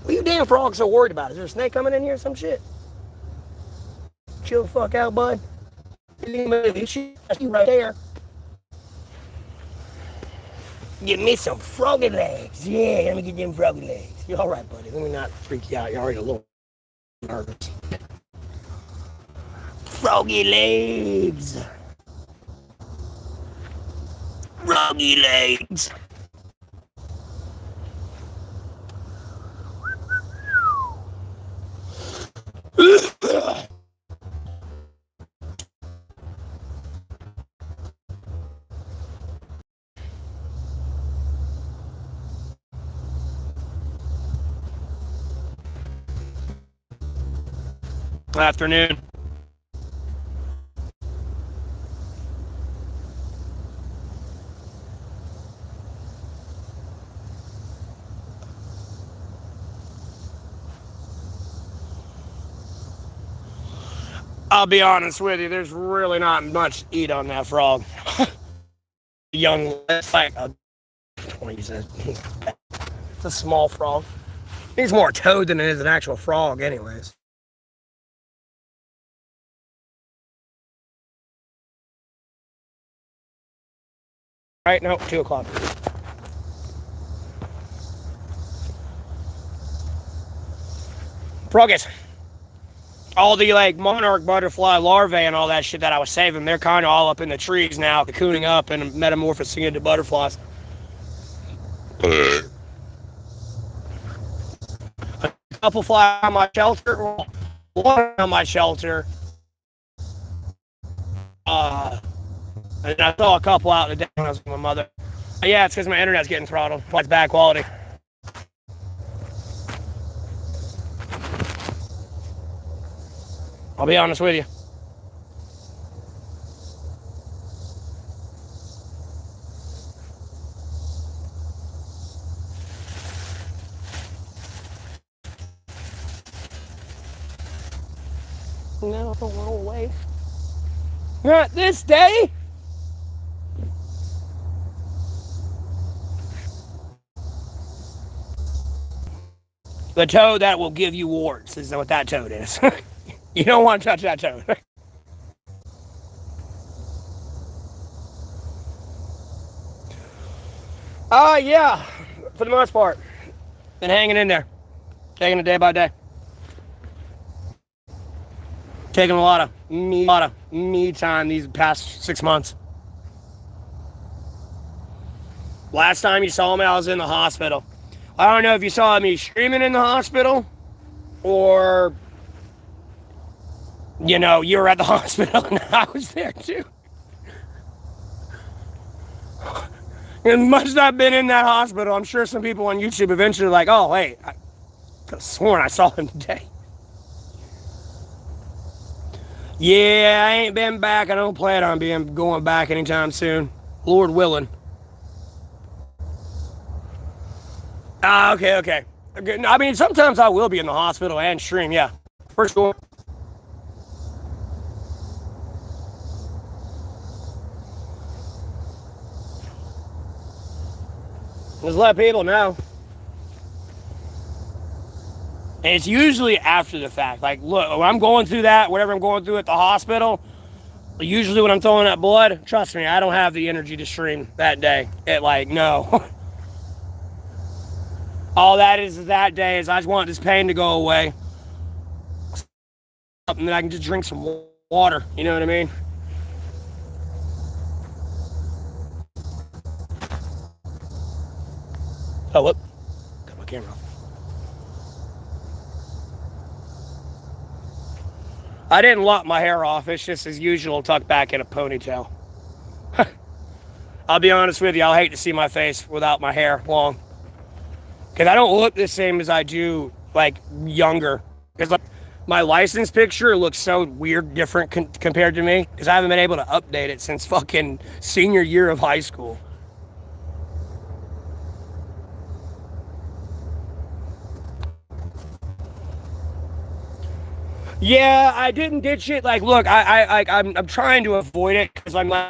What you damn frog so worried about? Is there a snake coming in here or some shit? Chill the fuck out, bud. That's you right there. Give me some froggy legs. Yeah, let me get them froggy legs. You're all right, buddy. Let me not freak you out. You're already a little nervous. Froggy legs. Froggy legs. Afternoon. I'll be honest with you, there's really not much to eat on that frog. Young, it's like a 20 cents. It's a small frog. He's more a toad than it is an actual frog, anyways. Right, no, 2 o'clock. Froggies. All the like monarch butterfly larvae and all that shit that I was saving, they're kind of all up in the trees now, cocooning up and metamorphosing into butterflies. A couple fly on my shelter, one on my shelter. And I saw a couple out in the day when I was with my mother. Yeah, it's because my internet's getting throttled. It's bad quality. I'll be honest with you. No, a little way. Not this day. The toad that will give you warts is what that toad is. You don't want to touch that toad. Yeah, for the most part. Been hanging in there. Taking it day by day. Taking a lot of me time these past 6 months. Last time you saw me, I was in the hospital. I don't know if you saw me screaming in the hospital or, you know, you were at the hospital and I was there too. As much as I've been in that hospital, I'm sure some people on YouTube eventually are like, oh, wait, I could have sworn I saw him today. Yeah, I ain't been back. I don't plan on going back anytime soon. Lord willing. Okay. I mean, sometimes I will be in the hospital and stream, yeah, for sure. Just let people know. And it's usually after the fact. Like, look, when I'm going through that, whatever I'm going through at the hospital, usually when I'm throwing that blood, trust me, I don't have the energy to stream that day. No. All that is that day is I just want this pain to go away. And then I can just drink some water. You know what I mean? Oh, whoop. Got my camera off. I didn't lop my hair off. It's just as usual, tucked back in a ponytail. I'll be honest with you. I'll hate to see my face without my hair long. Because I don't look the same as I do, like, younger. Because, like, my license picture looks so weird, different compared to me. Because I haven't been able to update it since fucking senior year of high school. Yeah, I didn't ditch it. Like, look, I'm trying to avoid it because I'm like,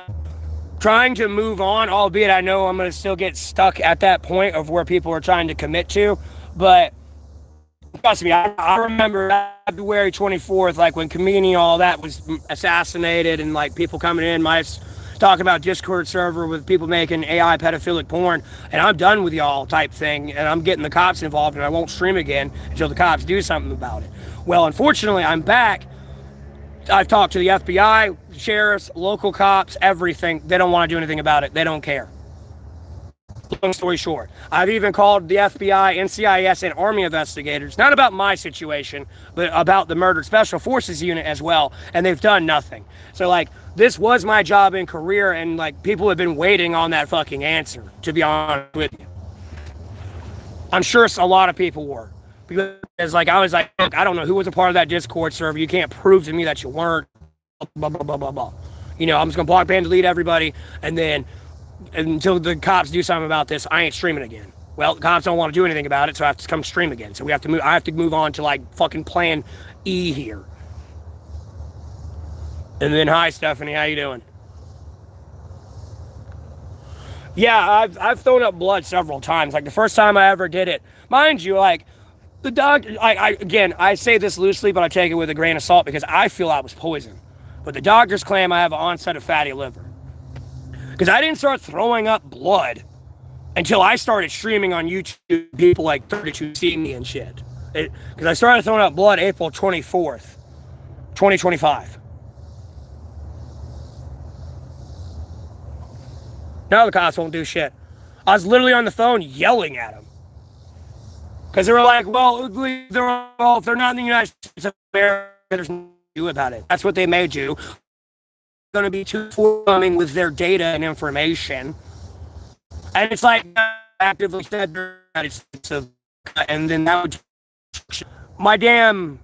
trying to move on, albeit I know I'm going to still get stuck at that point of where people are trying to commit to. But trust me, I remember February 24th, like when Kamini, all that was assassinated, and like people coming in, my talking about Discord server with people making AI pedophilic porn, and I'm done with y'all type thing, and I'm getting the cops involved, and I won't stream again until the cops do something about it. Well, unfortunately, I'm back. I've talked to the FBI, sheriffs, local cops, everything. They don't want to do anything about it. They don't care. Long story short, I've even called the FBI, NCIS, and Army investigators, not about my situation, but about the Murdered Special Forces unit as well, and they've done nothing. So, like, this was my job and career, and, like, people have been waiting on that fucking answer, to be honest with you. I'm sure a lot of people were. Because, like, I was like, look, I don't know who was a part of that Discord server. You can't prove to me that you weren't. Blah, blah, blah, blah, blah. You know, I'm just going to block, ban, delete everybody, and then until the cops do something about this, I ain't streaming again. Well, the cops don't want to do anything about it, so I have to come stream again. So we have to move. I have to move on to, like, fucking plan E here. And then, hi, Stephanie, how you doing? Yeah, I've thrown up blood several times. Like, the first time I ever did it, mind you, like, the doctor, again, I say this loosely, but I take it with a grain of salt because I feel I was poisoned. But the doctors claim I have an onset of fatty liver. Because I didn't start throwing up blood until I started streaming on YouTube. People like 32 see me and shit. Because I started throwing up blood April 24th, 2025. Now the cops won't do shit. I was literally on the phone yelling at them. Because they were like, well, if they're not in the United States of America, there's nothing to do about it. That's what they may do. They're going to be too forthcoming with their data and information. And it's like, actively said, and then that would... My damn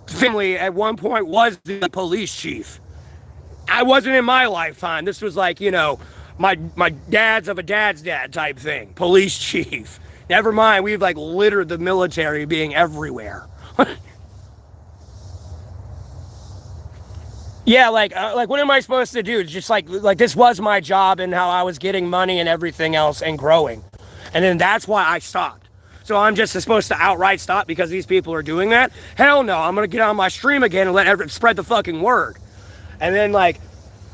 family at one point was the police chief. I wasn't in my lifetime. This was like, you know, my dad's of a dad's dad type thing. Police chief. Never mind, we've like littered the military being everywhere. Yeah, like what am I supposed to do? Just like this was my job and how I was getting money and everything else and growing. And then that's why I stopped. So I'm just supposed to outright stop because these people are doing that? Hell no, I'm going to get on my stream again and let spread the fucking word. And then, like,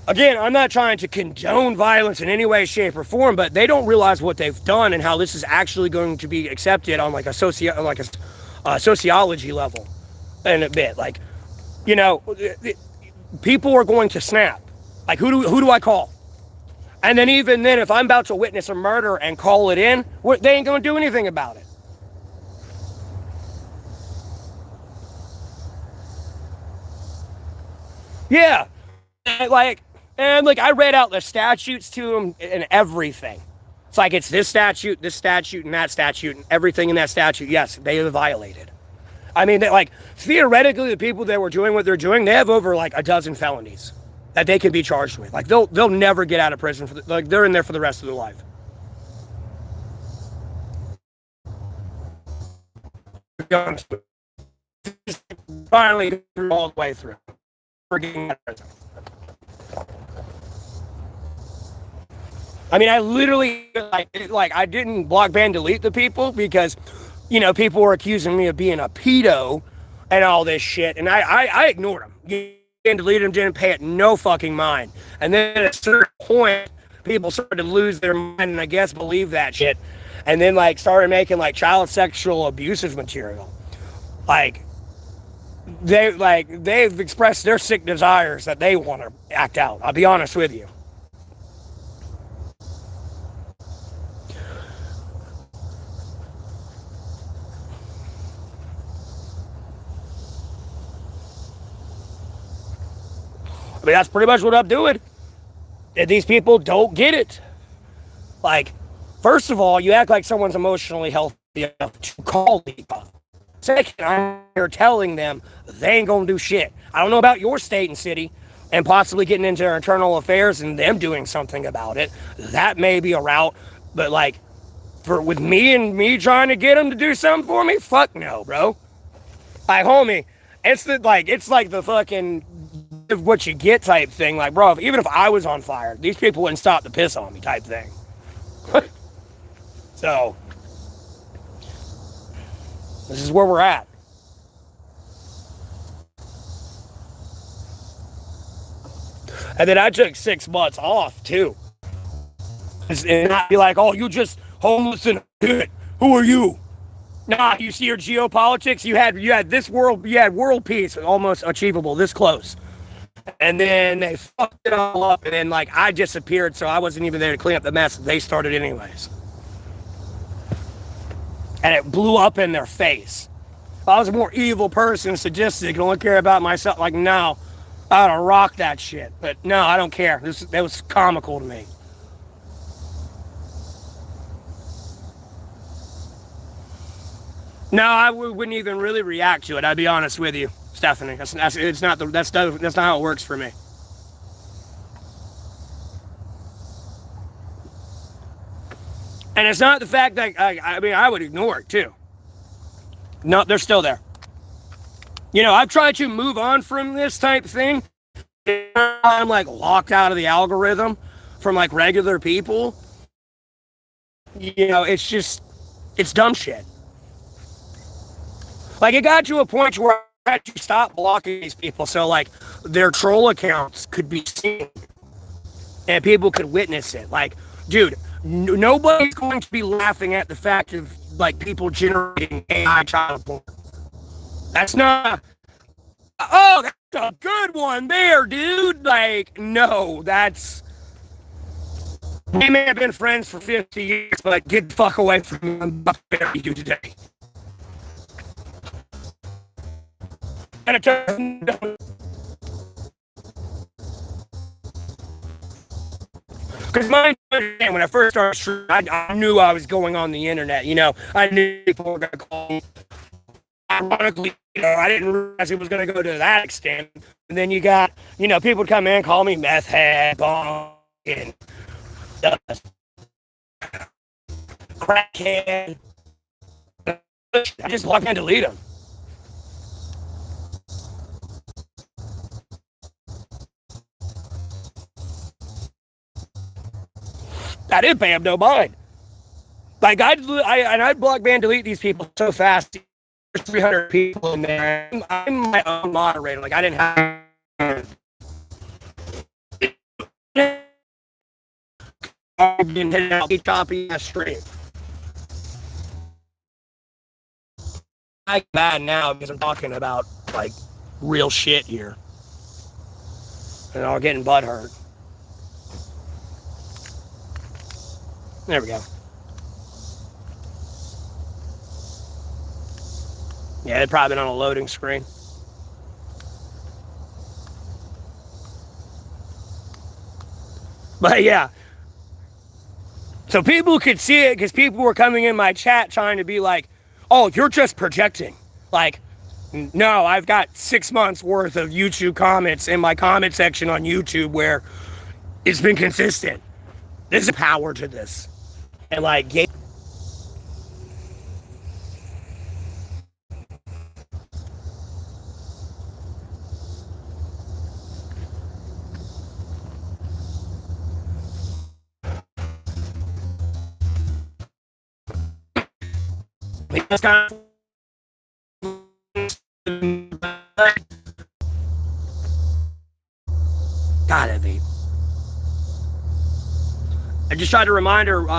again, I'm not trying to condone violence in any way, shape, or form, but they don't realize what they've done and how this is actually going to be accepted on like a sociology level in a bit. Like, you know, people are going to snap. Like, who do I call? And then even then, if I'm about to witness a murder and call it in, they ain't going to do anything about it. Yeah. And I read out the statutes to them and everything. It's like it's this statute, and that statute, and everything in that statute. Yes, they have violated. I mean, theoretically, the people that were doing what they're doing, they have over like a dozen felonies that they can be charged with. Like they'll never get out of prison they're in there for the rest of their life. Finally, all the way through. I mean, I literally, I didn't block, ban, delete the people because, you know, people were accusing me of being a pedo and all this shit, and I ignored them. And deleted them, didn't pay it no fucking mind. And then at a certain point, people started to lose their mind and I guess believe that shit. And then, like, started making, like, child sexual abusive material. They've expressed their sick desires that they want to act out. I'll be honest with you. I mean, that's pretty much what I'm doing. And these people don't get it. Like, first of all, you act like someone's emotionally healthy enough to call people. Second, I'm here telling them they ain't gonna do shit. I don't know about your state and city and possibly getting into their internal affairs and them doing something about it. That may be a route, but like, with me trying to get them to do something for me, fuck no, bro. Like, homie, it's like the fucking give what you get type thing. Like, bro, even if I was on fire, these people wouldn't stop to piss on me type thing. So, this is where we're at. And then I took 6 months off too. And not be like, oh, you just homeless and good. Who are you? Nah, you see your geopolitics? You had this world, you had world peace almost achievable, this close. And then they fucked it all up, and then like I disappeared, so I wasn't even there to clean up the mess. They started anyways. And it blew up in their face. If I was a more evil person, sadistic, and only care about myself, like, no, I would have rocked that shit. But no, I don't care. That was comical to me. No, I wouldn't even really react to it. I'd be honest with you, Stephanie. That's not how it works for me. And it's not the fact that I would ignore it too. No, they're still there. You know, I've tried to move on from this type thing. I'm like locked out of the algorithm from like regular people. You know, it's dumb shit. Like, it got to a point where I had to stop blocking these people so, like, their troll accounts could be seen and people could witness it. Like, dude, nobody's going to be laughing at the fact of, like, people generating AI child porn. That's not, oh, that's a good one there, dude. Like, no, that's, we may have been friends for 50 years, but like, get the fuck away from me. I'm about to bury you today. And it turned because when I first started, I knew I was going on the internet. You know, I knew people were going to call me. Ironically, you know, I didn't realize it was going to go to that extent. And then you got, you know, people would come in and call me meth head, bomb, and crackhead. I just block and delete them. I didn't pay him no mind. Like, I'd block, ban, delete these people so fast. There's 300 people in there. I'm my own moderator. Like, I didn't have. I've been hitting out copy that stream. I'm mad now because I'm talking about, like, real shit here. And I'm getting butthurt. There we go. Yeah, they've probably been on a loading screen. But yeah. So people could see it because people were coming in my chat trying to be like, oh, you're just projecting. Like, no, I've got 6 months worth of YouTube comments in my comment section on YouTube where it's been consistent. There's a power to this. And like, it's kind of gotta be. I just tried to remind her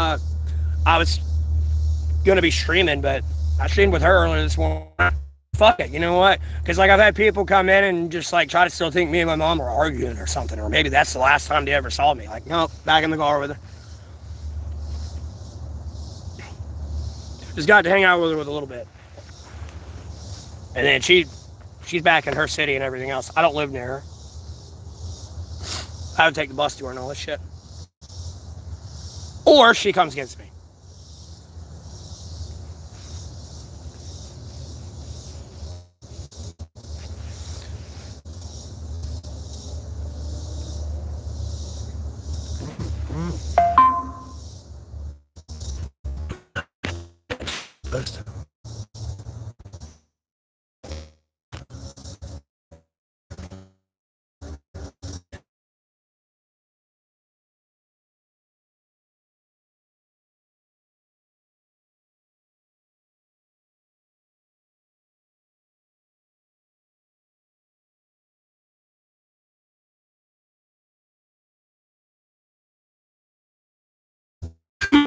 I was gonna be streaming, but I streamed with her earlier this morning. Fuck it, you know what? Because like I've had people come in and just like try to still think me and my mom were arguing or something, or maybe that's the last time they ever saw me. Like, no, back in the car with her. Just got to hang out with her with a little bit, and then she's back in her city and everything else. I don't live near her. I would take the bus to her and all this shit, or she comes against me.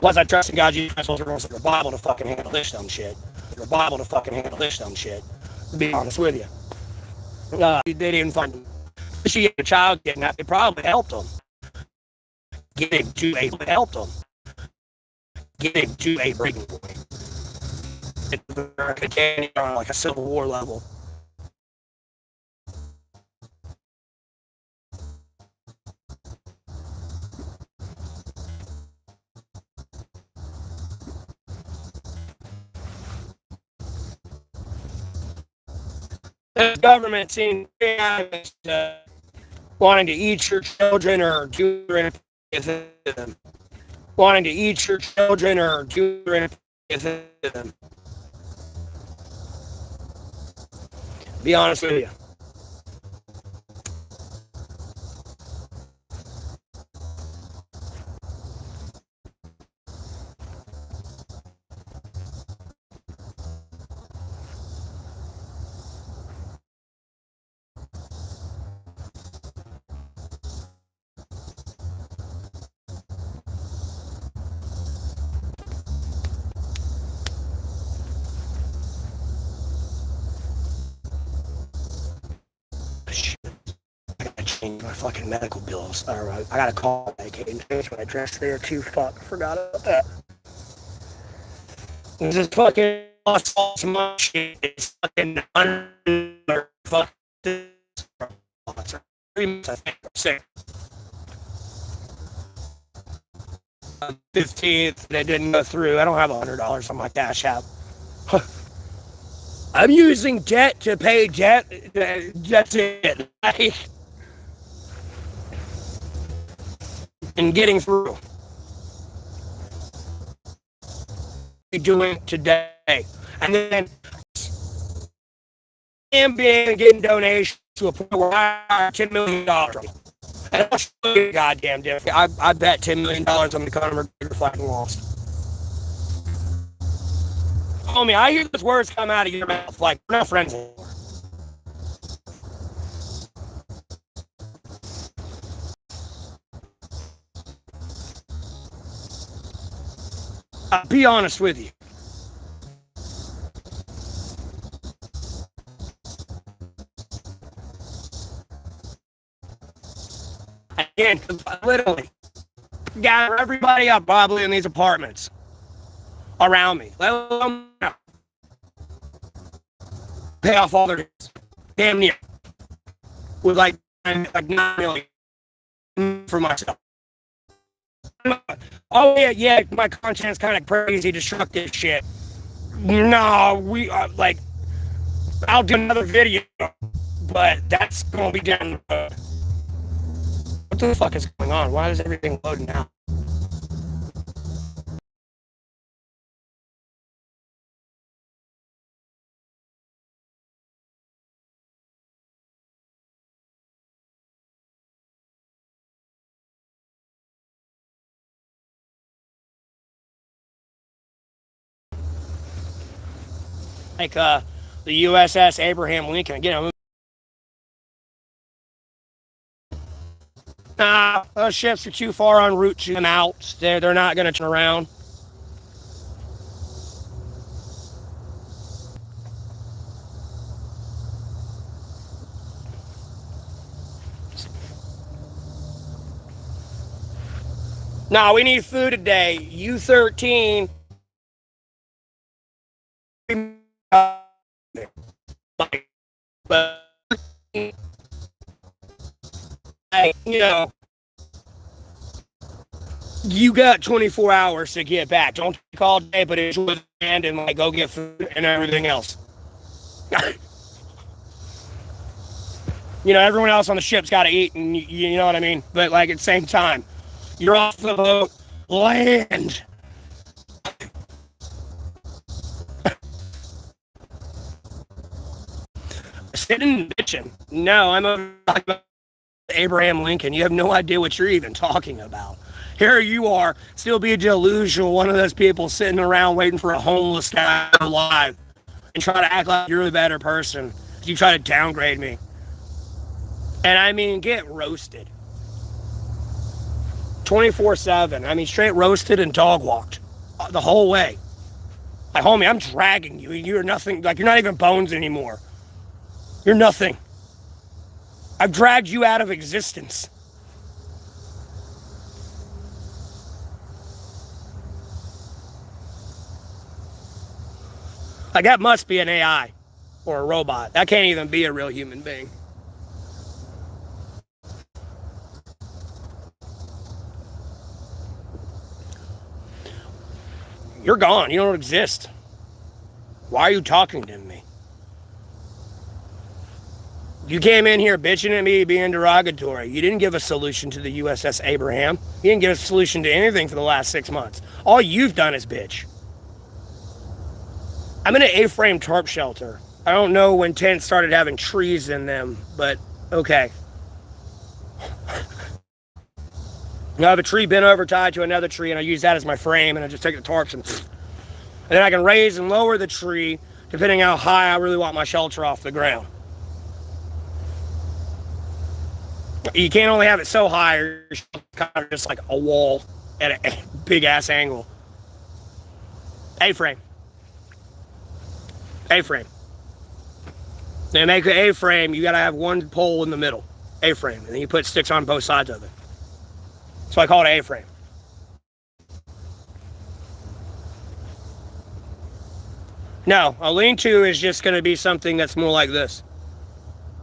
Plus, I trust in God, Jesus Christ, the Bible to fucking handle this dumb shit. The Bible to fucking handle this dumb shit. To be honest with you. They didn't find she had a child kidnapped. It probably helped them. Getting to a breaking point. It's on like a Civil War level. The government seems wanting to eat your children or do them. Wanting to eat your children or do them. Be honest with you. My fucking medical bills. Alright, I gotta call Medicaid and change my address there too. Fuck, forgot about that. This is fucking lost all my shit. It's fucking under fuck this. 3 months, I think. I'm sick. 15th, that didn't go through. I don't have $100 on my Cash App. I'm using debt to pay debt. That's it. And getting through. Doing today. And then I'm getting donations to a point where I have $10 million. And I'll show you a goddamn difference. I bet $10 million on the Conor McGregor fucking lost. Homie, I hear those words come out of your mouth like we're not friends anymore. I'll be honest with you. Again, literally, gather everybody up probably in these apartments around me. Let them know. Pay off all their debts. Damn near. With like $9 million for myself. Oh yeah, my content's kind of crazy, destructive shit. No, I'll do another video, but that's gonna be down the road. What the fuck is going on? Why is everything loading now? Like the USS Abraham Lincoln, Nah, those ships are too far en route to them out. They're not going to turn around. No, we need food today. U-13. But you got 24 hours to get back. Don't take all day, but enjoy the end and go get food and everything else. Everyone else on the ship's got to eat, and you know what I mean. But at the same time, you're off the boat, land. Sitting bitching. No, I'm talking about Abraham Lincoln. You have no idea what you're even talking about. Here you are, still being delusional, one of those people sitting around waiting for a homeless guy alive and try to act like you're a better person. You try to downgrade me. And I mean, get roasted. 24/7. I mean, straight roasted and dog walked the whole way. Like, homie, I'm dragging you. You're nothing. Like, you're not even bones anymore. You're nothing. I've dragged you out of existence. Like, that must be an AI or a robot. That can't even be a real human being. You're gone. You don't exist. Why are you talking to me? You came in here bitching at me, being derogatory. You didn't give a solution to the USS Abraham. You didn't give a solution to anything for the last 6 months. All you've done is bitch. I'm in an A-frame tarp shelter. I don't know when tents started having trees in them, but okay. I have a tree bent over tied to another tree, and I use that as my frame, and I just take the tarps and then I can raise and lower the tree depending how high I really want my shelter off the ground. You can't only have it so high, or you're kind of just like a wall at a big ass angle. A-frame. A-frame. To make an A-frame, you gotta have one pole in the middle. A-frame. And then you put sticks on both sides of it. So I call it A-frame. No, a lean-to is just gonna be something that's more like this.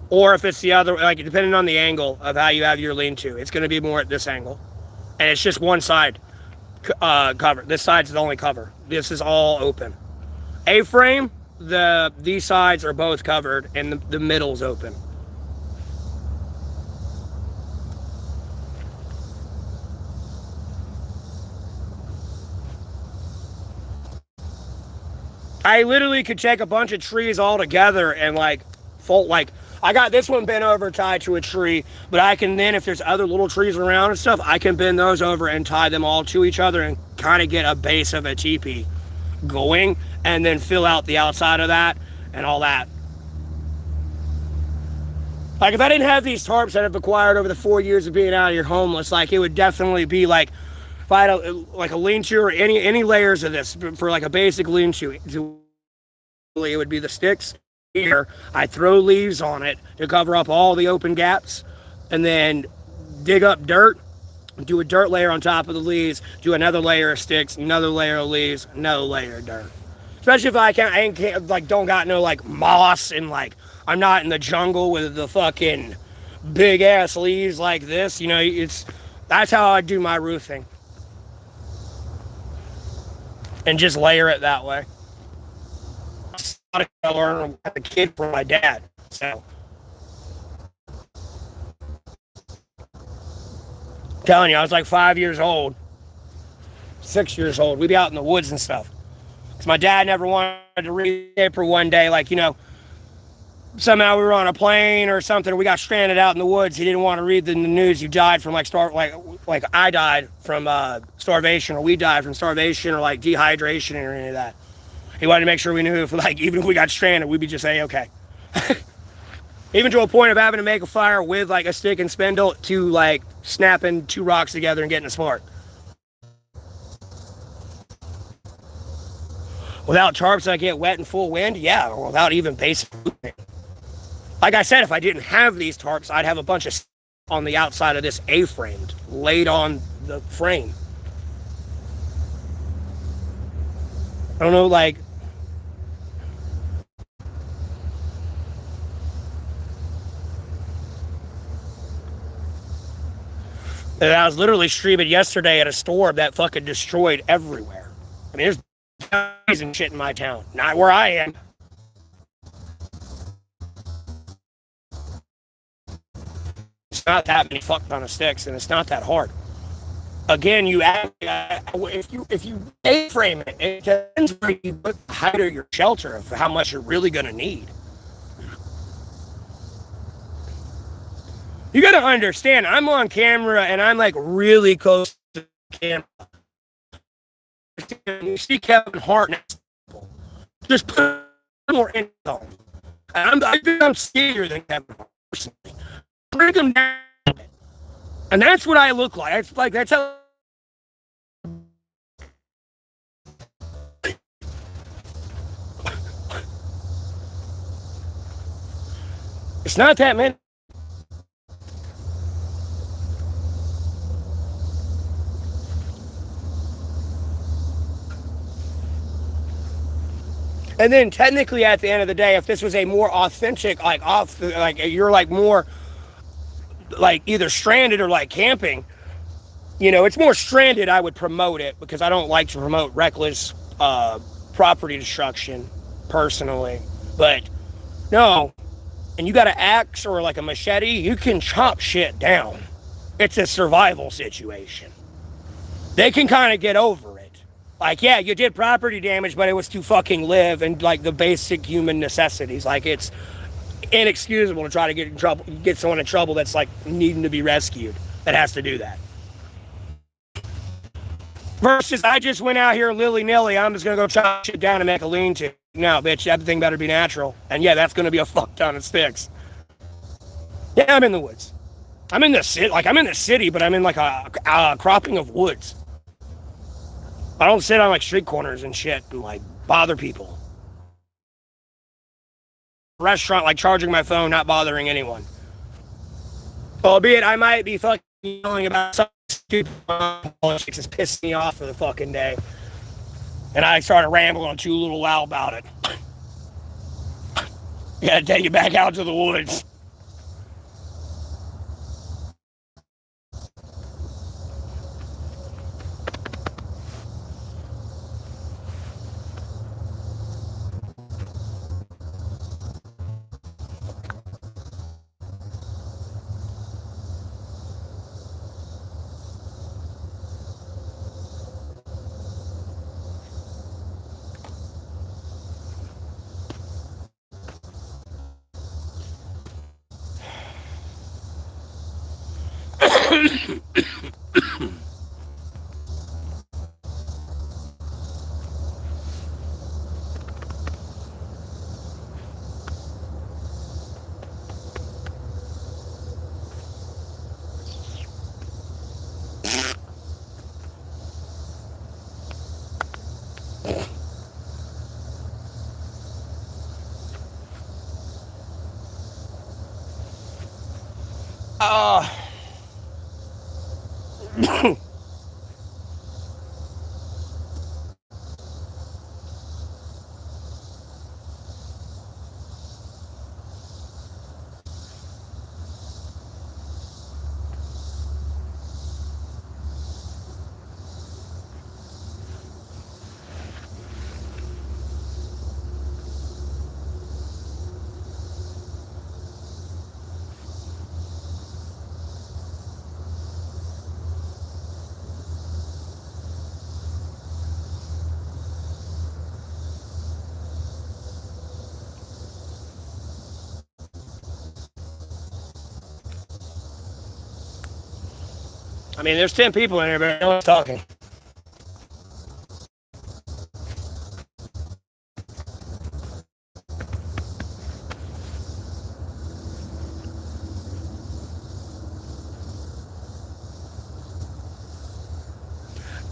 Or if it's the other, like depending on the angle of how you have your lean-to, it's gonna be more at this angle. And it's just one side covered. This side's the only cover. This is all open. A-frame, these sides are both covered and the middle's open. I literally could take a bunch of trees all together and like fold, like I got this one bent over tied to a tree, but I can then, if there's other little trees around and stuff, I can bend those over and tie them all to each other and kind of get a base of a teepee going, and then fill out the outside of that and all that. Like if I didn't have these tarps that I've acquired over the 4 years of being out here homeless, like it would definitely be like, if I had like a lean-to or any layers of this for like a basic lean-to, it would be the sticks here. I throw leaves on it to cover up all the open gaps, and then dig up dirt, do a dirt layer on top of the leaves, do another layer of sticks, another layer of leaves, another layer of dirt. Especially if I can't like don't got no like moss, and like I'm not in the jungle with the fucking big ass leaves like this. You know, that's how I do my roofing. And just layer it that way. I learned as a kid from my dad. So, I'm telling you, I was like 5 years old, 6 years old. We'd be out in the woods and stuff. Because my dad never wanted to read the paper one day. Like, you know, somehow we were on a plane or something. We got stranded out in the woods. He didn't want to read the news. You died from like I died from starvation, or we died from starvation, or like dehydration, or any of that. He wanted to make sure we knew if, like, even if we got stranded, we'd be just A-okay. Even to a point of having to make a fire with like a stick and spindle to like snapping two rocks together and getting a spark. Without tarps, I get wet and full wind. Yeah, or without even basic. Like I said, if I didn't have these tarps, I'd have a bunch of on the outside of this A-frame laid on the frame. I don't know, like, I was literally streaming yesterday at a storm that fucking destroyed everywhere. I mean, there's guys and shit in my town, not where I am. It's not that many fuck ton of sticks, and it's not that hard. Again, you if you A-frame it, it depends where you put the height of your shelter of how much you're really gonna need. You gotta understand, I'm on camera and I'm like really close to the camera. You see Kevin Hart next to people. Just put more in on him. I think I'm scarier than Kevin Hart personally. Bring him down. And that's what I look like. It's like that's how. It's not that many. And then technically, at the end of the day, if this was a more authentic, like you're like more like either stranded or like camping, it's more stranded. I would promote it because I don't like to promote reckless property destruction personally. But no, and you got an axe or like a machete, you can chop shit down. It's a survival situation. They can kind of get over it. Like, yeah, you did property damage, but it was to fucking live and like the basic human necessities. Like, it's inexcusable to try to get someone in trouble that's like needing to be rescued. That has to do that. Versus, I just went out here willy nilly. I'm just gonna go chop shit down and make a lean-to. No, bitch, that thing better be natural. And yeah, that's gonna be a fuck ton of sticks. Yeah, I'm in the woods. I'm in the city. Like, I'm in the city, but I'm in like a cropping of woods. I don't sit on like street corners and shit and like bother people. Restaurant, like charging my phone, not bothering anyone. Albeit I might be fucking yelling about some stupid politics is pissing me off for the fucking day. And I started rambling too little loud about it. Gotta take you back out to the woods. Uh, I mean, there's 10 people in here, but no one's talking.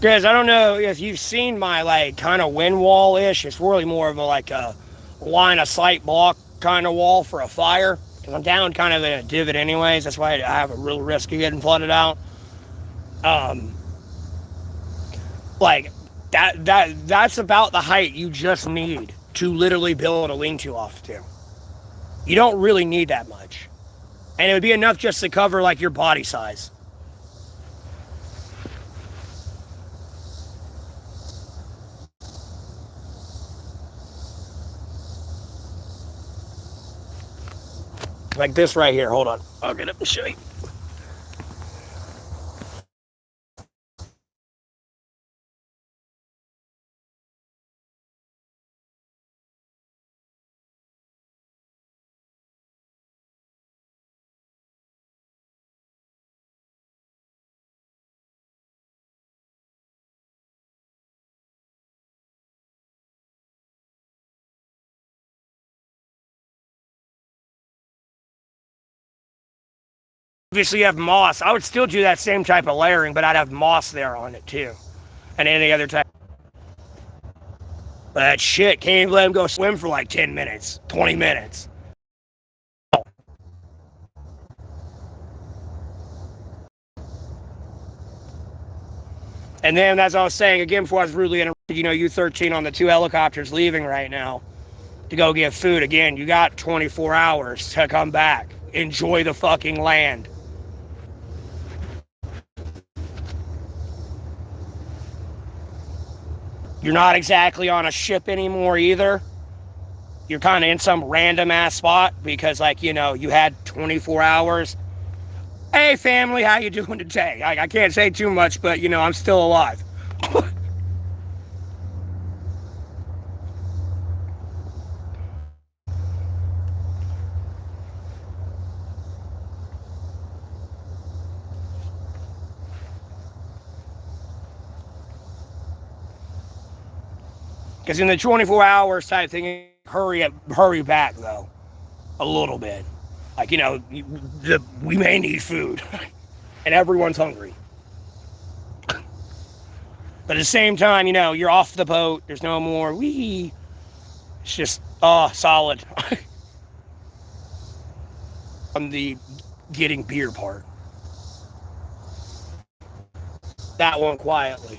Guys, I don't know if you've seen my like kind of wind wall ish. It's really more of a line of sight block kind of wall for a fire. Because I'm down kind of in a divot, anyways. That's why I have a real risk of getting flooded out. Um, like that's about the height you just need to literally build a lean-to off to. You don't really need that much, and it would be enough just to cover like your body size. Like this right here. Hold on. I'll get up and show you. obviously you have moss. I would still do that same type of layering, but I'd have moss there on it too. And any other type. But that shit, can't even let him go swim for like 10 minutes, 20 minutes. And then, as I was saying again before I was rudely interrupted, U-13 on the 2 helicopters leaving right now to go get food. Again, you got 24 hours to come back. Enjoy the fucking land. You're not exactly on a ship anymore either. You're kind of in some random ass spot because, you had 24 hours. Hey, family, how you doing today? I can't say too much, but, I'm still alive. Because in the 24 hours type thing, hurry back, though. A little bit. We may need food. And everyone's hungry. But at the same time, you're off the boat. There's no more wee. It's just, solid. On the getting beer part. That one quietly.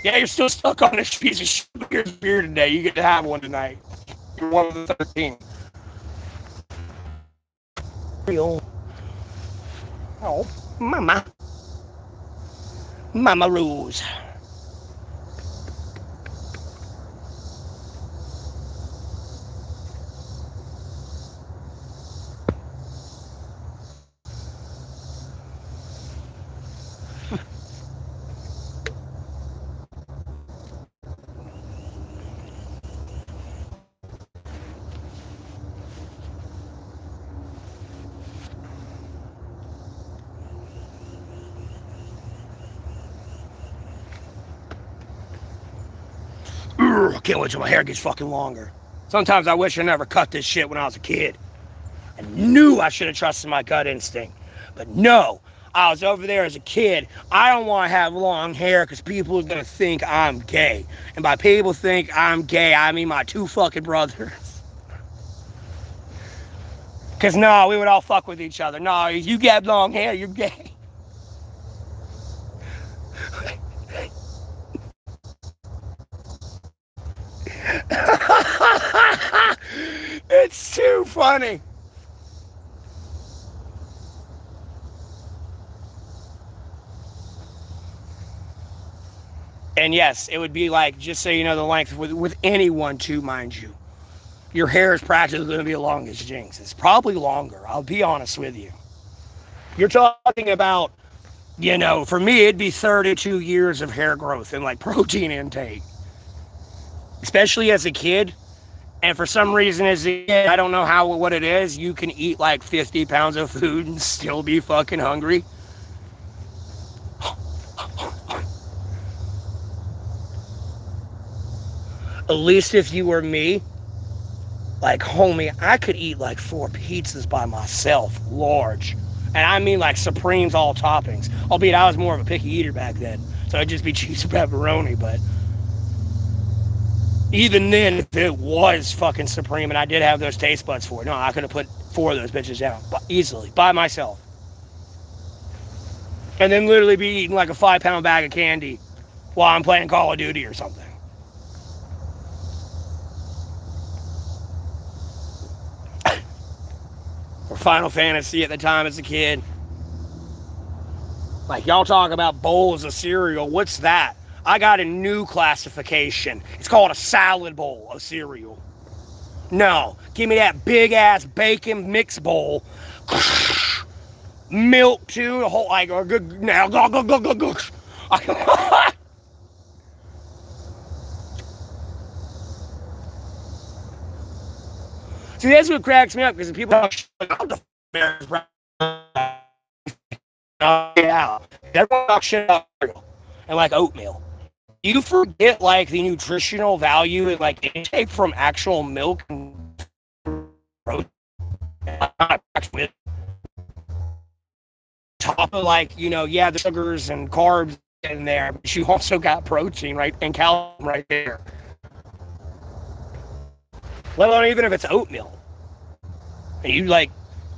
Yeah, you're still stuck on this piece of beer today. You get to have one tonight. You're one of the 13. Real. Oh, mama. Mama Rose. I can't wait till my hair gets fucking longer. Sometimes I wish I never cut this shit when I was a kid. I knew I should have trusted my gut instinct. But no, I was over there as a kid. I don't want to have long hair because people are going to think I'm gay. And by people think I'm gay, I mean my 2 fucking brothers. Because no, we would all fuck with each other. No, if you get long hair, you're gay. It's too funny. And yes, it would be like, just so you know the length, with anyone too, mind you. Your hair is practically going to be as long as Jinx. It's probably longer, I'll be honest with you. You're talking about, for me, it'd be 32 years of hair growth and protein intake. Especially as a kid. And for some reason, as a kid, I don't know what it is, you can eat 50 pounds of food and still be fucking hungry. At least if you were me, homie, I could eat 4 pizzas by myself, large. And I mean Supremes, all toppings. Albeit I was more of a picky eater back then. So it'd just be cheese and pepperoni, but even then, if it was fucking Supreme and I did have those taste buds for it, no, I could have put 4 of those bitches down easily, by myself. And then literally be eating a 5-pound bag of candy while I'm playing Call of Duty or something. Or Final Fantasy at the time as a kid. Y'all talk about bowls of cereal. What's that? I got a new classification. It's called a salad bowl of cereal. No, give me that big ass bacon mix bowl. Milk too, the whole good now. See, that's what cracks me up because people talk everyone talks shit about cereal and oatmeal. You forget the nutritional value and intake from actual milk and protein. with top of the sugars and carbs in there, but you also got protein, right, and calcium right there. Let alone even if it's oatmeal. And you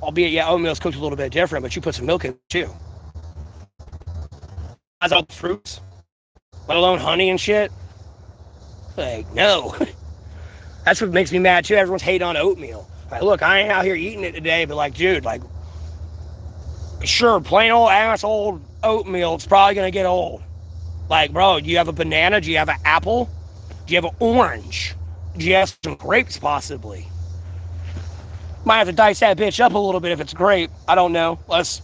albeit, oatmeal's cooked a little bit different, but you put some milk in it too. Has all the fruits, let alone honey and shit. No. That's what makes me mad too. Everyone's hating on oatmeal. Look, I ain't out here eating it today, but dude, sure, plain old ass old oatmeal, it's probably gonna get old. Bro, do you have a banana? Do you have an apple? Do you have an orange? Do you have some grapes possibly? Might have to dice that bitch up a little bit if it's grape. I don't know. If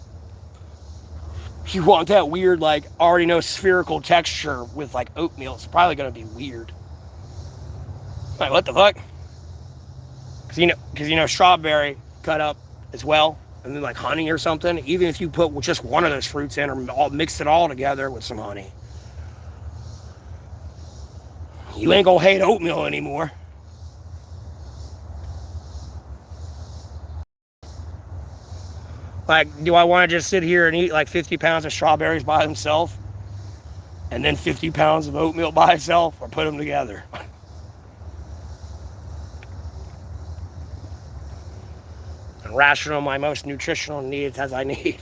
you want that weird, already know spherical texture with oatmeal, it's probably gonna be weird. What the fuck? Because strawberry cut up as well, and then honey or something. Even if you put just one of those fruits in, or mix it all together with some honey, you ain't gonna hate oatmeal anymore. Do I want to just sit here and eat 50 pounds of strawberries by themselves, and then 50 pounds of oatmeal by itself, or put them together? And ration my most nutritional needs as I need.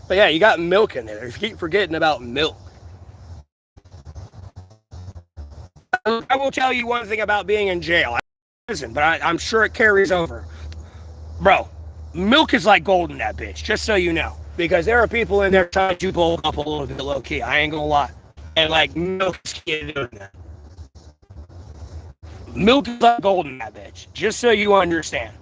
But yeah, you got milk in there. You keep forgetting about milk. I will tell you one thing about being in jail. But I'm sure it carries over. Bro, milk is like gold in that bitch, just so you know. Because there are people in there trying to pull up a little bit low key. I ain't gonna lie. And milk is key to doing that. Milk is like gold in that bitch, just so you understand.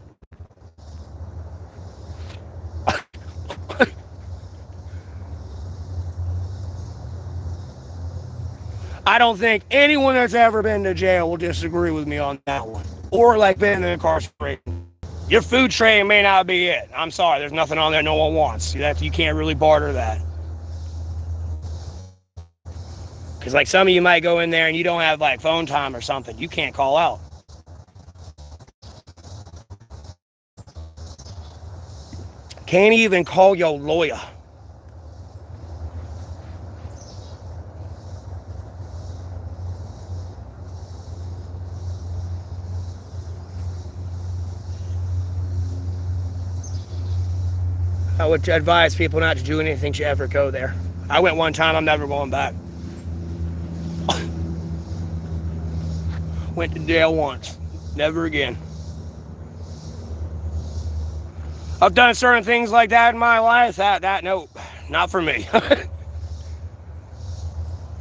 I don't think anyone that's ever been to jail will disagree with me on that one. Or been incarcerated. Your food tray may not be it. I'm sorry, there's nothing on there no one wants. You can't really barter that. Because some of you might go in there and you don't have phone time or something. You can't call out. Can't even call your lawyer. I would advise people not to do anything to ever go there. I went one time, I'm never going back. Went to jail once, never again. I've done certain things like that in my life, nope, not for me.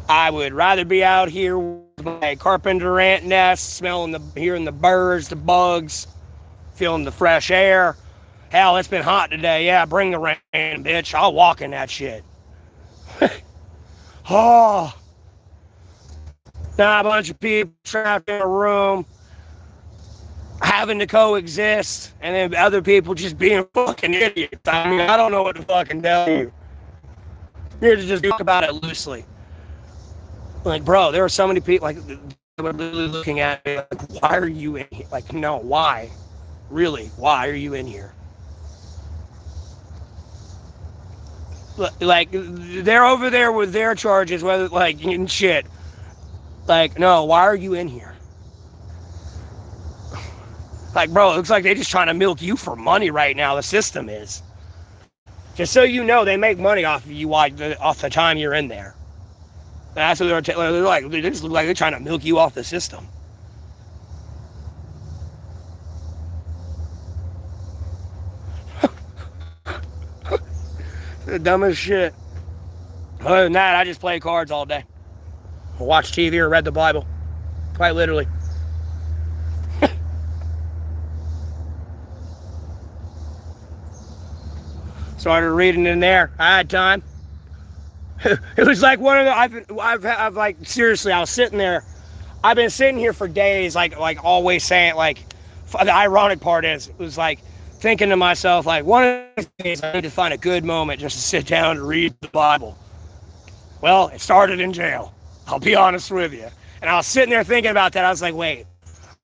I would rather be out here with my carpenter ant nest, hearing the birds, the bugs, feeling the fresh air. Hell, it's been hot today. Yeah, bring the rain, bitch. I'll walk in that shit. Oh. Now a bunch of people trapped in a room, having to coexist, and then other people just being fucking idiots. I don't know what to fucking tell you. Here to just talk about it loosely. Bro, there are so many people, they were literally looking at me, why are you in here? No, why? Really, why are you in here? They're over there with their charges, whether and shit. No, why are you in here? Bro, it looks like they're just trying to milk you for money right now. The system is. Just so you know, they make money off of you off the time you're in there. And that's what they just look like they're trying to milk you off the system. The dumbest shit. Other than that, I just play cards all day. Or watch TV or read the Bible. Quite literally. Started reading in there. I had time. It was one of the, seriously, I was sitting there. I've been sitting here for days, always saying, the ironic part is, it was thinking to myself, one of the days I need to find a good moment just to sit down and read the Bible. Well, it started in jail. I'll be honest with you. And I was sitting there thinking about that. I was wait,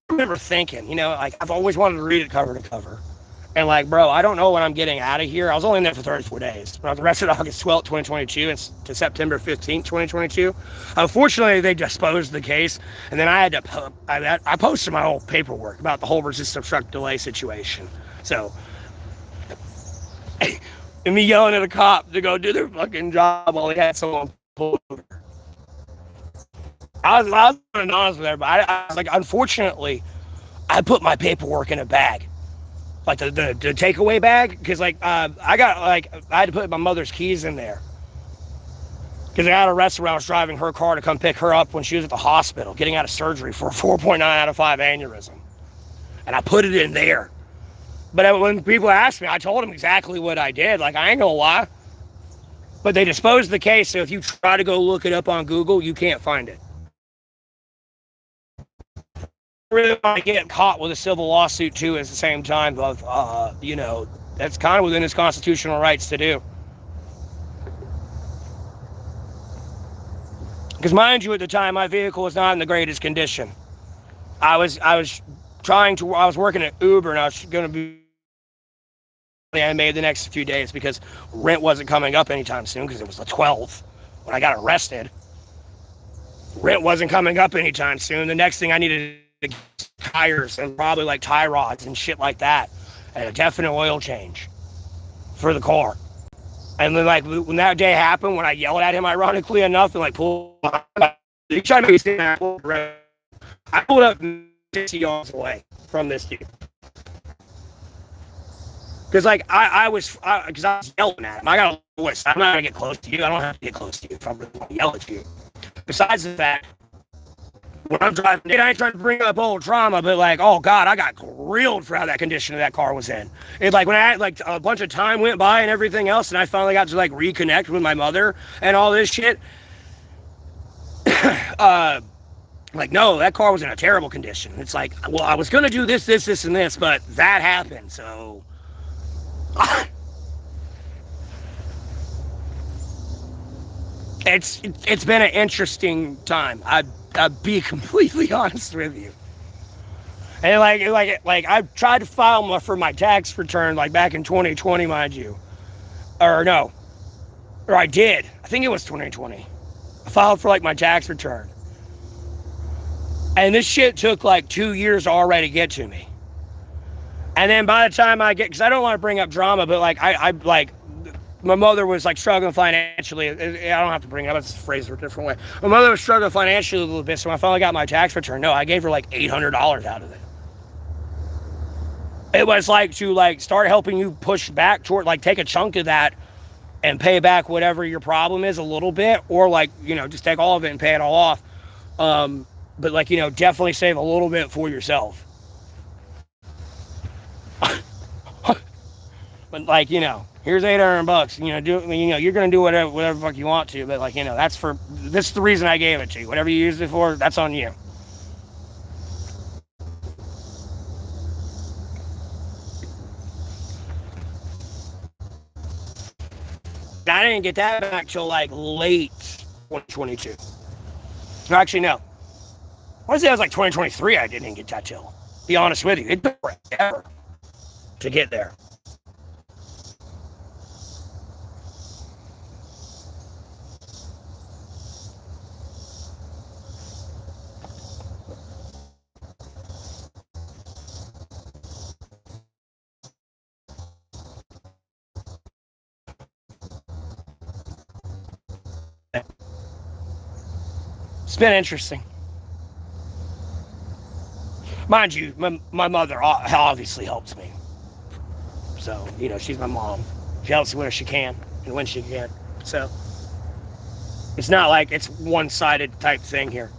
remember thinking, like I've always wanted to read it cover to cover. And like, bro, I don't know when I'm getting out of here. I was only in there for 34 days. When I was arrested August 12th, 2022, and to September 15th, 2022. Unfortunately, they disposed of the case, and then I had to I posted my whole paperwork about the whole resist obstruct delay situation. So, and me yelling at a cop to go do their fucking job while they had someone pulled over. I was honest with everybody. I was like, unfortunately, I put my paperwork in a bag. Like the takeaway bag, because like I had to put my mother's keys in there because I got arrested when I was driving her car to come pick her up when she was at the hospital getting out of surgery for a 4.9 out of 5 aneurysm, and I put it in there. But when people asked me, I told them exactly what I did. Like, I ain't gonna lie, but they disposed of the case, so if you try to go look it up on Google, you can't find it. Really want to get caught with a civil lawsuit too at the same time of that's kind of within his constitutional rights to do, because mind you, at the time my vehicle was not in the greatest condition. I was working at Uber, and I was going to be made the next few days because rent wasn't coming up anytime soon, because it was the 12th when I got arrested. Rent wasn't coming up anytime soon. The next thing I needed tires, and probably like tie rods and shit like that, and a definite oil change for the car. And then like when that day happened, when I yelled at him, ironically enough, and like pulled, he tried to make me stand up. I pulled up 60 yards away from this dude, because like I was yelling at him. I got a voice. I'm not gonna get close to you. I don't have to get close to you if I'm really want to yell at you. Besides the fact, when I'm driving, I ain't trying to bring up old trauma, but like, oh God, I got grilled for how that condition that car was in. It like when I had like a bunch of time went by and everything else, and I finally got to like reconnect with my mother and all this shit. Like, no, that car was in a terrible condition. It's like, well, I was gonna do this, and this, but that happened, so. It's been an interesting time. I'd be completely honest with you. And like I tried to file for my tax return like back in 2020, mind you. Or I did. I think it was 2020. I filed for like my tax return. And this shit took like 2 years already to get to me. And then by the time I get, because I don't want to bring up drama, but like I like, my mother was like struggling financially. I don't have to bring it up, it's phrased a different way. My mother was struggling financially a little bit, so when I finally got my tax return, no, I gave her like $800 out of it. It was like to like start helping you push back toward, like take a chunk of that and pay back whatever your problem is a little bit, or like, just take all of it and pay it all off. But like, definitely save a little bit for yourself. But like, here's $800. You're gonna do whatever fuck you want to, but like, this is the reason I gave it to you. Whatever you used it for, that's on you. I didn't get that back till like late 2022. No, actually, no. I want to say it was like 2023. I didn't get that till. Be honest with you, it took forever to get there. It's been interesting. Mind you, my mother obviously helps me. So, she's my mom. She helps me where she can and when she can. So, it's not like it's one-sided type thing here.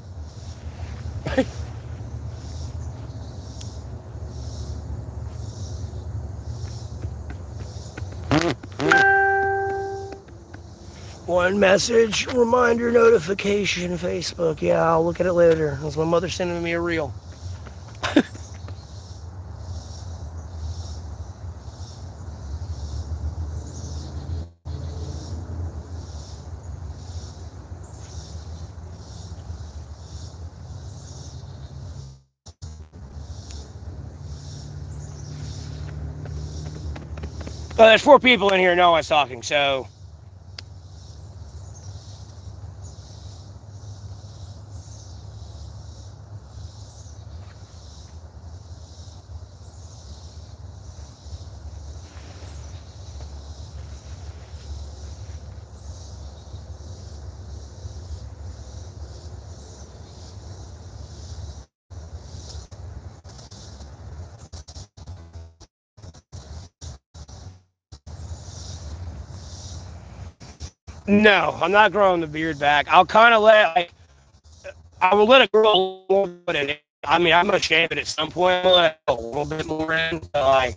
One message, reminder, notification, Facebook. Yeah, I'll look at it later. That's my mother sending me a reel. But there's 4 people in here. No one's talking, so. No, I'm not growing the beard back. I'll kind of I will let it grow a little bit. I mean, I'm gonna shave it at some point. I'll let it go a little bit more in. But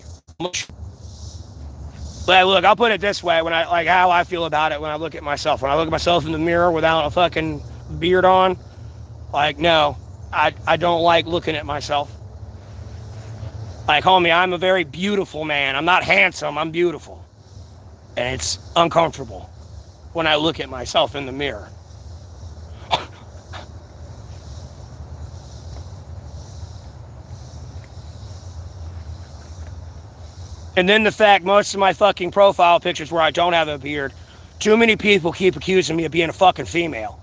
look, I'll put it this way: when I how I feel about it when I look at myself. When I look at myself in the mirror without a fucking beard on, no, I don't like looking at myself. Homie, I'm a very beautiful man. I'm not handsome. I'm beautiful, and it's uncomfortable when I look at myself in the mirror. And then the fact most of my fucking profile pictures where I don't have a beard, too many people keep accusing me of being a fucking female.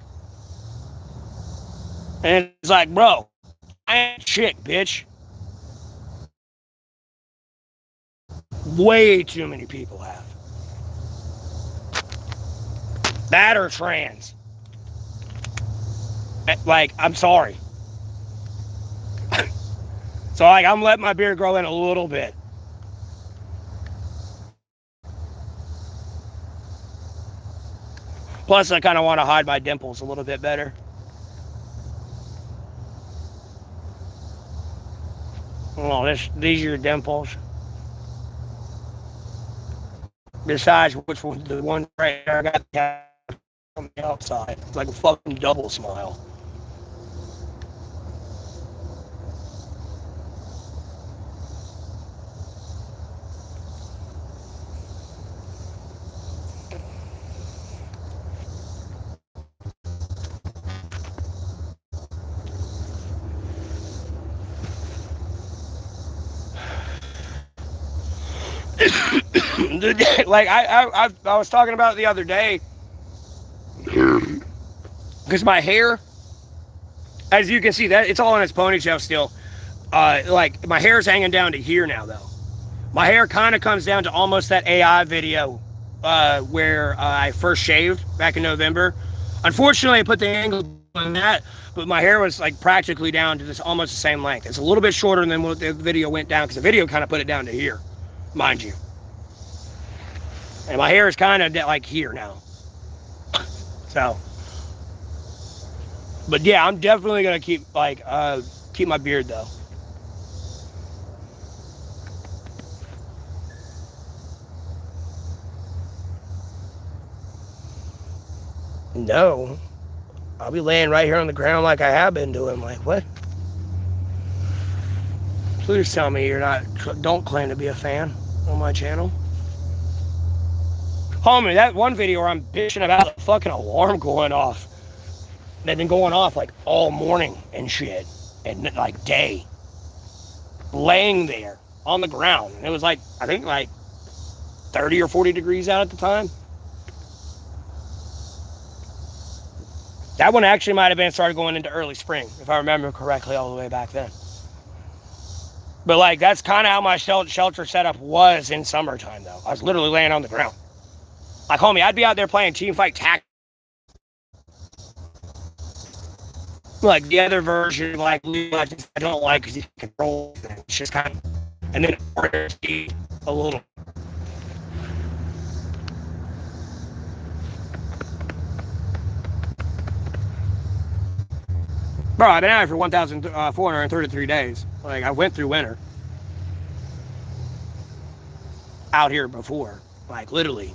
And it's like, bro, I ain't a chick, bitch. Way too many people have. That or trans. I'm sorry. So, I'm letting my beard grow in a little bit. Plus, I kind of want to hide my dimples a little bit better. Oh, these are your dimples. Besides which one, the one right there I got on the outside. It's like a fucking double smile. I was talking about it the other day, because my hair, as you can see, that it's all in its ponytail still. My hair's hanging down to here now, though. My hair kind of comes down to almost that AI video where I first shaved back in November. Unfortunately, I put the angle on that, but my hair was practically down to almost the same length. It's a little bit shorter than what the video went down, because the video kind of put it down to here, mind you. And my hair is kind of here now. So, but yeah, I'm definitely gonna keep keep my beard though. No, I'll be laying right here on the ground like I have been doing. What? Please tell me don't claim to be a fan on my channel. Homie, that one video where I'm bitching about the fucking alarm going off. They've been going off all morning and shit. And day. Laying there on the ground. And it was I think 30 or 40 degrees out at the time. That one actually might have been started going into early spring, if I remember correctly, all the way back then. But that's kind of how my shelter setup was in summertime, though. I was literally laying on the ground. Homie, I'd be out there playing Teamfight Tactics. The other version of League I don't like because you can control things. It's just kind of, and then a little. Bro, I've been out here for 1,433 days. I went through winter. Out here before. Literally.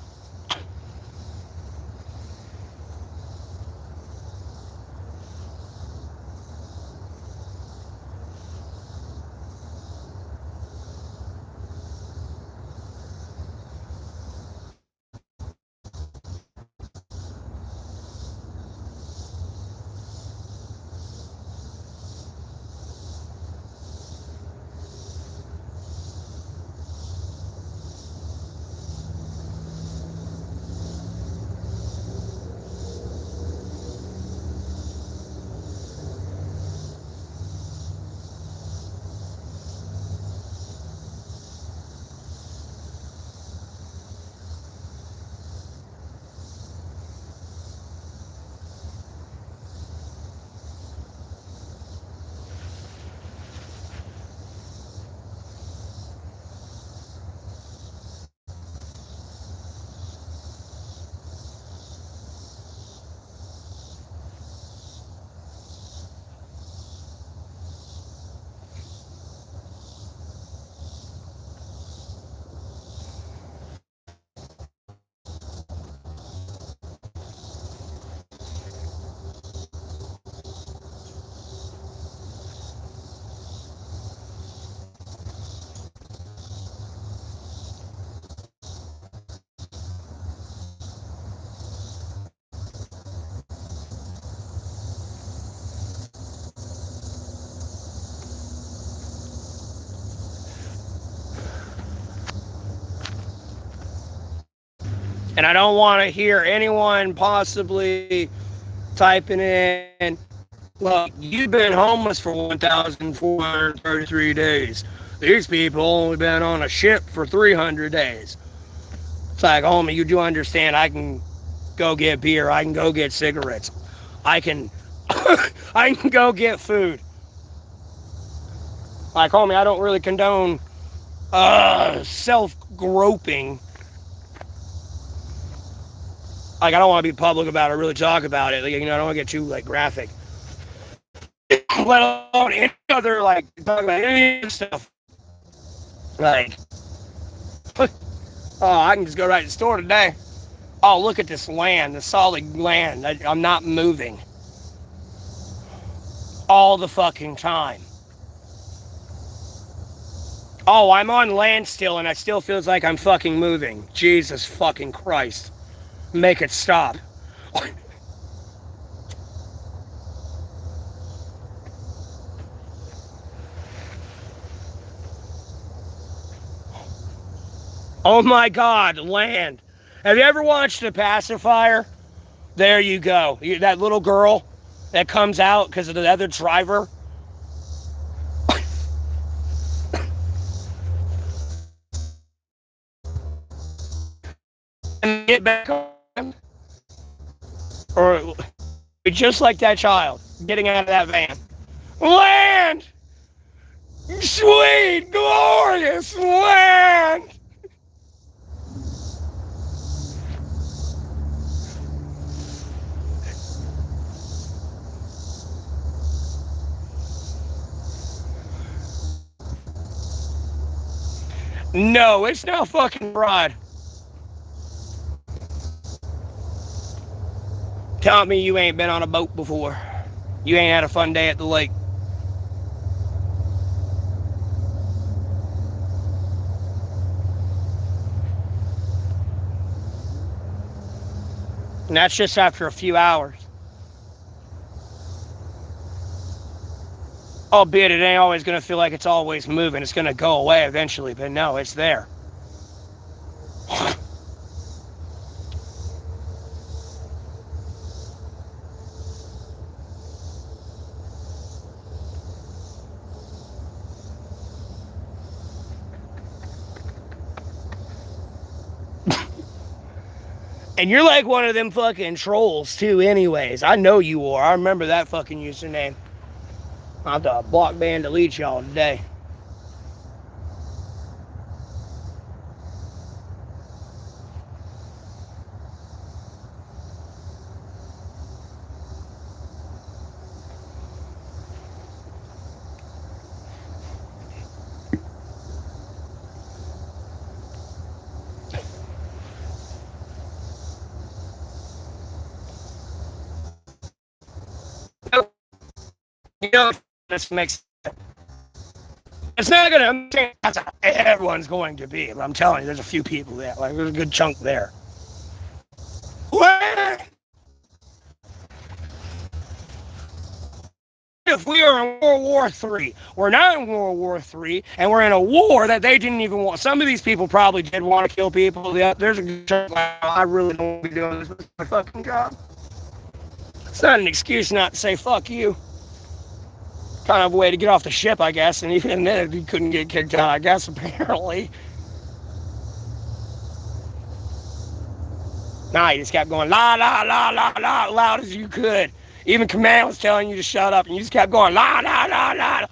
And I don't want to hear anyone possibly typing in, well, you've been homeless for 1,433 days. These people only been on a ship for 300 days. It's like, homie, you do understand I can go get beer. I can go get cigarettes. I can I can go get food. Like, homie, I don't really condone self-groping. Like, I don't want to be public about it, really talk about it. Like, I don't want to get too, graphic. Let alone any other, talk about any other stuff. Like, oh, I can just go right to the store today. Oh, look at this land, the solid land. I'm not moving. All the fucking time. Oh, I'm on land still, and it still feels like I'm fucking moving. Jesus fucking Christ. Make it stop. Oh my God, land. Have you ever watched A Pacifier? There you go. That little girl that comes out because of the other driver. And get back on. Or just like that child getting out of that van. Land! Sweet, glorious land! No, it's not fucking broad. Tell me you ain't been on a boat before. You ain't had a fun day at the lake. And that's just after a few hours. Albeit it ain't always going to feel like it's always moving. It's going to go away eventually, but no, it's there. And you're like one of them fucking trolls too anyways. I know you are. I remember that fucking username. I'll have to block ban delete y'all today. You know, this makes sense. It's not going to change. That's how everyone's going to be. But I'm telling you, there's a few people there. There's a good chunk there. What? If we are in World War III, we're not in World War III, and we're in a war that they didn't even want. Some of these people probably did want to kill people. There's a good chunk. I really don't want to be doing this with my fucking job. It's not an excuse not to say fuck you. Kind of a way to get off the ship, I guess, and even then he couldn't get kicked out, I guess, apparently. Nah, he just kept going la la la la la loud as you could. Even command was telling you to shut up, and you just kept going la la la la.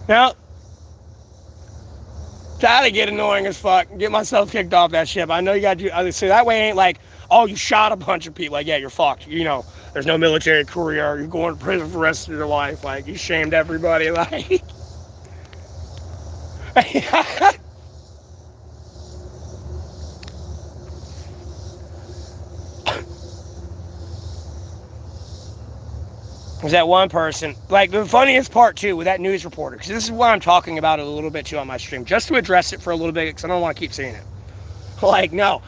Now, try to get annoying as fuck and get myself kicked off that ship. I know you got to do so that way. It ain't like, oh, you shot a bunch of people. Like, yeah, you're fucked. You know, there's no military career. You're going to prison for the rest of your life. Like, you shamed everybody. Like, was that one person, like the funniest part too with that news reporter, because this is what I'm talking about a little bit too on my stream, just to address it for a little bit, because I don't want to keep saying it. Like, no,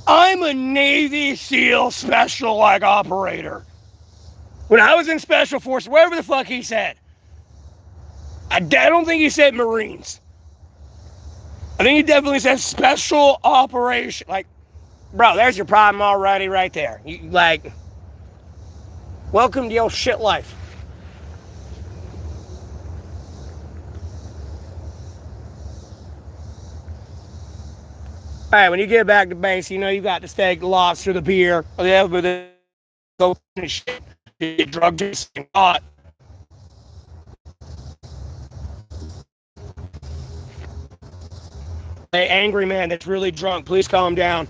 I'm a Navy SEAL special operator. When I was in Special Forces, whatever the fuck he said, I don't think he said Marines. I think he definitely said special operation. Like, bro, there's your problem already right there. You, like, welcome to your shit life. All right, when you get back to base, you know you got the steak, the lobster, the beer, or the other shit. You get drug just and caught. Hey, angry man that's really drunk, please calm down.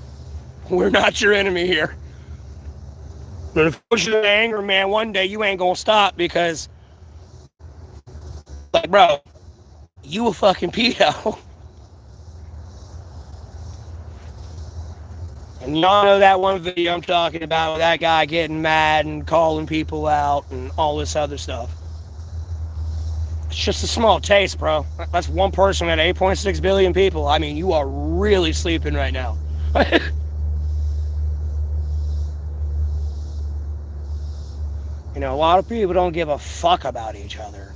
We're not your enemy here. But if you're an angry man, one day you ain't gonna stop because, like, bro, you a fucking pedo. And y'all know that one video I'm talking about with that guy getting mad and calling people out and all this other stuff. It's just a small taste, bro. That's one person at 8.6 billion people. I mean, you are really sleeping right now. You know, a lot of people don't give a fuck about each other.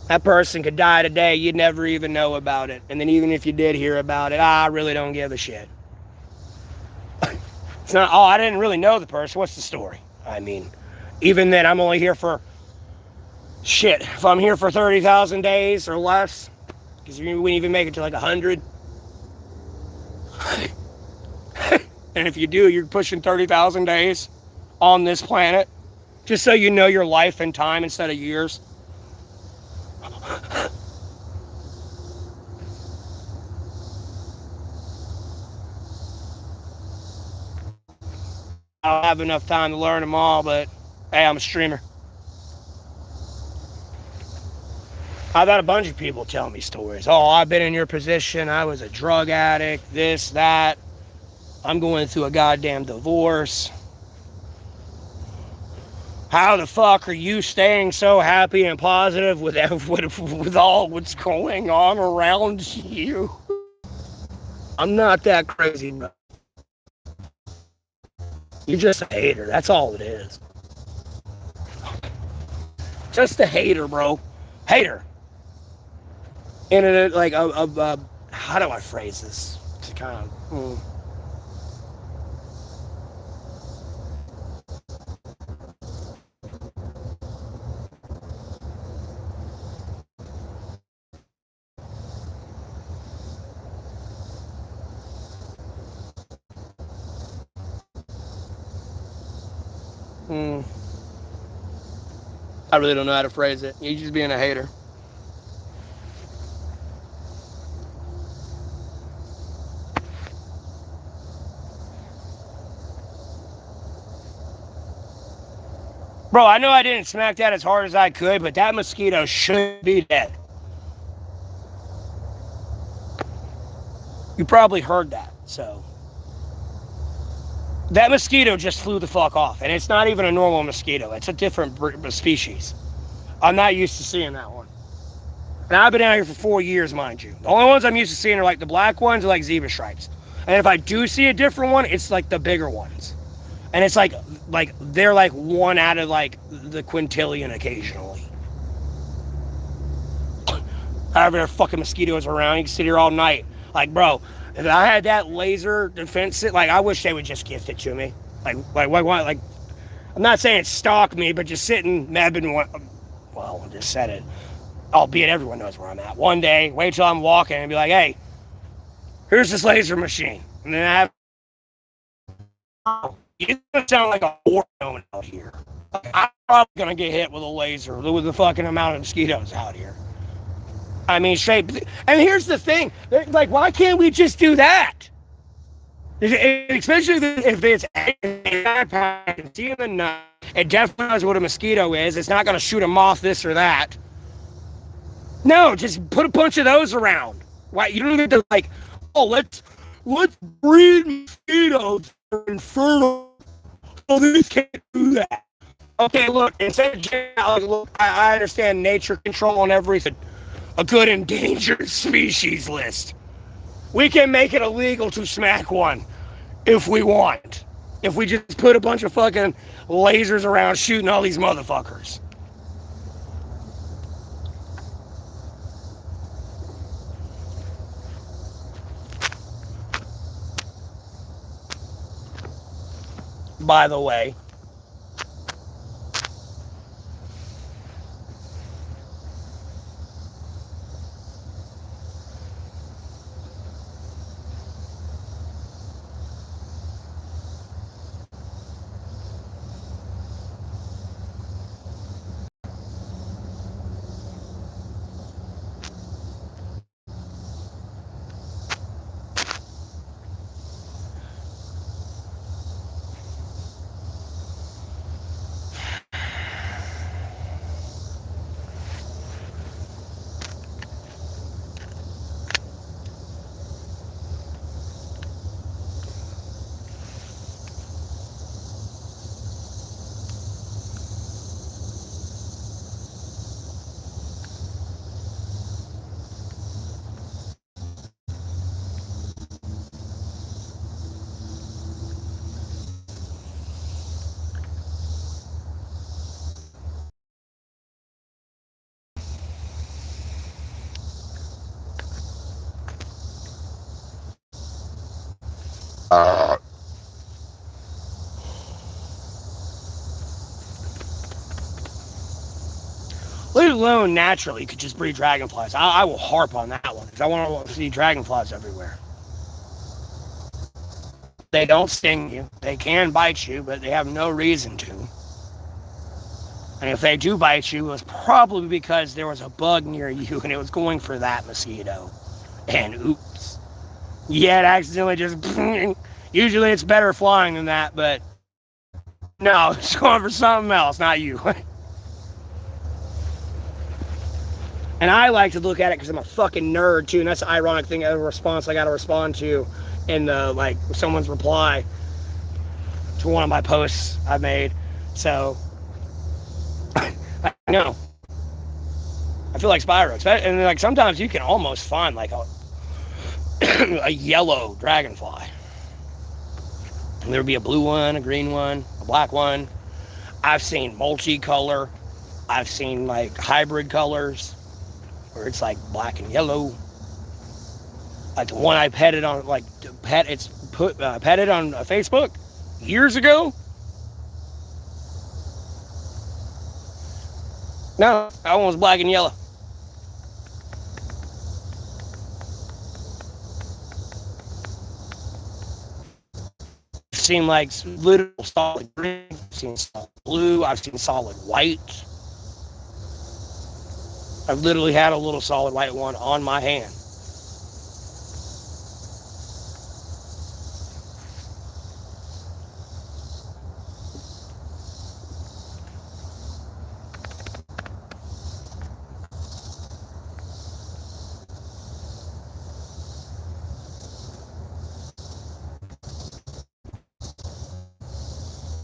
That person could die today, you'd never even know about it. And then even if you did hear about it, I really don't give a shit. It's not, oh, I didn't really know the person. What's the story? I mean, even then, I'm only here for shit. If I'm here for 30,000 days or less, because you wouldn't even make it to like 100. And if you do, you're pushing 30,000 days on this planet, just so you know your life and time instead of years. I don't have enough time to learn them all, but hey, I'm a streamer. I've had a bunch of people tell me stories. Oh, I've been in your position. I was a drug addict, this, that. I'm going through a goddamn divorce. How the fuck are you staying so happy and positive with all what's going on around you? I'm not that crazy, bro. You're just a hater. That's all it is. Just a hater, bro. Hater. And it, like, how do I phrase this? To kind of... I really don't know how to phrase it. You're just being a hater. Bro, I know I didn't smack that as hard as I could, but that mosquito should be dead. You probably heard that, so. That mosquito just flew the fuck off, and it's not even a normal mosquito. It's a different species. I'm not used to seeing that one. And I've been out here for 4 years, mind you. The only ones I'm used to seeing are like the black ones or like zebra stripes. And if I do see a different one, it's like the bigger ones. And it's like they're like one out of like the quintillion occasionally. However, there are fucking mosquitoes around. You can sit here all night. Like, bro, if I had that laser defense, like, I wish they would just gift it to me. Like, I'm not saying stalk me, but just sitting, well, I just said it. Albeit everyone knows where I'm at. One day, wait till I'm walking and be like, hey, here's this laser machine. And then it's gonna sound like a war zone out here. I'm probably gonna get hit with a laser with the fucking amount of mosquitoes out here. I mean, straight. And here's the thing, like, why can't we just do that? Especially if it's backpack, see in the night, it definitely knows what a mosquito is. It's not gonna shoot a moth, this or that. No, just put a bunch of those around. Why you don't even have to like, oh, let's breed mosquitoes for inferno. Oh, these can't do that. Okay, look, instead of look, I understand nature control and everything. A good endangered species list. We can make it illegal to smack one if we want. If we just put a bunch of fucking lasers around shooting all these motherfuckers. by the way. Let alone naturally, you could just breed dragonflies. I will harp on that one because I want to see dragonflies everywhere. They don't sting you. They can bite you, but they have no reason to. And if they do bite you, it was probably because there was a bug near you and it was going for that mosquito. And oops. Yeah, it accidentally just... Usually it's better flying than that, but... No, it's going for something else, not you. And I like to look at it because I'm a fucking nerd too, and that's the ironic thing, a response I gotta respond to in the, like, someone's reply to one of my posts I made. So, I know. I feel like Spyro, and like sometimes you can almost find like a yellow dragonfly. And there would be a blue one, a green one, a black one. I've seen multicolor. I've seen like hybrid colors where it's like black and yellow. Like the one I petted on, like petted on Facebook years ago. No, that one was black and yellow. I've seen like literal solid green, I've seen solid blue, I've seen solid white. I've literally had a little solid white one on my hand.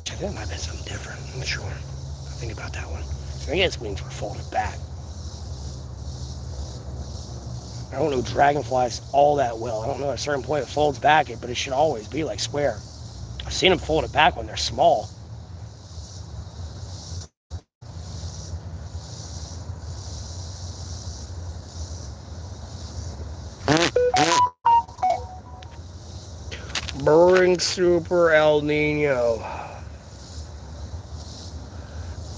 I think it might have been something different. I'm not sure. Think about that one. I think its wings were folded back. I don't know dragonflies all that well. I don't know at a certain point it folds back, but it should always be like square. I've seen them fold it back when they're small. Burring Super El Nino.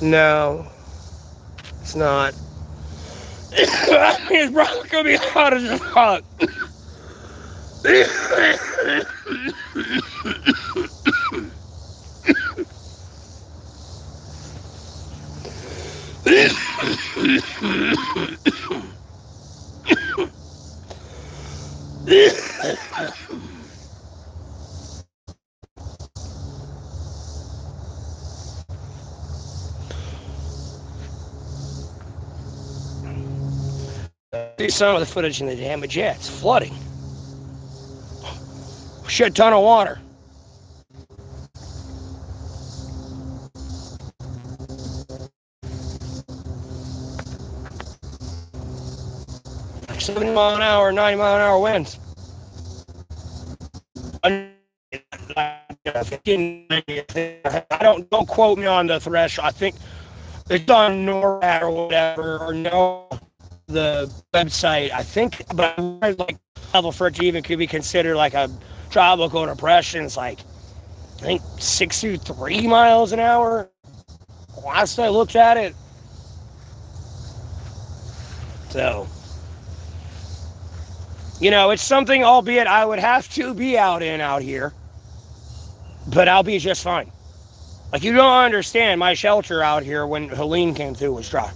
No, it's not. It's probably gonna be hot as fuck. See some of the footage in the damage. Yeah, it's flooding. Shit ton of water. Like 70 mile an hour, 90 mile an hour winds. Don't quote me on the threshold. I think it's on NORAD or whatever, or no, the website. I think, but like level for it to even could be considered like a tropical depression. It's like I think 63 miles an hour. Last I looked at it. So, it's something, albeit I would have to be out here, but I'll be just fine. Like, you don't understand, my shelter out here when Helene came through was dry.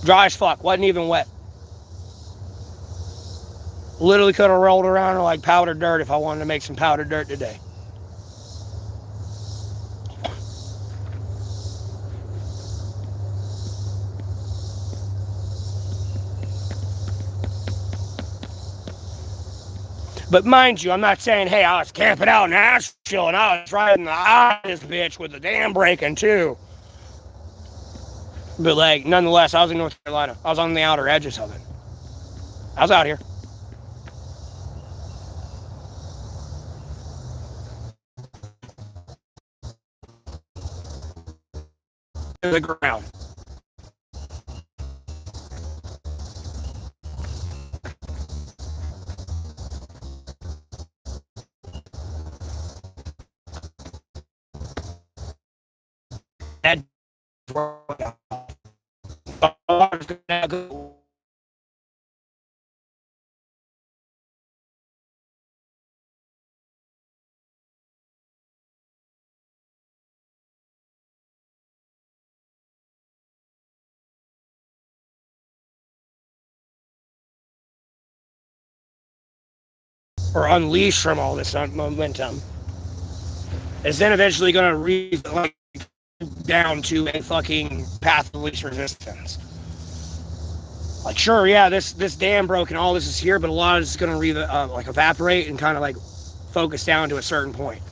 Dry as fuck, wasn't even wet. Literally could have rolled around in like powdered dirt if I wanted to make some powdered dirt today. But mind you, I'm not saying, hey, I was camping out in Asheville and I was riding the eye of this bitch with the dam breaking too. But like, nonetheless, I was in North Carolina. I was on the outer edges of it. I was out here. To the ground. That or unleash from all this momentum is then eventually going to like down to a fucking path of least resistance. Like, sure, yeah, this dam broke and all this is here, but a lot of this is going to like evaporate and kind of like focus down to a certain point.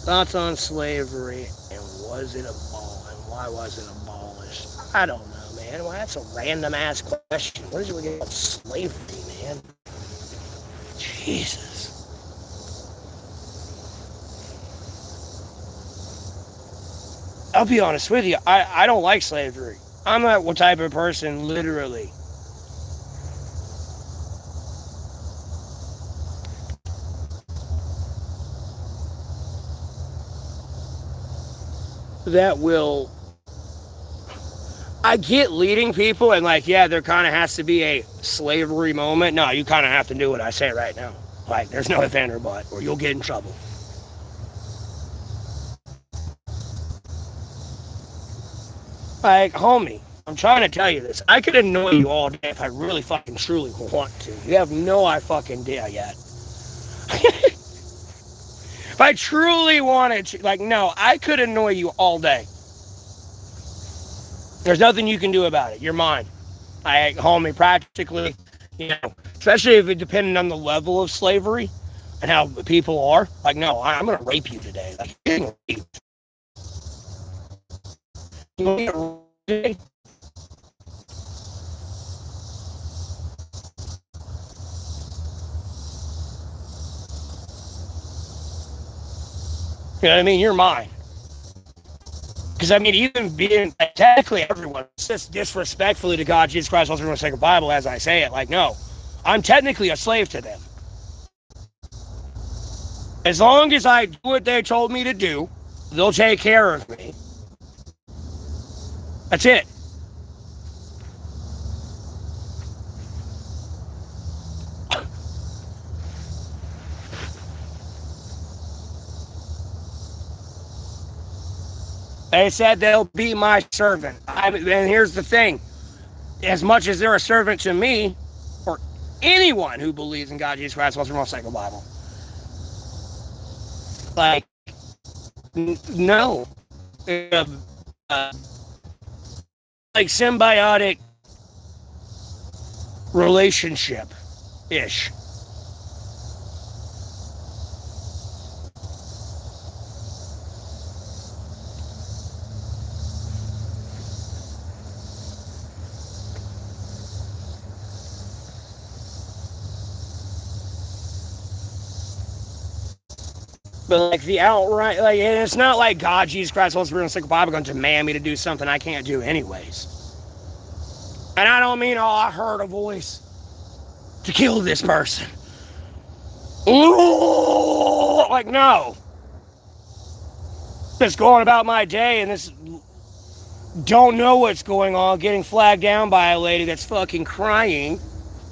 Thoughts on slavery and was it and why was it abolished? I don't know, man. Well, that's a random ass question. What did we get about slavery, man? Jesus. I'll be honest with you. I don't like slavery. I'm that type of person, literally. that will. I get leading people and like, yeah, there kind of has to be a slavery moment. No, you kind of have to do what I say right now. Like, there's no if and or but, or you'll get in trouble. Like, homie, I'm trying to tell you this. I could annoy you all day if I really fucking truly want to. You have no fucking idea yet. If I truly wanted to, like, no, I could annoy you all day. There's nothing you can do about it. You're mine. Homie, practically, especially if it depended on the level of slavery and how people are. Like, no, I'm going to rape you today. Like, you're going to rape you. You know what I mean? You're mine. Because, I mean, even being, technically everyone, it's just disrespectfully to God, Jesus Christ, also sacred Bible, as I say it. Like, no, I'm technically a slave to them. As long as I do what they told me to do, they'll take care of me. That's it. They said they'll be my servant. And here's the thing. As much as they're a servant to me, or anyone who believes in God, Jesus Christ, also sacred Bible, like, no. Like symbiotic relationship-ish. But like the outright, like, and it's not like God, Jesus Christ, Holy Spirit, and sacred Bible going to demand me to do something I can't do anyways. And I don't mean, oh, I heard a voice to kill this person. Like, no. Just going about my day and this don't know what's going on, getting flagged down by a lady that's fucking crying.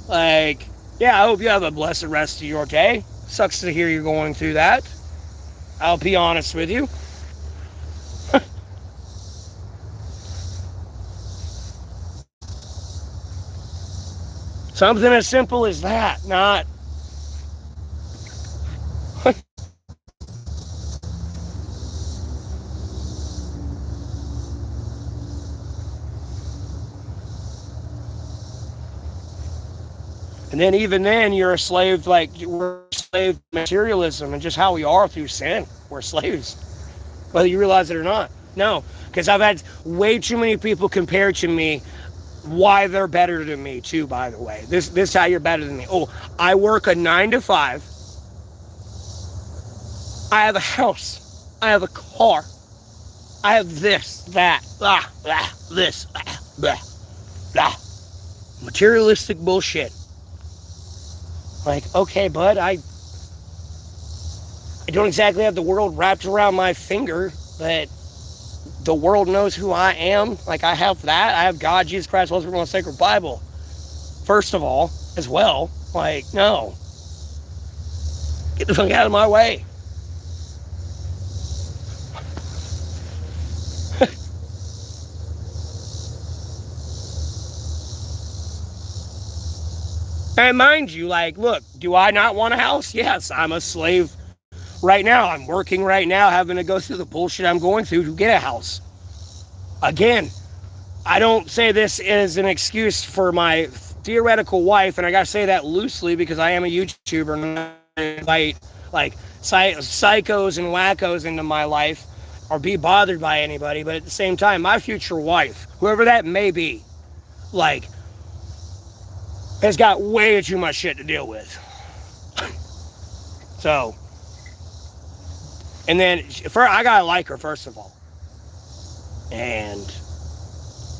Like, yeah, I hope you have a blessed rest of your day. Sucks to hear you're going through that. I'll be honest with you. Something as simple as that, not... And then even then, you're a slave, like, we're a slave to materialism and just how we are through sin. We're slaves, whether you realize it or not. No, because I've had way too many people compare to me why they're better than me, too, by the way. This is how you're better than me. Oh, I work a 9 to 5. I have a house. I have a car. I have this, that, blah, blah, this, blah, blah. Materialistic bullshit. Like, okay, bud, I don't exactly have the world wrapped around my finger, but the world knows who I am. Like, I have that. I have God, Jesus Christ, Holy Spirit, and sacred Bible. First of all, as well. Like, no. Get the fuck out of my way. And mind you, like, look, do I not want a house? Yes, I'm a slave right now. I'm working right now, having to go through the bullshit I'm going through to get a house. Again, I don't say this as an excuse for my theoretical wife, and I gotta say that loosely because I am a YouTuber and I invite, like, psychos and wackos into my life or be bothered by anybody, but at the same time, my future wife, whoever that may be, like, has got way too much shit to deal with. So, and then, I gotta like her, first of all. And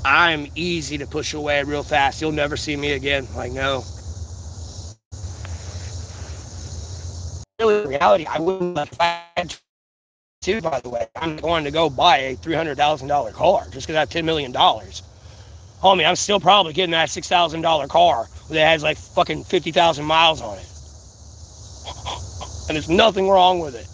I'm easy to push away real fast. You'll never see me again. Like, no. Really, in reality, I wouldn't have too, by the way. I'm going to go buy a $300,000 car just because I have $10 million. Homie, I'm still probably getting that $6,000 car that has like fucking 50,000 miles on it. And there's nothing wrong with it.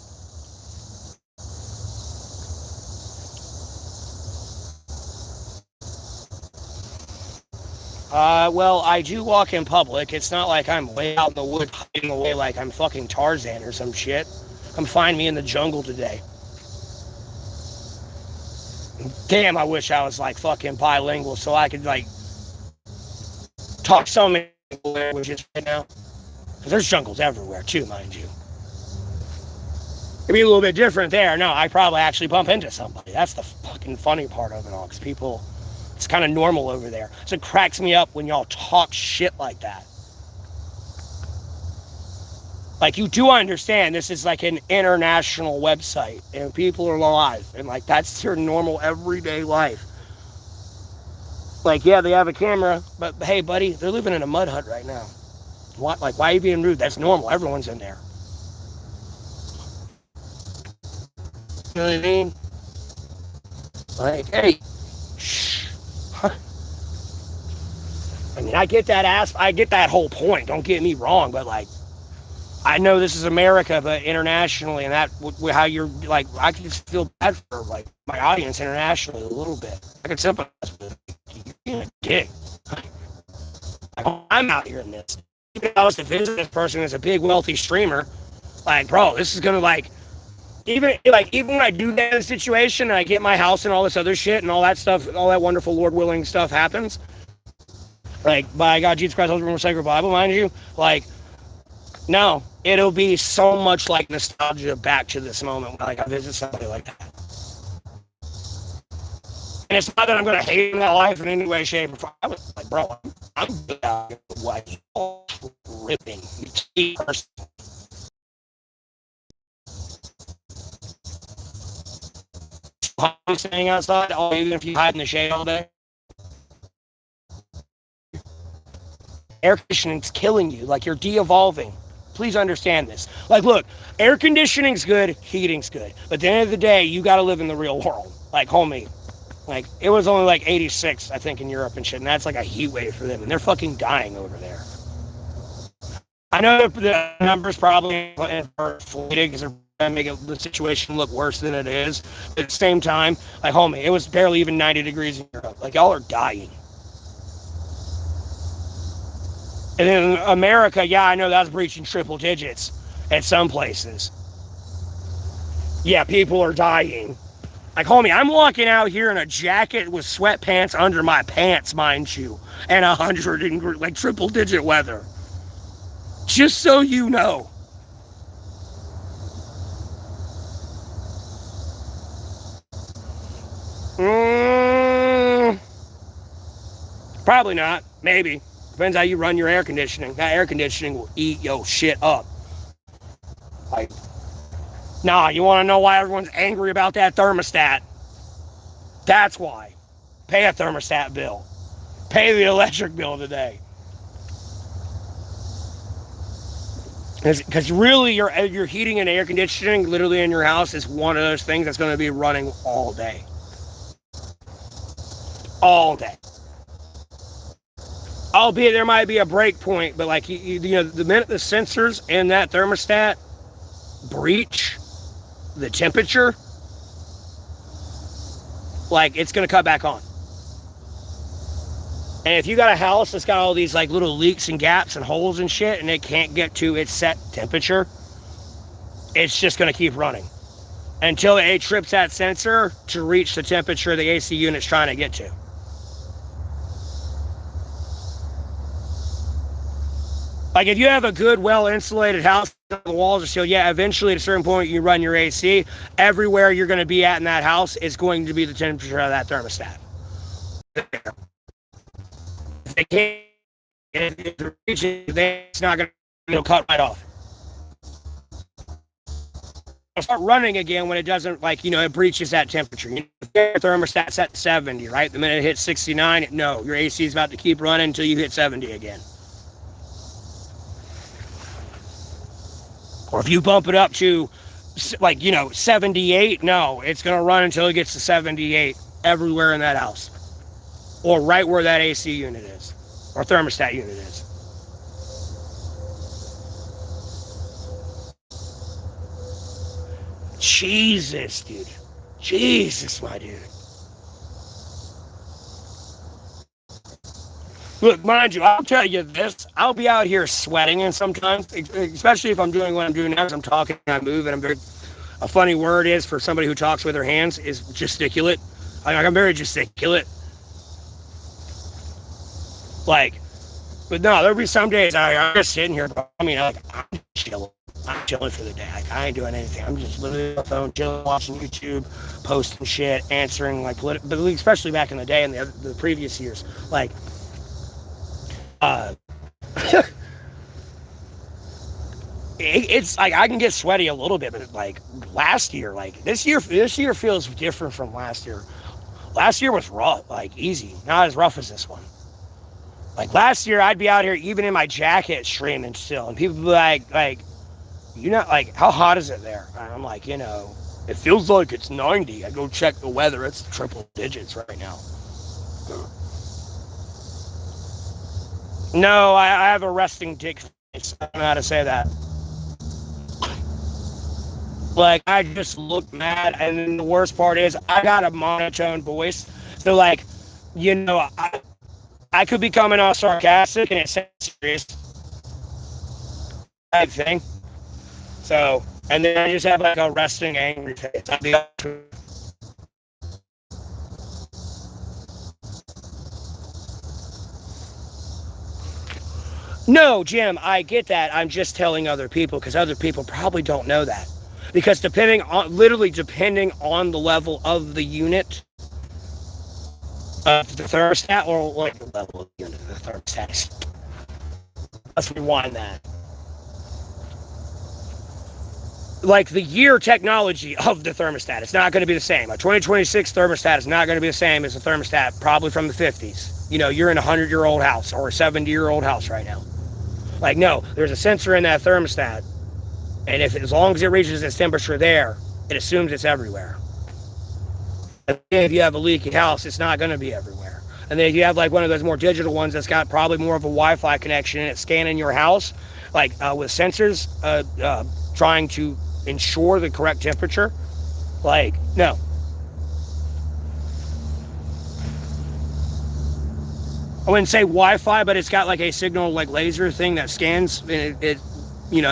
Well, I do walk in public. It's not like I'm way out in the woods hiding away like I'm fucking Tarzan or some shit. Come find me in the jungle today. Damn, I wish I was like fucking bilingual so I could like talk so many languages right now. Because there's jungles everywhere too, mind you. It'd be a little bit different there. No, I probably actually bump into somebody. That's the fucking funny part of it all. Because people, it's kind of normal over there. So it cracks me up when y'all talk shit like that. Like, you do understand this is like an international website and people are live and like that's their normal everyday life. Like, yeah, they have a camera, but hey, buddy, they're living in a mud hut right now. What? Like, why are you being rude? That's normal. Everyone's in there. You know what I mean? Like, hey, shh. I mean, I get that whole point. Don't get me wrong, but like, I know this is America, but internationally, and that how you're like, I can just feel bad for like my audience internationally a little bit. I can sympathize with you. You're being a dick. Like, I'm out here in this. Even if I was to visit this person as a big wealthy streamer, like, bro, this is gonna like, even when I do that in a situation and I get my house and all this other shit and all that stuff, all that wonderful Lord willing stuff happens. Like, by God, Jesus Christ, Holy Roman Sacred Bible, mind you, like. No, it'll be so much like nostalgia back to this moment when like I visit somebody like that. And it's not that I'm gonna hate my life in any way, shape, or form. I was like, bro, I'm good out here like ripping person. Staying outside, oh, even if you hide in the shade all day. Air conditioning's killing you, like you're de-evolving. Please understand this. Like, look, air conditioning's good, heating's good. But at the end of the day, you gotta live in the real world. Like, homie, like, it was only like 86, I think, in Europe and shit, and that's like a heat wave for them, and they're fucking dying over there. I know the numbers probably inflated because they're trying to make the situation look worse than it is. But at the same time, like, homie, it was barely even 90 degrees in Europe. Like, y'all are dying. And in America, yeah, I know that's breaching triple digits at some places. Yeah, people are dying. Like, homie, I'm walking out here in a jacket with sweatpants under my pants, mind you, and 100 like triple digit weather. Just so you know. Probably not. Maybe. Depends how you run your air conditioning. That air conditioning will eat your shit up. Like, nah, you want to know why everyone's angry about that thermostat? That's why. Pay a thermostat bill. Pay the electric bill today. Because really, your heating and air conditioning literally in your house is one of those things that's going to be running all day. All day. Albeit there might be a break point, but like, you know, the minute the sensors in that thermostat breach the temperature, like, it's going to cut back on. And if you got a house that's got all these like little leaks and gaps and holes and shit and it can't get to its set temperature, it's just going to keep running until it trips that sensor to reach the temperature the AC unit's trying to get to. Like, if you have a good, well-insulated house, the walls are sealed, yeah, eventually at a certain point you run your AC, everywhere you're going to be at in that house is going to be the temperature of that thermostat. If they can't, if it's not going to cut right off. It'll start running again when it doesn't, like, you know, it breaches that temperature. Your thermostat's at 70, right? The minute it hits 69, no, your AC is about to keep running until you hit 70 again. Or if you bump it up to like, 78. No, it's going to run until it gets to 78 everywhere in that house, or right where that AC unit is, or thermostat unit is. Jesus, dude. Jesus, my dude. Look, mind you, I'll tell you this. I'll be out here sweating, and sometimes, especially if I'm doing what I'm doing now, as I'm talking, I move, and I'm very. A funny word is for somebody who talks with their hands is gesticulate. I'm very gesticulate. Like, but no, there'll be some days I'm just sitting here. I mean, I'm chilling. I'm chilling for the day. Like, I ain't doing anything. I'm just literally on my phone, chilling, watching YouTube, posting shit, answering like, but especially back in the day and the previous years, like, it's like I can get sweaty a little bit, but like last year, like this year feels different from last year. Last year was rough, like easy, not as rough as this one. Like last year, I'd be out here even in my jacket streaming still, and people would be like, like, how hot is it there? And I'm like, it feels like it's 90. I go check the weather; it's triple digits right now. No, I have a resting dick face. I don't know how to say that. Like, I just look mad, and then the worst part is I got a monotone voice. So, like, I could be coming off sarcastic, and it sounds serious type thing. So, and then I just have, like, a resting angry face. No, Jim, I get that. I'm just telling other people because other people probably don't know that. Because depending on the level of the unit of the thermostat, or like the level of the unit of the thermostat. Let's rewind that. Like the year technology of the thermostat, it's not going to be the same. A 2026 thermostat is not going to be the same as a thermostat probably from the 50s. You're in a 100-year-old house or a 70-year-old house right now. Like, no, there's a sensor in that thermostat. And as long as it reaches its temperature there, it assumes it's everywhere. And if you have a leaky house, it's not going to be everywhere. And then if you have like one of those more digital ones that's got probably more of a Wi-Fi connection and it's scanning your house, like with sensors trying to ensure the correct temperature, like, no. I wouldn't say Wi-Fi, but it's got like a signal like laser thing that scans, and it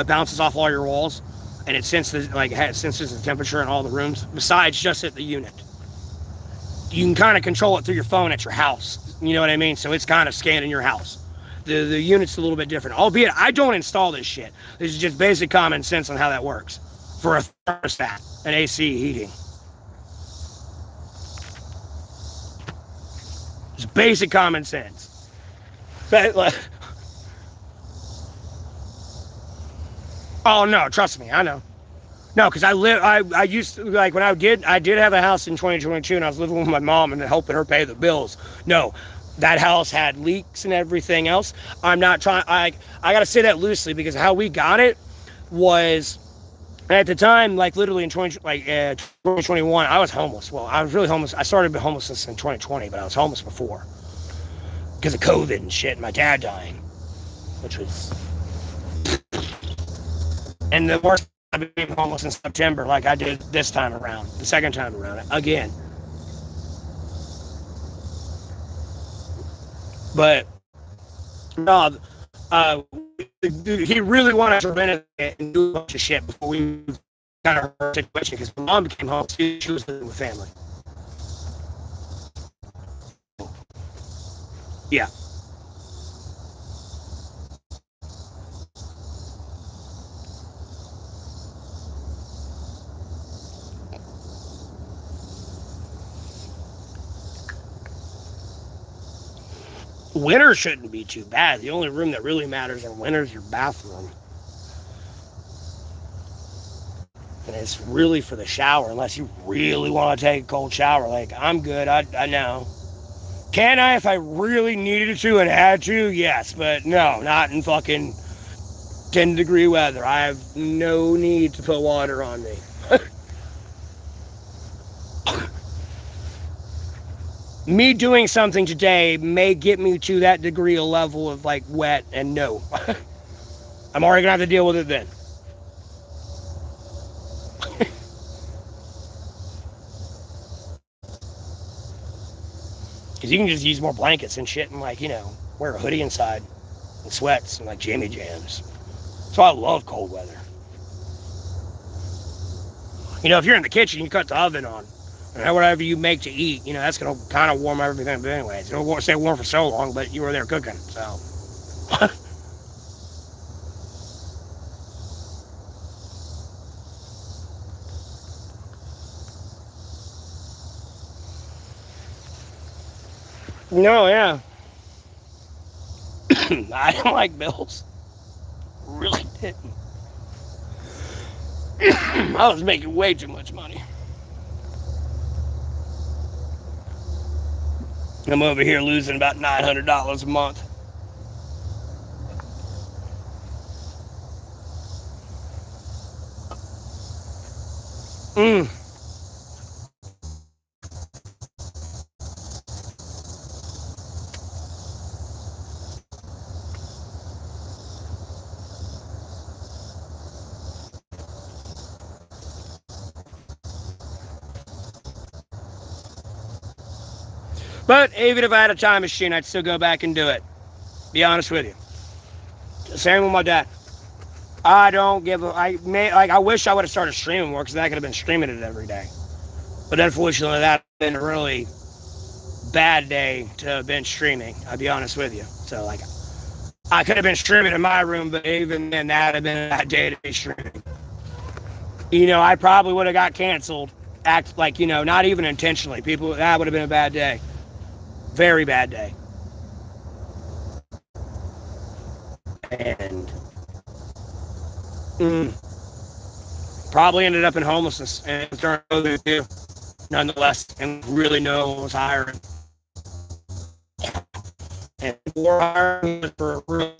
bounces off all your walls, and it senses the temperature in all the rooms besides just at the unit. You can kind of control it through your phone at your house. You know what I mean? So it's kind of scanning your house. The unit's a little bit different. Albeit, I don't install this shit. This is just basic common sense on how that works for a thermostat and AC heating. It's basic common sense. But, oh no, trust me, I know. No, because I used to, like, when I did have a house in 2022 and I was living with my mom and helping her pay the bills. No, that house had leaks and everything else. I'm not trying, I got to say that loosely because how we got it was, at the time, like literally in 2021, I was homeless. Well, I was really homeless. I started homelessness in 2020, but I was homeless before because of COVID and shit and my dad dying, which was, and the worst, I became homeless in September like I did this time around, the second time around again. But no, he really wanted to rent it and do a bunch of shit before we got our situation because my mom became homeless. She was living with family. Yeah. Winter shouldn't be too bad. The only room that really matters in winter is your bathroom. And it's really for the shower, unless you really want to take a cold shower. Like, I'm good, I know. Can I if I really needed to and had to? Yes, but no, not in fucking 10-degree weather. I have no need to put water on me. Me doing something today may get me to that degree of level of like wet and no. I'm already gonna have to deal with it then. Because you can just use more blankets and shit and like, wear a hoodie inside and sweats and like jammy jams. So I love cold weather. If you're in the kitchen, you cut the oven on. And whatever you make to eat, that's going to kind of warm everything. But anyways, it won't stay warm for so long, but you were there cooking, so. No, yeah. I don't like bills. Really didn't. I was making way too much money. I'm over here losing about $900 a month. But even if I had a time machine, I'd still go back and do it. Be honest with you. Same with my dad. I don't give a... I wish I would have started streaming more, because then I could have been streaming it every day. But unfortunately, that been a really bad day to have been streaming. I'll be honest with you. So, I could have been streaming in my room, but even then, that would have been a bad day to be streaming. I probably would have got canceled. Not even intentionally. That would have been a bad day. Very bad day. And probably ended up in homelessness and during COVID too, nonetheless, and really no one was hiring. And more hiring for real.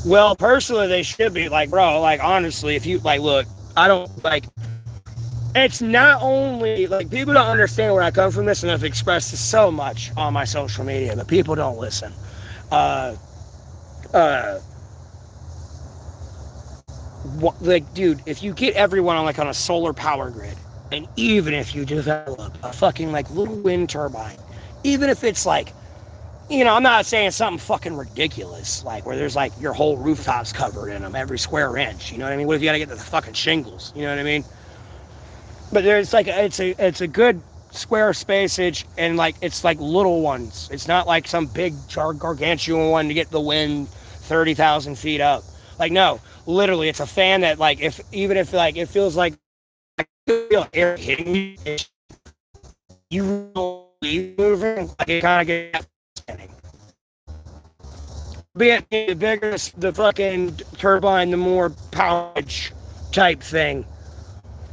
Well, personally, they should be bro, honestly, if you look, I don't it's not only people don't understand where I come from this, and I've expressed this so much on my social media, but people don't listen. Dude, if you get everyone on a solar power grid, and even if you develop a fucking little wind turbine, even if it's I'm not saying something fucking ridiculous, where there's your whole rooftops covered in them, every square inch, you know what I mean? What if you gotta get the fucking shingles, you know what I mean? But there's it's a good square spacage, and it's little ones. It's not some big gargantuan one to get the wind 30,000 feet up. No, literally, it's a fan that if it feels like I feel air hitting me, you leave moving, it kind of gets spinning. Being the bigger the fucking turbine, the more powerage type thing.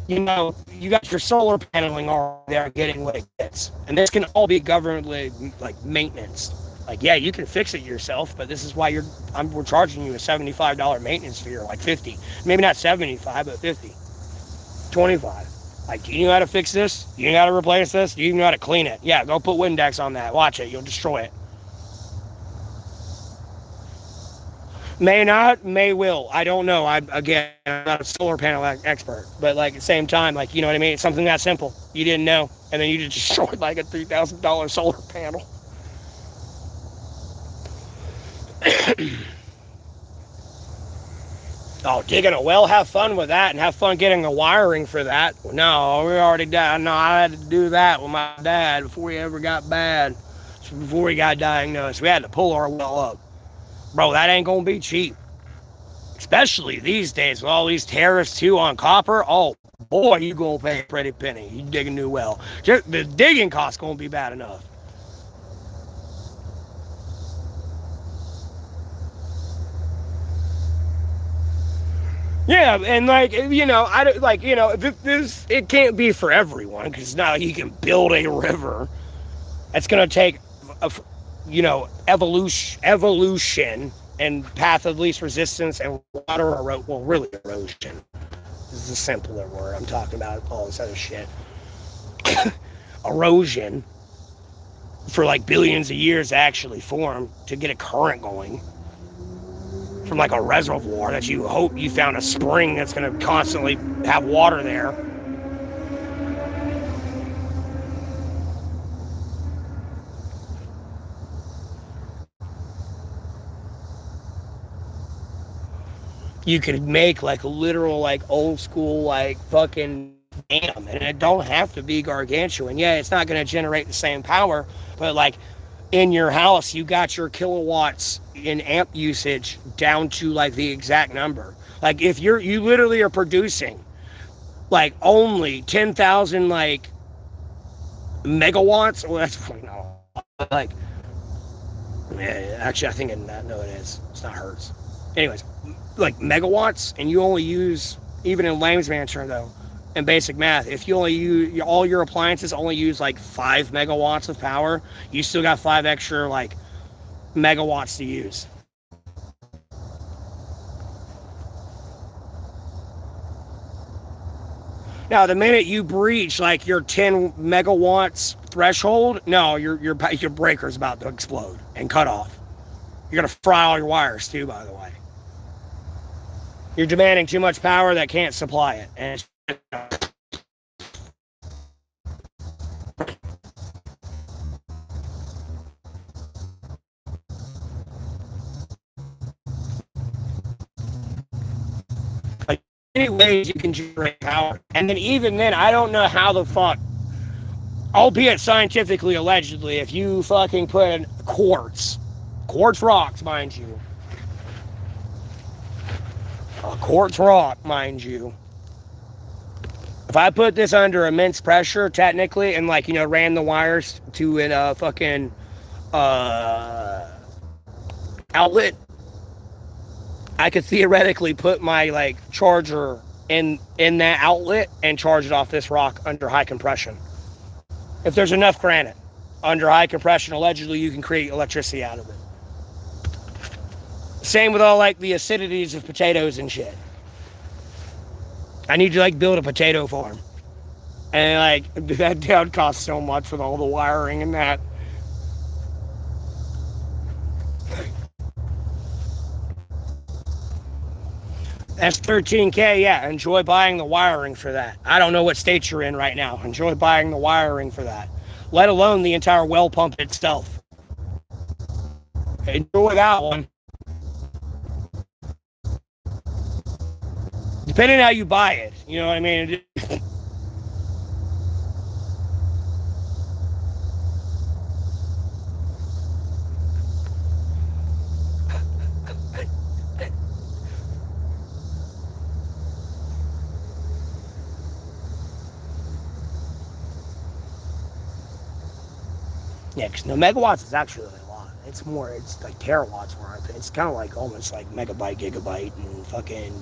You got your solar paneling all there getting what it gets. And this can all be government maintenance. Yeah, you can fix it yourself, but this is why we're charging you a $75 maintenance fee, or 50. Maybe not 75, but 50. 25. Do you know how to fix this? Do you know how to replace this? Do you know how to clean it? Yeah, go put Windex on that. Watch it. You'll destroy it. May not, may will. I don't know. I'm not a solar panel expert. But at the same time, you know what I mean? It's something that simple. You didn't know. And then you just destroyed a $3,000 solar panel. Oh, digging a well, have fun with that, and have fun getting the wiring for that. No, we already did. No, I had to do that with my dad before he ever got bad. So before he got diagnosed, we had to pull our well up. Bro, that ain't gonna be cheap. Especially these days with all these tariffs too on copper. Oh boy, you gonna pay a pretty penny. You dig a new well. Just the digging cost gonna be bad enough. Yeah, and I don't this. It can't be for everyone, because it's not you can build a river. It's gonna take evolution and path of least resistance and water erosion. This is a simpler word. I'm talking about all this other shit. Erosion for like billions of years actually formed to get a current going from like a reservoir that you hope you found a spring that's going to constantly have water there. You could make like a literal like old school like fucking dam, and it don't have to be gargantuan. Yeah, it's not going to generate the same power, but like in your house you got your kilowatts in amp usage down to like the exact number. Like if you literally are producing like only 10,000 like megawatts, well that's like actually I think in that, no it is, it's not hertz, anyways, like megawatts, and you only use, even in layman's term though, in basic math, if you only use, all your appliances only use like 5 megawatts of power, you still got 5 extra like megawatts to use. Now, the minute you breach like your 10 megawatts threshold, no, your breaker's about to explode and cut off. You're gonna fry all your wires too, by the way. You're demanding too much power that can't supply it, and like many ways you can generate power. And then even then, I don't know how the fuck, albeit scientifically, allegedly, if you fucking put in quartz rocks, mind you, a quartz rock, mind you. If I put this under immense pressure, technically, and like, you know, ran the wires to a fucking outlet, I could theoretically put my like charger in that outlet and charge it off this rock under high compression. If there's enough granite under high compression, allegedly you can create electricity out of it. Same with all like the acidities of potatoes and shit. I need to like build a potato farm, and like that would cost so much with all the wiring and that. That's 13K, yeah. Enjoy buying the wiring for that. I don't know what state you're in right now. Enjoy buying the wiring for that. Let alone the entire well pump itself. Enjoy that one. Depending on how you buy it, you know what I mean? Yeah, because no, megawatts is actually a lot. It's more, it's like terawatts more. It's kind of like almost like megabyte, gigabyte, and fucking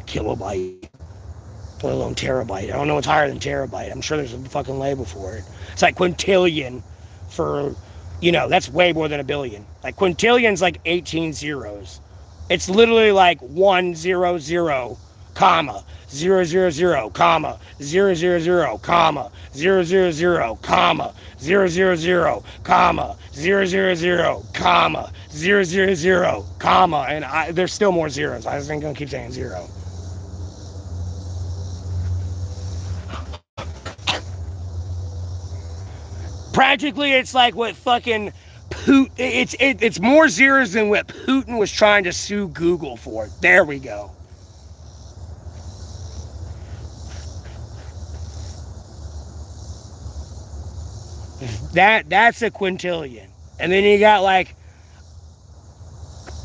kilobyte, let alone terabyte. I don't know what's higher than terabyte. I'm sure there's a fucking label for it. It's like quintillion for, you know, that's way more than a billion. Like quintillion's like 18 zeros. It's literally like 100, comma, 000, comma, 000, comma, 000, comma, 000, comma, 000, comma, 000, comma, and there's still more zeros. I just ain't gonna keep saying zero. Practically, it's like what fucking Putin. It's more zeros than what Putin was trying to sue Google for. There we go. That's a quintillion, and then you got like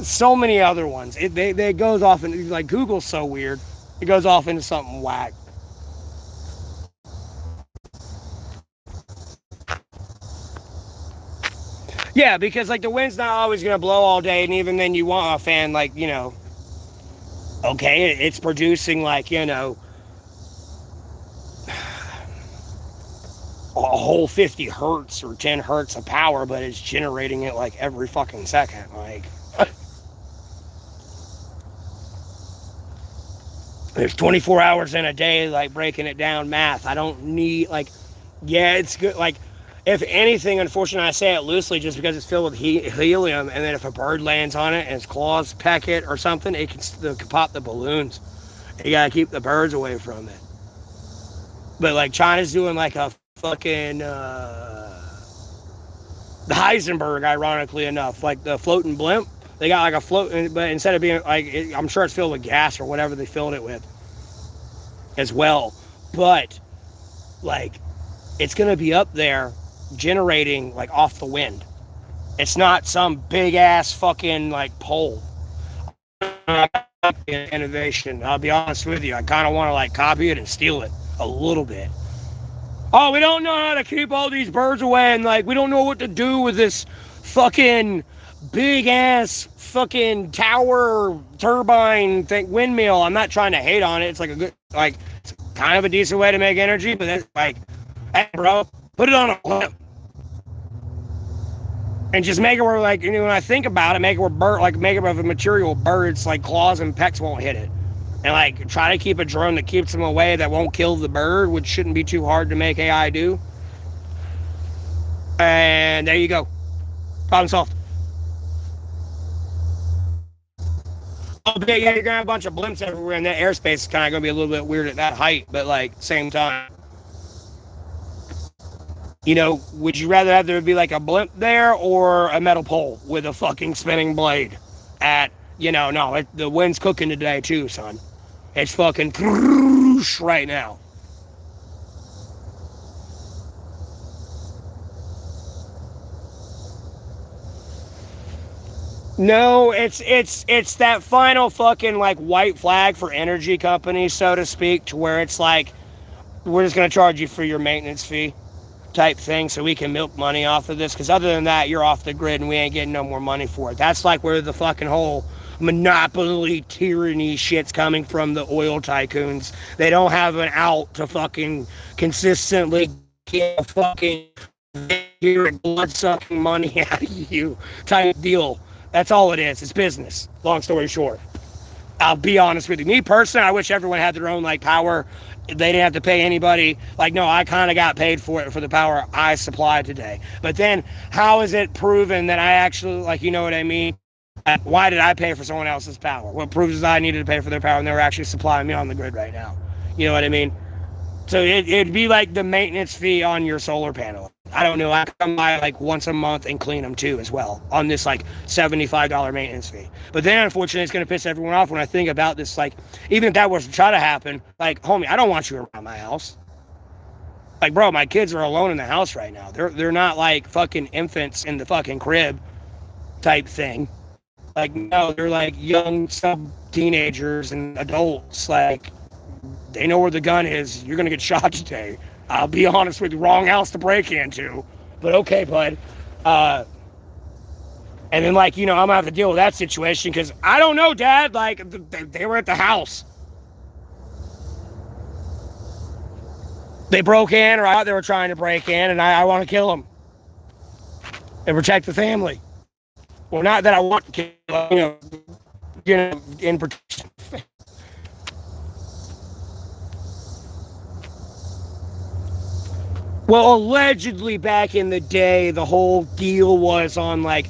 so many other ones. It goes off into, like, Google's so weird. It goes off into something whack. Yeah, because like the wind's not always gonna blow all day, and even then you want a fan, like, you know, okay, it's producing like, you know, a whole 50 hertz or 10 hertz of power, but it's generating it like every fucking second. Like, There's 24 hours in a day, like breaking it down math. I don't need, like, yeah, it's good. Like, if anything, unfortunately, I say it loosely just because it's filled with helium, and then if a bird lands on it and its claws peck it or something, it can pop the balloons. You gotta keep the birds away from it. But like China's doing like a fucking the Heisenberg, ironically enough, like the floating blimp. They got like a float, but instead of being like, I'm sure it's filled with gas or whatever they filled it with as well. But like, it's gonna be up there generating like off the wind. It's not some big ass fucking like pole. Innovation. I'll be honest with you. I kind of want to like copy it and steal it a little bit. Oh, we don't know how to keep all these birds away, and like we don't know what to do with this fucking big ass fucking tower turbine thing windmill. I'm not trying to hate on it. It's like a good, like, it's kind of a decent way to make energy, but it's like, hey bro, put it on a blimp. And just make it where, like, when I think about it, make it where make it of a material birds like claws and pecks won't hit it. And like try to keep a drone that keeps them away that won't kill the bird, which shouldn't be too hard to make AI do. And there you go. Problem solved. Oh, but yeah, you're gonna have a bunch of blimps everywhere, and that airspace is kind of gonna be a little bit weird at that height, but like same time. Would you rather have there be like a blimp there or a metal pole with a fucking spinning blade no, the wind's cooking today too, son. It's fucking right now. No, it's that final fucking like white flag for energy companies, so to speak, to where it's like, we're just gonna charge you for your maintenance fee type thing so we can milk money off of this, because other than that you're off the grid and we ain't getting no more money for it. That's like where the fucking whole monopoly tyranny shit's coming from, the oil tycoons. They don't have an out to fucking consistently get fucking blood sucking money out of you type deal. That's all it is. It's business, long story short. I'll be honest with you. Me personally, I wish everyone had their own like power. They didn't have to pay anybody. Like, no, I kind of got paid for it, for the power I supplied today. But then, how is it proven that I actually, like, you know what I mean? Why did I pay for someone else's power? What proves that I needed to pay for their power and they were actually supplying me on the grid right now? You know what I mean? So it'd be like the maintenance fee on your solar panel. I don't know. I come by like once a month and clean them too as well on this like $75 maintenance fee. But then unfortunately it's going to piss everyone off when I think about this. Like, even if that was to try to happen, like, homie, I don't want you around my house. Like, bro, my kids are alone in the house right now. They're not like fucking infants in the fucking crib type thing. Like, no, they're like young sub-teenagers and adults. Like, they know where the gun is. You're going to get shot today. I'll be honest with you, wrong house to break into. But okay, bud. And then, like, I'm going to have to deal with that situation because I don't know, Dad. Like, they were at the house. They broke in, or I thought they were trying to break in, and I want to kill them and protect the family. Well, not that I want to kill them, in protection. Well, allegedly back in the day, the whole deal was on like,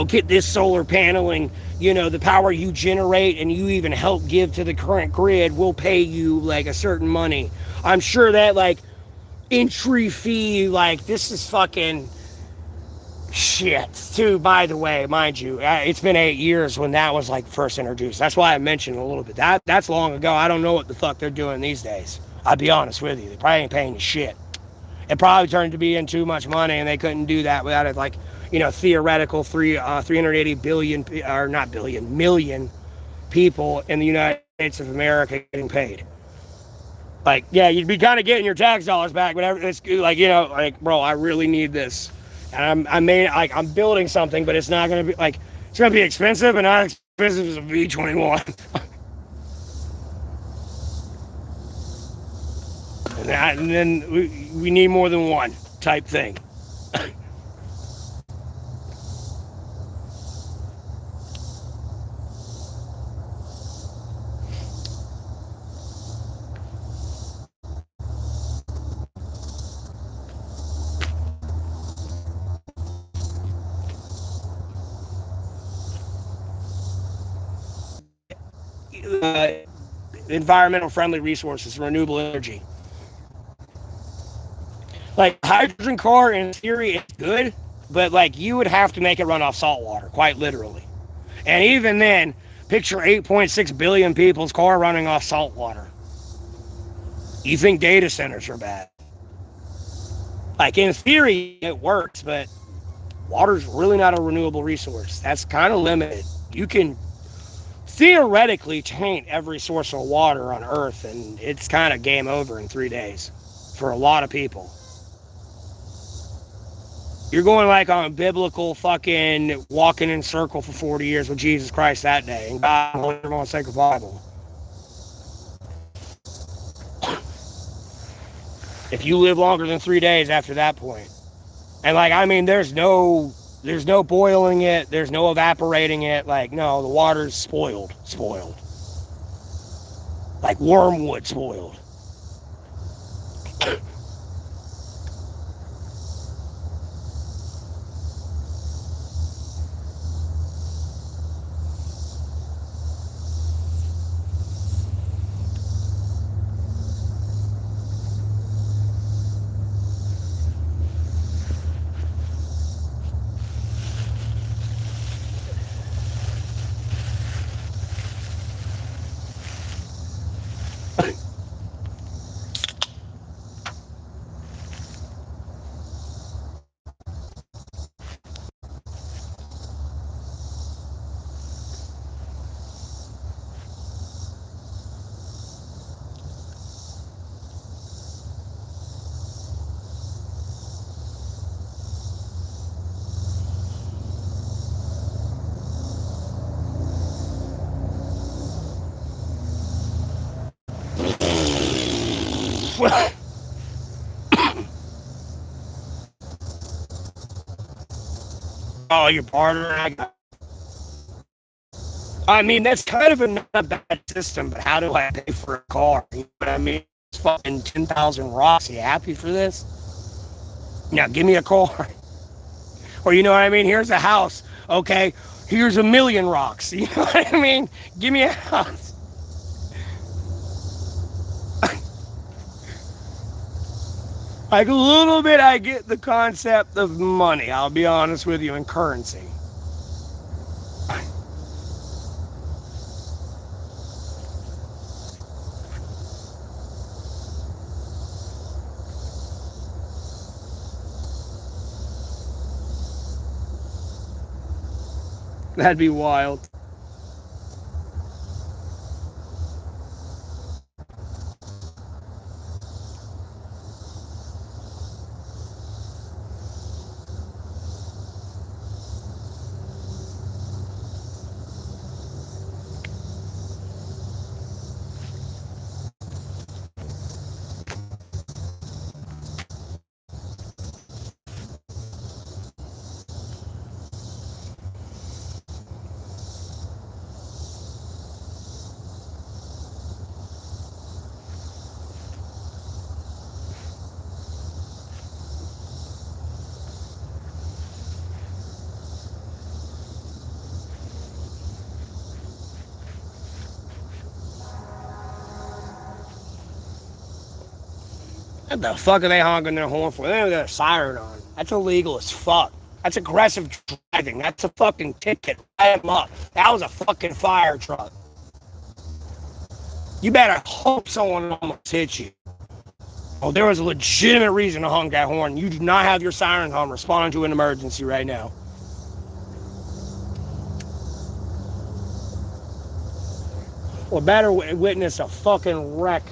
get this solar paneling, the power you generate and you even help give to the current grid will pay you like a certain money. I'm sure that like entry fee, like this is fucking shit too, by the way, mind you. It's been 8 years when that was like first introduced. That's why I mentioned a little bit. That's long ago. I don't know what the fuck they're doing these days. I'll be honest with you. They probably ain't paying you shit. It probably turned to be in too much money, and they couldn't do that without it, like, theoretical 380 billion, or not billion, million people in the United States of America getting paid. Like, yeah, you'd be kind of getting your tax dollars back, but it's like, like, bro, I really need this. And I'm building something, but it's not going to be, like, it's going to be expensive, but not expensive as a V21. And then we need more than one type thing. environmental friendly resources, renewable energy. Like hydrogen car in theory is good, but like you would have to make it run off salt water, quite literally. And even then, picture 8.6 billion people's car running off salt water. You think data centers are bad? Like in theory, it works, but water's really not a renewable resource. That's kind of limited. You can theoretically taint every source of water on Earth, and it's kind of game over in 3 days for a lot of people. You're going like on a biblical fucking walking in circle for 40 years with Jesus Christ that day, and God will everyone take a Bible. If you live longer than 3 days after that point. And like, I mean, there's no boiling it, there's no evaporating it. Like, no, the water's spoiled. Like wormwood spoiled. Oh, you're bartering. I mean, that's kind of a bad system, but how do I pay for a car? You know what I mean? It's fucking 10,000 rocks. Are you happy for this? Now, give me a car. Or, you know what I mean? Here's a house. Okay, here's 1,000,000 rocks. You know what I mean? Give me a house. Like, a little bit, I get the concept of money, I'll be honest with you, and currency. That'd be wild. What the fuck are they honking their horn for? They have their siren on. That's illegal as fuck. That's aggressive driving. That's a fucking ticket. Tie them up. That was a fucking fire truck. You better hope someone almost hit you. Oh, there was a legitimate reason to honk that horn. You do not have your sirens on responding to an emergency right now. Or better witness a fucking wreck.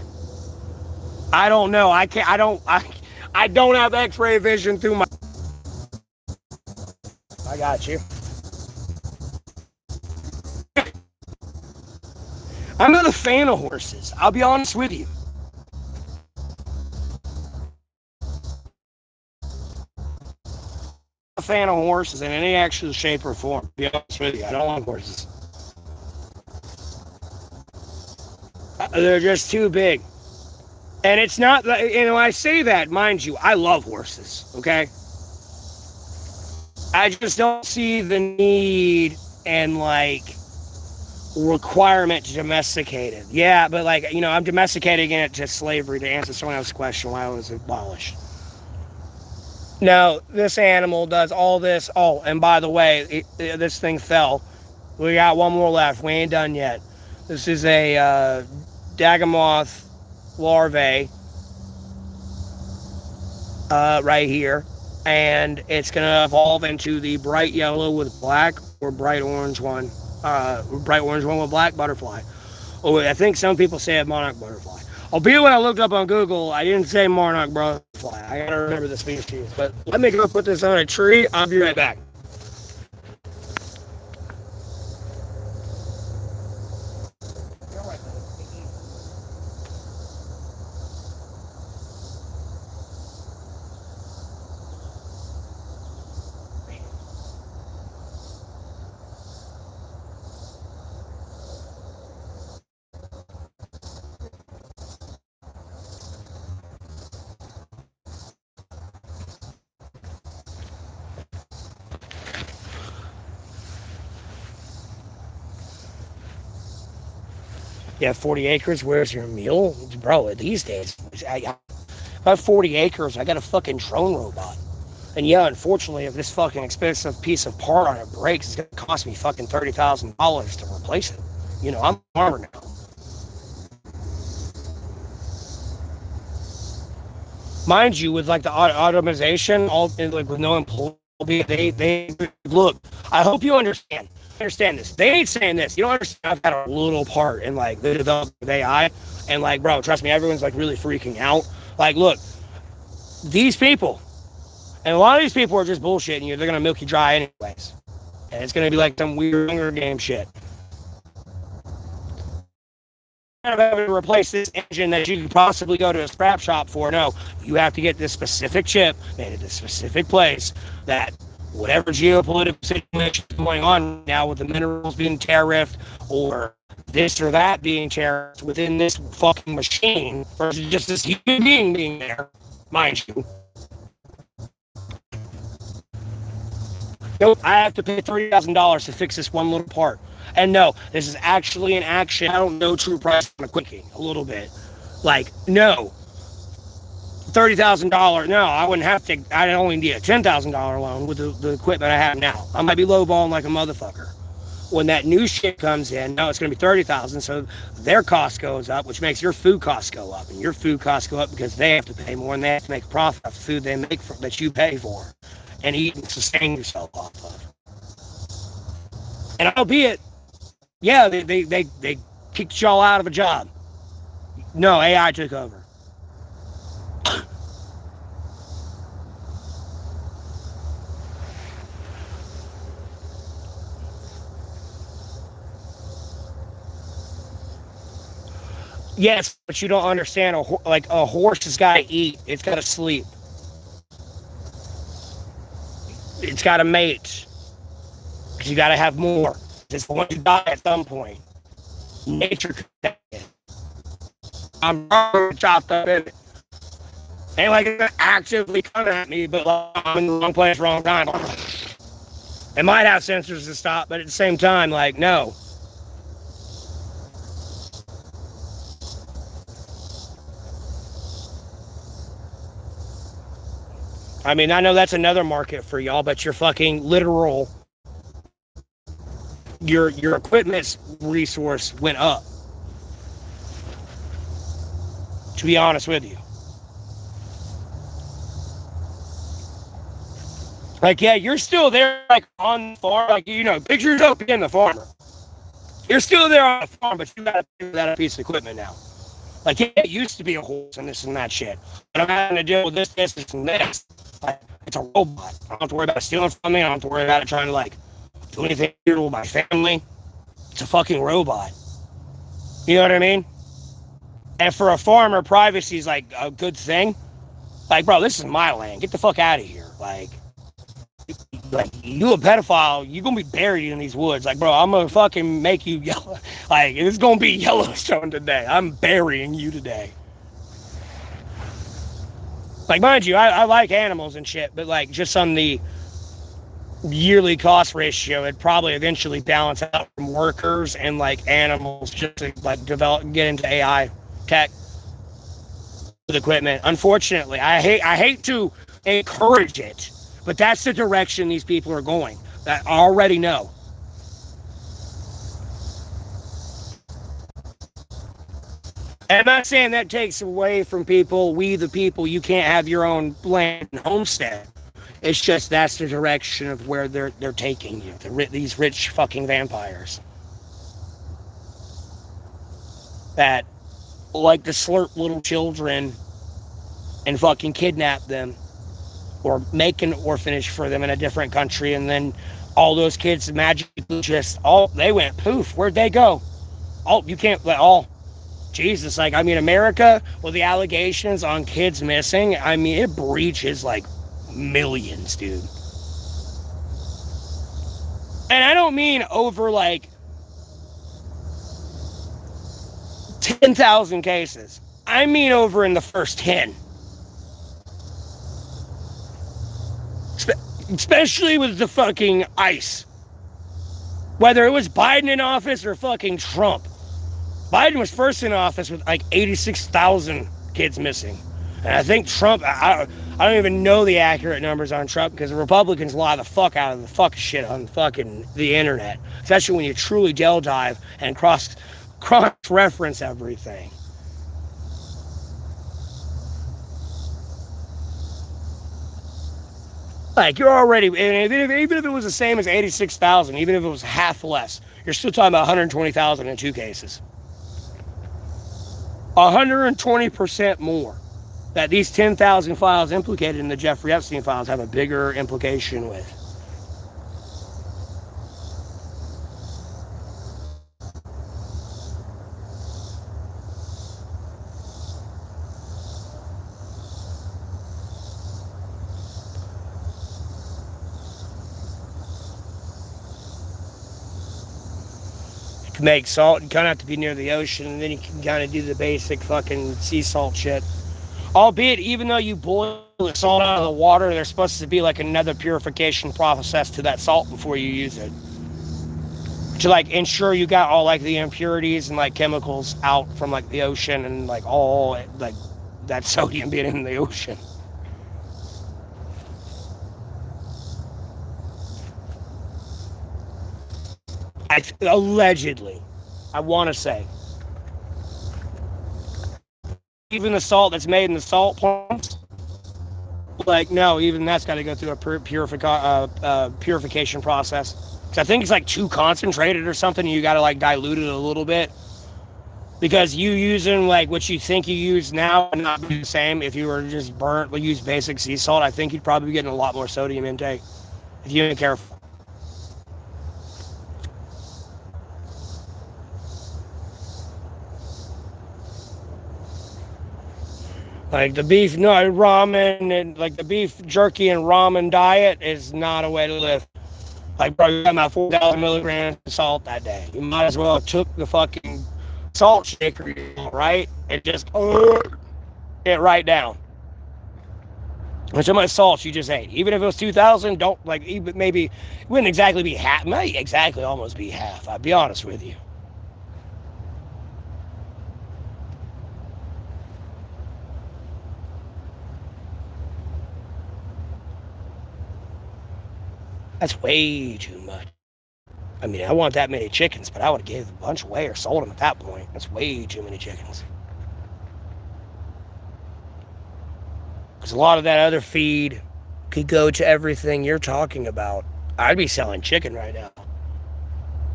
I don't know. I don't have X-ray vision through my. I got you. I'm not a fan of horses. I'll be honest with you. I'm a fan of horses in any actual shape or form. To be honest with you, I don't like horses. They're just too big. And it's not, you know, I say that, mind you, I love horses, okay? I just don't see the need and, like, requirement to domesticate it. Yeah, but like, I'm domesticating it to slavery to answer someone else's question why it was abolished. Now, this animal does all this. Oh, and by the way, this thing fell. We got one more left. We ain't done yet. This is a Dagamoth larvae right here. And it's going to evolve into the bright yellow with black or bright orange one. Bright orange one with black butterfly. Oh, I think some people say a monarch butterfly. Albeit when I looked up on Google, I didn't say monarch butterfly. I gotta remember the species. But let me go put this on a tree. I'll be right back. Yeah, 40 acres. Where's your mule? Bro, these days, I have 40 acres. I got a fucking drone robot. And yeah, unfortunately, if this fucking expensive piece of part on it breaks, it's going to cost me fucking $30,000 to replace it. I'm a farmer now. Mind you, with like the automation, all like with no employee, they look. I hope you understand this. They ain't saying this. You don't understand. I've had a little part in like the development of AI, and like, bro, trust me, everyone's like really freaking out. Like, look, these people, and a lot of these people are just bullshitting you. They're gonna milk you dry anyways, and it's gonna be like some weird Hunger Game shit. Of having to replace this engine that you could possibly go to a scrap shop for. No, you have to get this specific chip made at this specific place that whatever geopolitical situation is going on now with the minerals being tariffed or this or that being tariffed within this fucking machine versus just this human being being there, mind you. Nope, I have to pay $30,000 to fix this one little part. And no, this is actually an action. I don't know true price on a quickie a little bit. Like, no. $30,000. No, I wouldn't have to. I'd only need a $10,000 loan with the equipment I have now. I might be lowballing like a motherfucker. When that new shit comes in, no, it's going to be $30,000. So their cost goes up, which makes your food costs go up. And your food costs go up because they have to pay more and they have to make a profit off the food they make that you pay for and eat and sustain yourself off of. And albeit, yeah, they kicked y'all out of a job. No, AI took over. Yes, but you don't understand. Like a horse has got to eat. It's got to sleep. It's got to mate. Because you got to have more. It's going to die at some point. Nature could it. I'm chopped up in it. Ain't like it's actively coming at me, but like I'm in the wrong place, wrong time. It might have sensors to stop, but at the same time, like, no. I mean, I know that's another market for y'all, but your fucking literal, your equipment's resource went up. To be honest with you. Like, yeah, you're still there, like, on the farm. Like, picture yourself being the farmer. You're still there on the farm, but you gotta figure that a piece of equipment now. Like, yeah, it used to be a horse and this and that shit. But I'm having to deal with this, and this. Like, it's a robot. I don't have to worry about it stealing from me. I don't have to worry about it trying to, like, do anything weird with my family. It's a fucking robot. You know what I mean? And for a farmer, privacy is, like, a good thing. Like, bro, this is my land. Get the fuck out of here. Like, you a pedophile, you gonna be buried in these woods. Like, bro, I'm gonna fucking make you yellow. Like, it's gonna be Yellowstone today. I'm burying you today. Like, mind you, I like animals and shit, but like, just on the yearly cost ratio, it'd probably eventually balance out from workers and like animals just to like get into AI tech with equipment. Unfortunately, I hate to encourage it, but that's the direction these people are going. That I already know. And I'm not saying that takes away from people, we the people, you can't have your own land and homestead. It's just that's the direction of where they're taking you. These rich fucking vampires that like to slurp little children and fucking kidnap them or make an orphanage for them in a different country, and then all those kids magically just they went poof. Where'd they go? You can't let Jesus, like, I mean, America, with the allegations on kids missing, I mean, it breaches, like, millions, dude. And I don't mean over, like, 10,000 cases. I mean over in the first 10. Especially with the fucking ICE. Whether it was Biden in office or fucking Trump. Biden was first in office with like 86,000 kids missing. And I think Trump, I don't even know the accurate numbers on Trump because the Republicans lie the fuck out of the fuck shit on fucking the internet. Especially when you truly dive and cross-reference everything. Like, you're already, even if it was the same as 86,000, even if it was half less, you're still talking about 120,000 in 2 cases. 120% more that these 10,000 files implicated in the Jeffrey Epstein files have a bigger implication with. To make salt, you kind of have to be near the ocean, and then you can kind of do the basic fucking sea salt shit. Albeit, even though you boil the salt out of the water, there's supposed to be like another purification process to that salt before you use it. To like ensure you got all like the impurities and like chemicals out from like the ocean and like all like that sodium being in the ocean. Allegedly, I want to say. Even the salt that's made in the salt plants, like, no, even that's got to go through a purification process. Because I think it's like too concentrated or something. You got to like dilute it a little bit. Because you using like what you think you use now would not be the same if you were just use basic sea salt. I think you'd probably be getting a lot more sodium intake if you ain't careful. Like the beef, no, ramen and like the beef jerky and ramen diet is not a way to live. Like, bro, you got about 4,000 milligrams of salt that day. You might as well have took the fucking salt shaker, right? And just it right down. Which how much salt you just ate. Even if it was 2,000, don't like, even maybe, it wouldn't exactly be half, might exactly almost be half, I'll be honest with you. That's way too much. I mean, I want that many chickens, but I would have gave a bunch away or sold them at that point. That's way too many chickens. Because a lot of that other feed could go to everything you're talking about. I'd be selling chicken right now.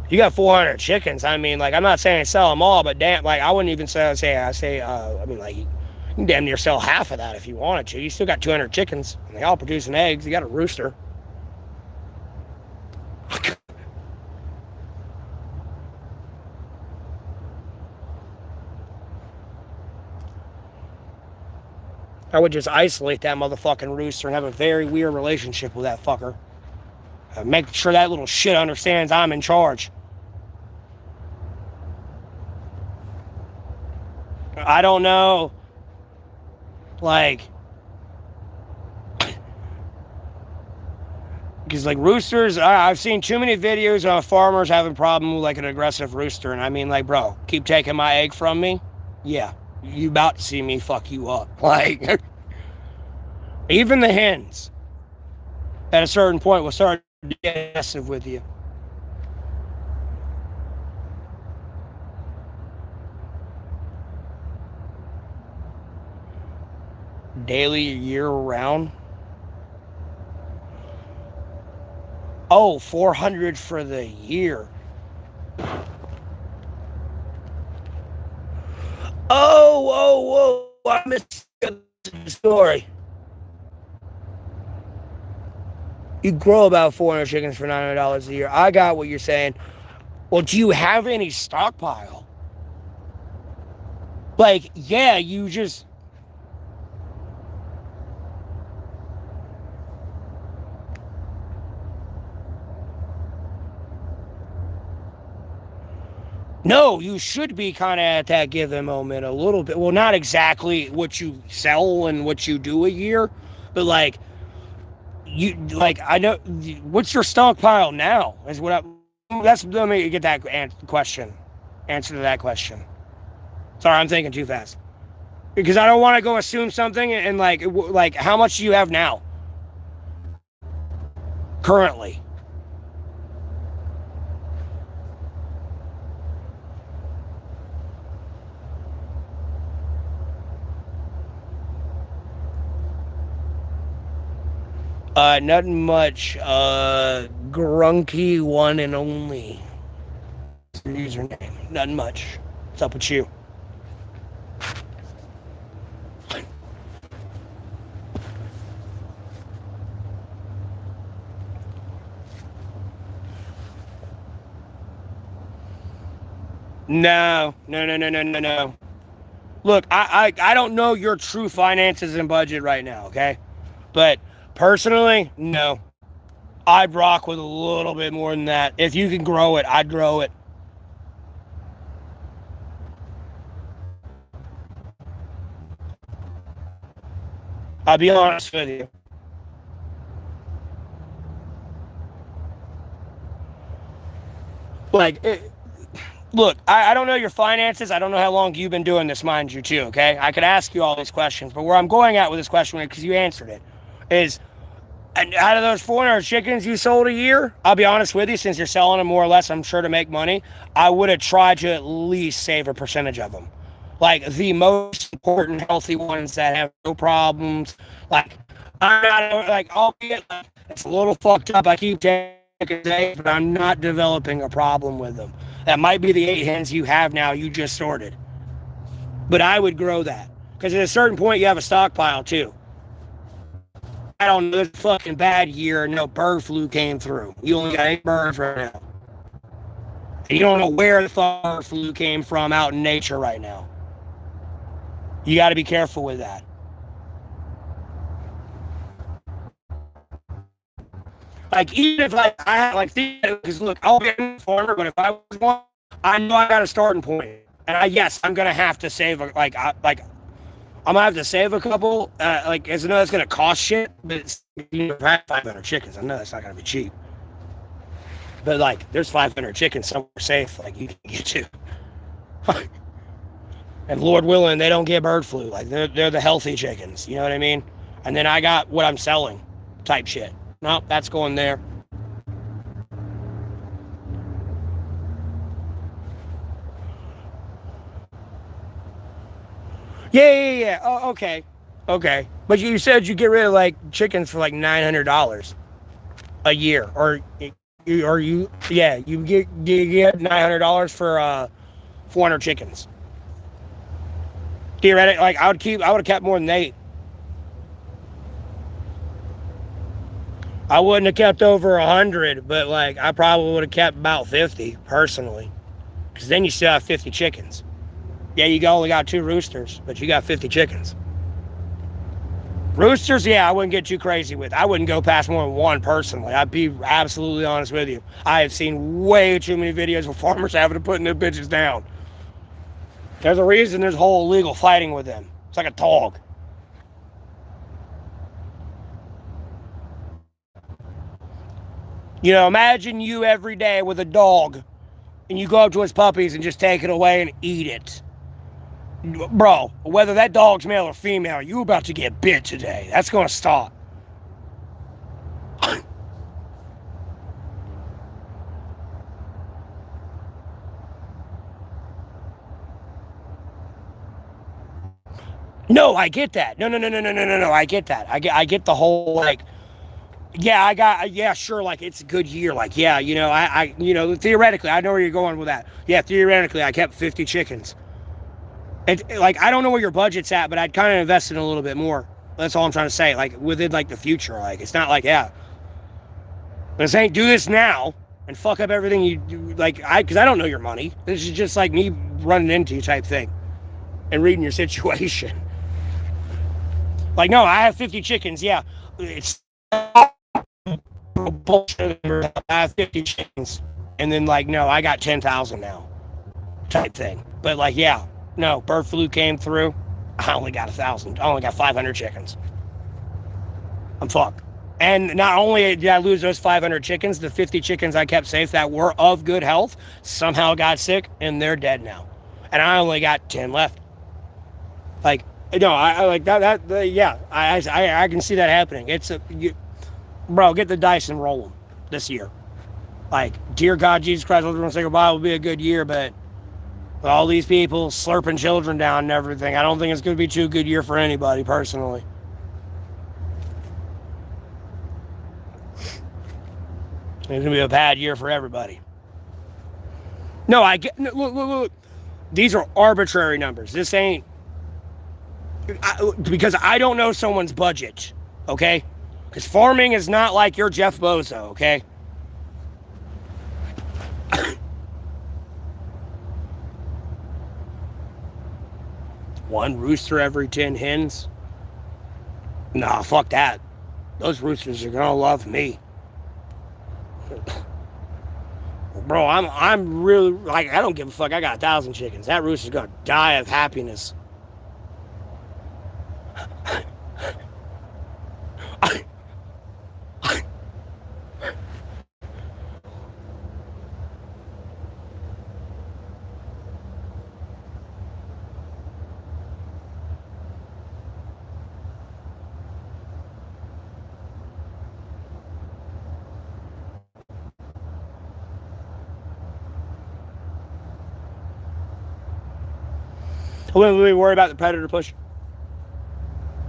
You got 400 chickens. I mean, like, I'm not saying sell them all, but damn, like, I wouldn't even I mean, like, you can damn near sell half of that if you wanted to. You still got 200 chickens, and they all producing eggs. You got a rooster. I would just isolate that motherfucking rooster and have a very weird relationship with that fucker. Make sure that little shit understands I'm in charge. I don't know. Like, Because like roosters, I've seen too many videos of farmers having problem with like an aggressive rooster, and I mean like, bro, keep taking my egg from me. Yeah, you about to see me fuck you up. Like even the hens at a certain point will start to get aggressive with you. Daily, year round. Oh, 400 for the year. Oh, I missed the story. You grow about 400 chickens for $900 a year. I got what you're saying. Well, do you have any stockpile? Like, yeah, you just... No, you should be kind of at that given moment a little bit. Well, not exactly what you sell and what you do a year, but like, I know, what's your stockpile now? Is what let me get that question. Answer to that question. Sorry, I'm thinking too fast. Because I don't want to go assume something and like, how much do you have now? Currently. Nothing much. Grunky one and only. Username. Nothing much. What's up with you? No. Look, I don't know your true finances and budget right now, okay? But personally, no. I'd rock with a little bit more than that. If you can grow it, I'd grow it. I'll be honest with you. Like, look, I don't know your finances. I don't know how long you've been doing this, mind you, too, okay? I could ask you all these questions, but where I'm going at with this question, because you answered it, is out of those 400 chickens you sold a year, I'll be honest with you, since you're selling them more or less, I'm sure, to make money, I would have tried to at least save a percentage of them. Like, the most important, healthy ones that have no problems. Like, I'm not, like, albeit, like, it's a little fucked up. I keep taking eggs, but I'm not developing a problem with them. That might be the 8 hens you have now, you just sorted. But I would grow that. Because at a certain point, you have a stockpile, too. I don't know, this fucking bad year and no bird flu came through. You only got 8 birds right now. And you don't know where the bird flu came from out in nature right now. You got to be careful with that. Like, even if I had, like, because look, I'll be a farmer, but if I was one, I know I got a starting point. And yes, I'm going to have to save, I'm going to have to save a couple, as I know that's going to cost shit, but it's, you know, if I have 500 chickens, I know that's not going to be cheap. But, like, there's 500 chickens somewhere safe, like, you can get to. And Lord willing, they don't get bird flu. Like, they're the healthy chickens, you know what I mean? And then I got what I'm selling type shit. No, that's going there. Yeah. Oh, okay. But you said you get rid of like chickens for like $900 a year, or you get $900 for 400 chickens. Theoretically, like I would have kept more than 8. I wouldn't have kept over 100, but like I probably would have kept about 50 personally, because then you still have 50 chickens. Yeah, you only got 2 roosters, but you got 50 chickens. Roosters, yeah, I wouldn't get too crazy with. I wouldn't go past more than 1 personally. I'd be absolutely honest with you. I have seen way too many videos of farmers having to put their bitches down. There's a reason there's whole legal fighting with them. It's like a dog. You know, imagine you every day with a dog and you go up to its puppies and just take it away and eat it. Bro, whether that dog's male or female, you about to get bit today. That's going to stop. No, I get that. No. I get that. I get the whole, like, yeah, sure, like, it's a good year. Like, yeah, you know, theoretically, I know where you're going with that. Yeah, theoretically, I kept 50 chickens. Like, I don't know where your budget's at, but I'd kind of invest in a little bit more. That's all I'm trying to say. Like, within, like, the future. Like, it's not like, yeah, this ain't do this now and fuck up everything you do. Like, because I don't know your money. This is just like me running into you type thing and reading your situation. Like, no, I have 50 chickens. Yeah, it's bullshit. I have 50 chickens. And then, like, no, I got 10,000 now type thing. But, like, yeah, no, bird flu came through. I only got 1,000. I only got 500 chickens. I'm fucked. And not only did I lose those 500 chickens, the 50 chickens I kept safe that were of good health somehow got sick and they're dead now. And I only got 10 left. Like, no, I like that, yeah, I can see that happening. Bro, get the dice and roll them this year. Like, dear God, Jesus Christ, I was going to say goodbye, will be a good year, but with all these people slurping children down and everything, I don't think it's going to be too good year for anybody, personally. It's going to be a bad year for everybody. No, I get, look. These are arbitrary numbers. This ain't, because I don't know someone's budget, okay? Because farming is not like your Jeff Bezos, okay? One rooster every 10 hens? Nah, fuck that. Those roosters are gonna love me. Bro, I'm really, like, I don't give a fuck. I got 1,000 chickens. That rooster's gonna die of happiness. I wouldn't really worry about the predator push.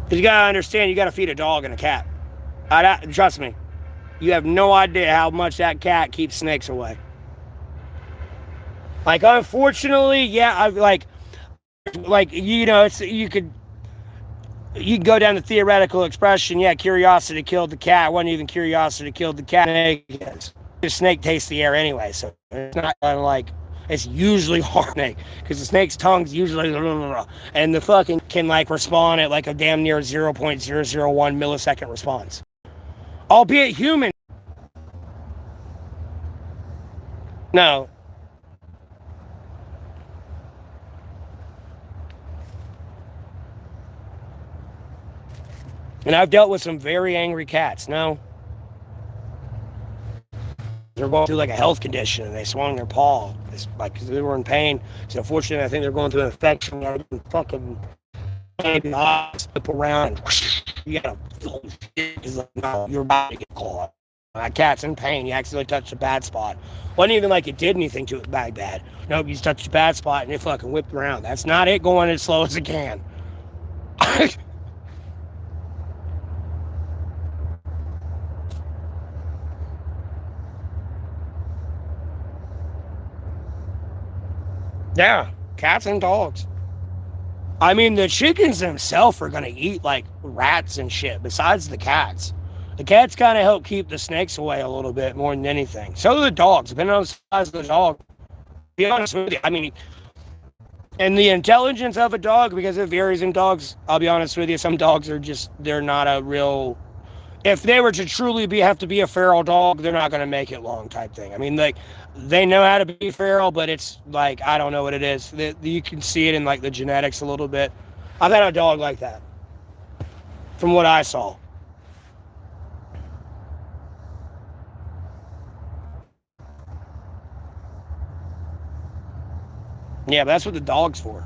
Because you gotta understand, you gotta feed a dog and a cat. Trust me, you have no idea how much that cat keeps snakes away. Like, unfortunately, yeah, I like, you know, it's, you can go down the theoretical expression. Yeah, curiosity killed the cat. It wasn't even curiosity killed the cat. The snake tastes the air anyway, so it's not like, it's usually hard snake, because the snake's tongue's usually, and the fucking can, like, respond at like a damn near 0.001 millisecond response, albeit human. No. And I've dealt with some very angry cats. No. They're going through like a health condition and they swung their paw. It's like, cause they were in pain. So unfortunately, I think they're going through an infection. They're fucking slip around and whoosh, you gotta, like, no, your body get caught. That cat's in pain. You accidentally touched a bad spot. Wasn't even like it did anything to it bad. Nope, you just touched a bad spot and it fucking whipped around. That's not it going as slow as it can. Yeah, cats and dogs. I mean, the chickens themselves are going to eat like rats and shit, besides the cats. The cats kind of help keep the snakes away a little bit more than anything. So do the dogs, depending on the size of the dog. To be honest with you, I mean, and the intelligence of a dog, because it varies in dogs, I'll be honest with you, some dogs are just, they're not a real, if they were to truly have to be a feral dog, they're not going to make it long type thing. I mean, like, they know how to be feral, but it's like, I don't know what it is. You can see it in like the genetics a little bit. I've had a dog like that, from what I saw. Yeah, but that's what the dog's for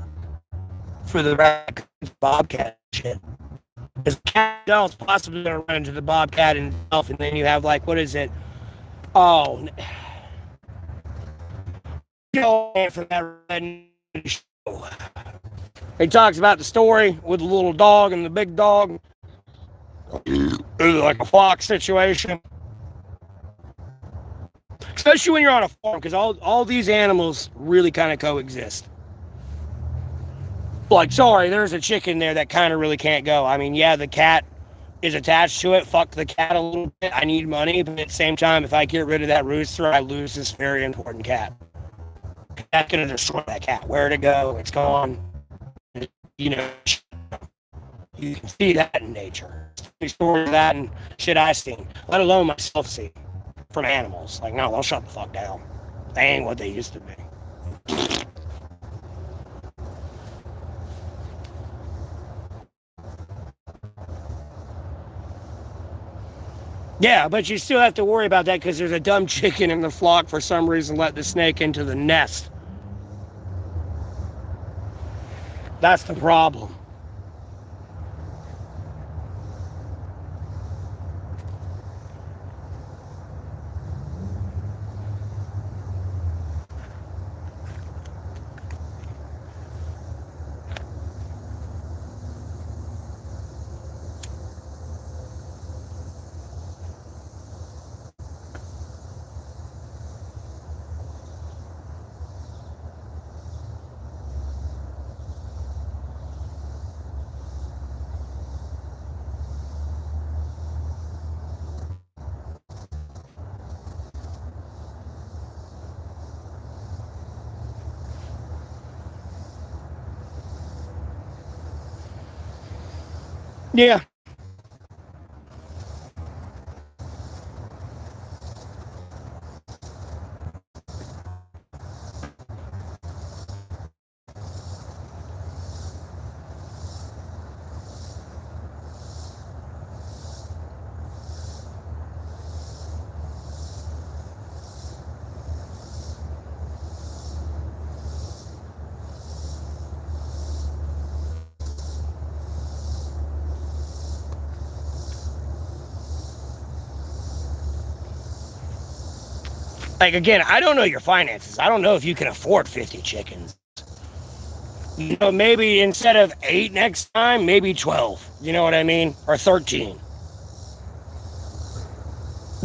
the raccoons, bobcat shit. Because the cat itself is possibly going to run into the bobcat himself, and then you have, like, what is it? Oh, for that show. He talks about the story with the little dog and the big dog. Like a fox situation. Especially when you're on a farm, because all these animals really kind of coexist. Like, sorry, there's a chicken there that kind of really can't go. I mean, yeah, the cat is attached to it. Fuck the cat a little bit. I need money, but at the same time, if I get rid of that rooster, I lose this very important cat. That's gonna destroy that cat. Where'd it go? It's gone. You know, you can see that in nature. Stories of that and shit I've seen, let alone myself see from animals. Like, no, they'll shut the fuck down. They ain't what they used to be. Yeah, but you still have to worry about that because there's a dumb chicken in the flock for some reason let the snake into the nest. That's the problem. Yeah. Like, again, I don't know your finances. I don't know if you can afford 50 chickens. You know, maybe instead of 8 next time, maybe 12. You know what I mean? Or 13.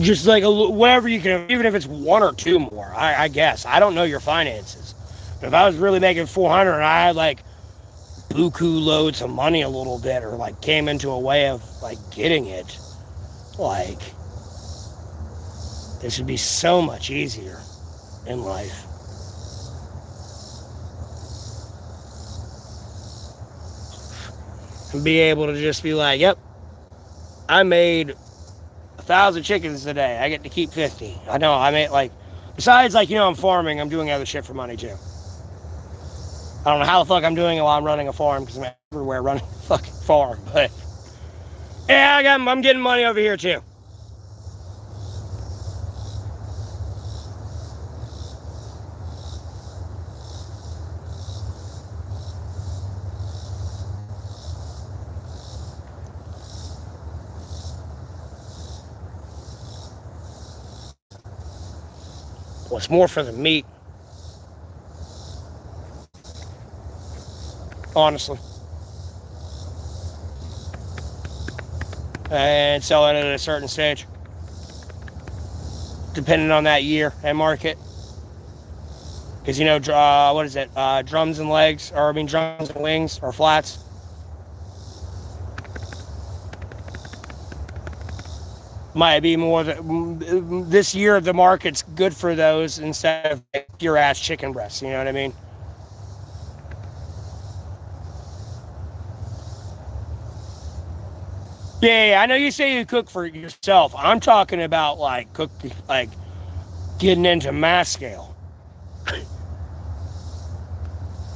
Just like whatever you can, even if it's 1 or 2 more, I guess. I don't know your finances. But if I was really making 400 and I had like buku loads of money a little bit, or like came into a way of like getting it, like this would be so much easier in life. And be able to just be like, yep, I made 1,000 chickens today. I get to keep 50. I know, I made like, besides like, you know, I'm farming, I'm doing other shit for money too. I don't know how the fuck I'm doing it while I'm running a farm, because I'm everywhere running a fucking farm, but yeah, I'm getting money over here too. What's more for the meat, honestly. And selling it at a certain stage, depending on that year and market. Because, you know, what is it? Drums and legs, or I mean, drums and wings, or flats. Might be more this year. The market's good for those instead of pure ass chicken breasts. You know what I mean? Yeah, I know you say you cook for yourself. I'm talking about like like getting into mass scale.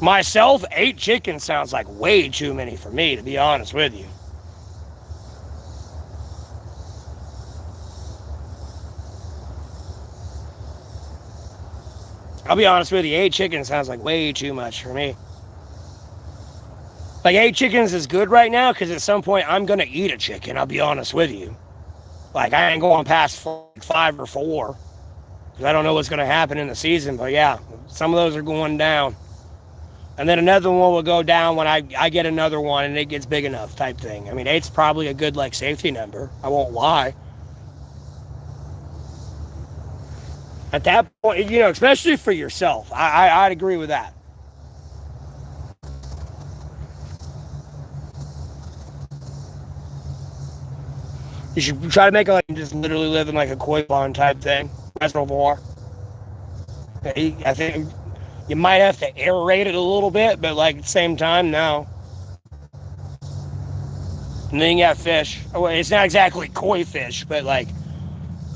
Myself, 8 chickens sounds like way too many for me, to be honest with you. I'll be honest with you, 8 chickens sounds like way too much for me. Like 8 chickens is good right now because at some point I'm gonna eat a chicken. I'll be honest with you. Like I ain't going past 5 or 4 because I don't know what's gonna happen in the season. But yeah, some of those are going down, and then another one will go down when I get another one and it gets big enough type thing. I mean, 8's probably a good like safety number. I won't lie. At that point, you know, especially for yourself, I'd agree with that. You should try to make it like just literally live in like a koi pond type thing, reservoir. I think you might have to aerate it a little bit, but like at the same time, no. And then you got fish. Well, it's not exactly koi fish, but like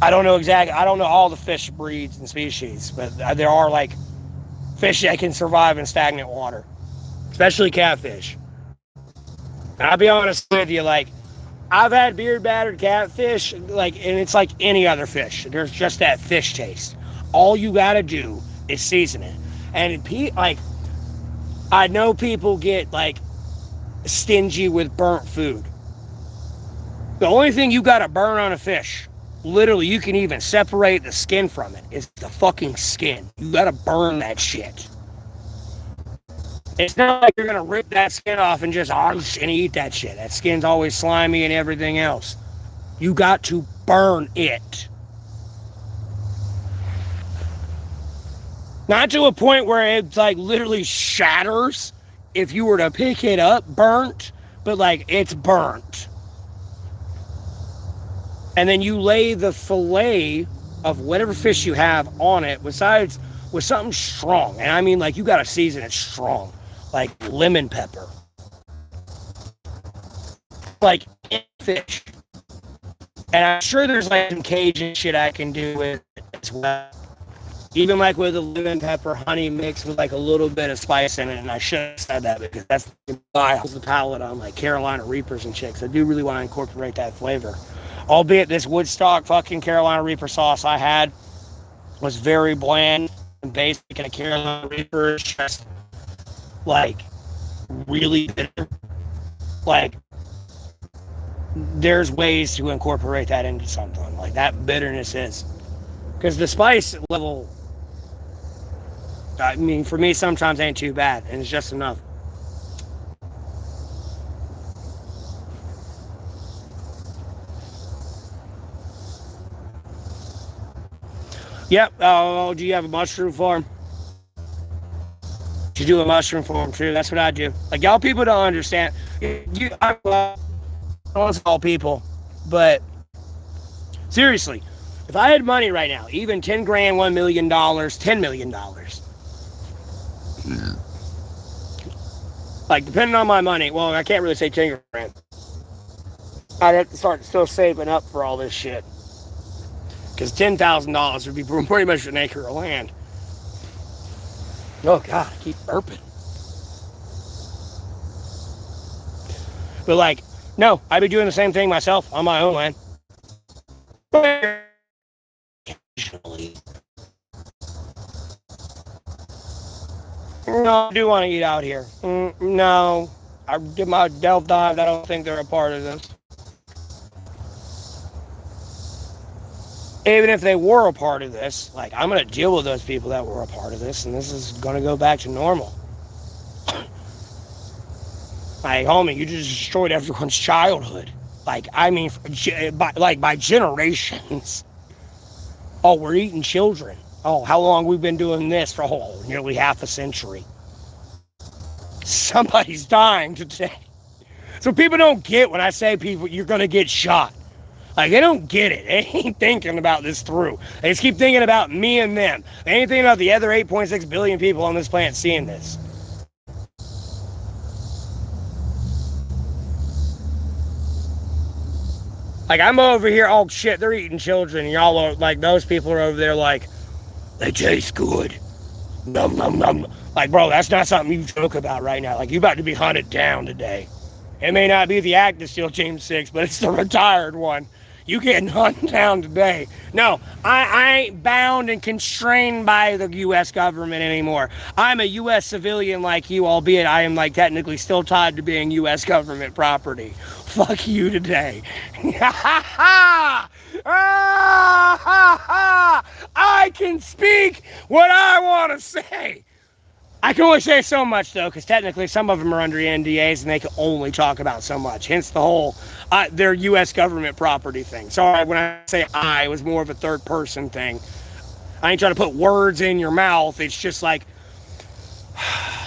I don't know all the fish breeds and species, but there are like fish that can survive in stagnant water, especially catfish. And I'll be honest with you, like I've had beard battered catfish, like, and it's like any other fish. There's just that fish taste. All you gotta do is season it. And like, I know people get like stingy with burnt food. The only thing you gotta burn on a fish, literally, you can even separate the skin from it, is the fucking skin. You gotta burn that shit. It's not like you're gonna rip that skin off and just and eat that shit. That skin's always slimy and everything else. You got to burn it. Not to a point where it like literally shatters if you were to pick it up burnt, but like it's burnt. And then you lay the fillet of whatever fish you have on it with something strong. And I mean like you gotta season it strong. Like lemon pepper. Like fish. And I'm sure there's like some Cajun shit I can do with it as well. Even like with a lemon pepper honey mix with like a little bit of spice in it. And I should have said that because that's the palate on like Carolina Reapers and chicks. I do really want to incorporate that flavor. Albeit this Woodstock fucking Carolina Reaper sauce I had was very bland and basic, and a Carolina Reaper is just like really bitter. Like there's ways to incorporate that into something. Like that bitterness is. Because the spice level, I mean, for me sometimes ain't too bad, and it's just enough. Yep. Oh, do you have a mushroom farm? You do a mushroom farm too. That's what I do. Like y'all people don't understand. I don't all people, but seriously, if I had money right now, even 10 grand, $1 million, $10 million, like depending on my money, well, I can't really say 10 grand. I'd have to start still saving up for all this shit. Because $10,000 would be pretty much an acre of land. Oh, God, I keep burping. But, like, no, I'd be doing the same thing myself on my own land. Occasionally. No, I do want to eat out here. No, I did my delve dive. I don't think they're a part of this. Even if they were a part of this, like, I'm going to deal with those people that were a part of this, and this is going to go back to normal. Like, homie, you just destroyed everyone's childhood. Like, I mean, by generations. Oh, we're eating children. Oh, how long we've been doing this for nearly half a century. Somebody's dying today. So people don't get when I say people, you're going to get shot. Like, they don't get it. They ain't thinking about this through. They just keep thinking about me and them. They ain't thinking about the other 8.6 billion people on this planet seeing this. Like, I'm over here, oh shit, they're eating children. And y'all are, like, those people are over there like, they taste good. Nom, nom, nom. Like, bro, that's not something you joke about right now. Like, you about to be hunted down today. It may not be the active SEAL Team 6, but it's the retired one. You getting hunted down today. No, I ain't bound and constrained by the U.S. government anymore. I'm a U.S. civilian like you, albeit I am like technically still tied to being U.S. government property. Fuck you today. I can speak what I want to say. I can only say so much, though, because technically some of them are under NDAs and they can only talk about so much. Hence the whole, their U.S. government property thing. Sorry, when I say I, it was more of a third-person thing. I ain't trying to put words in your mouth. It's just like,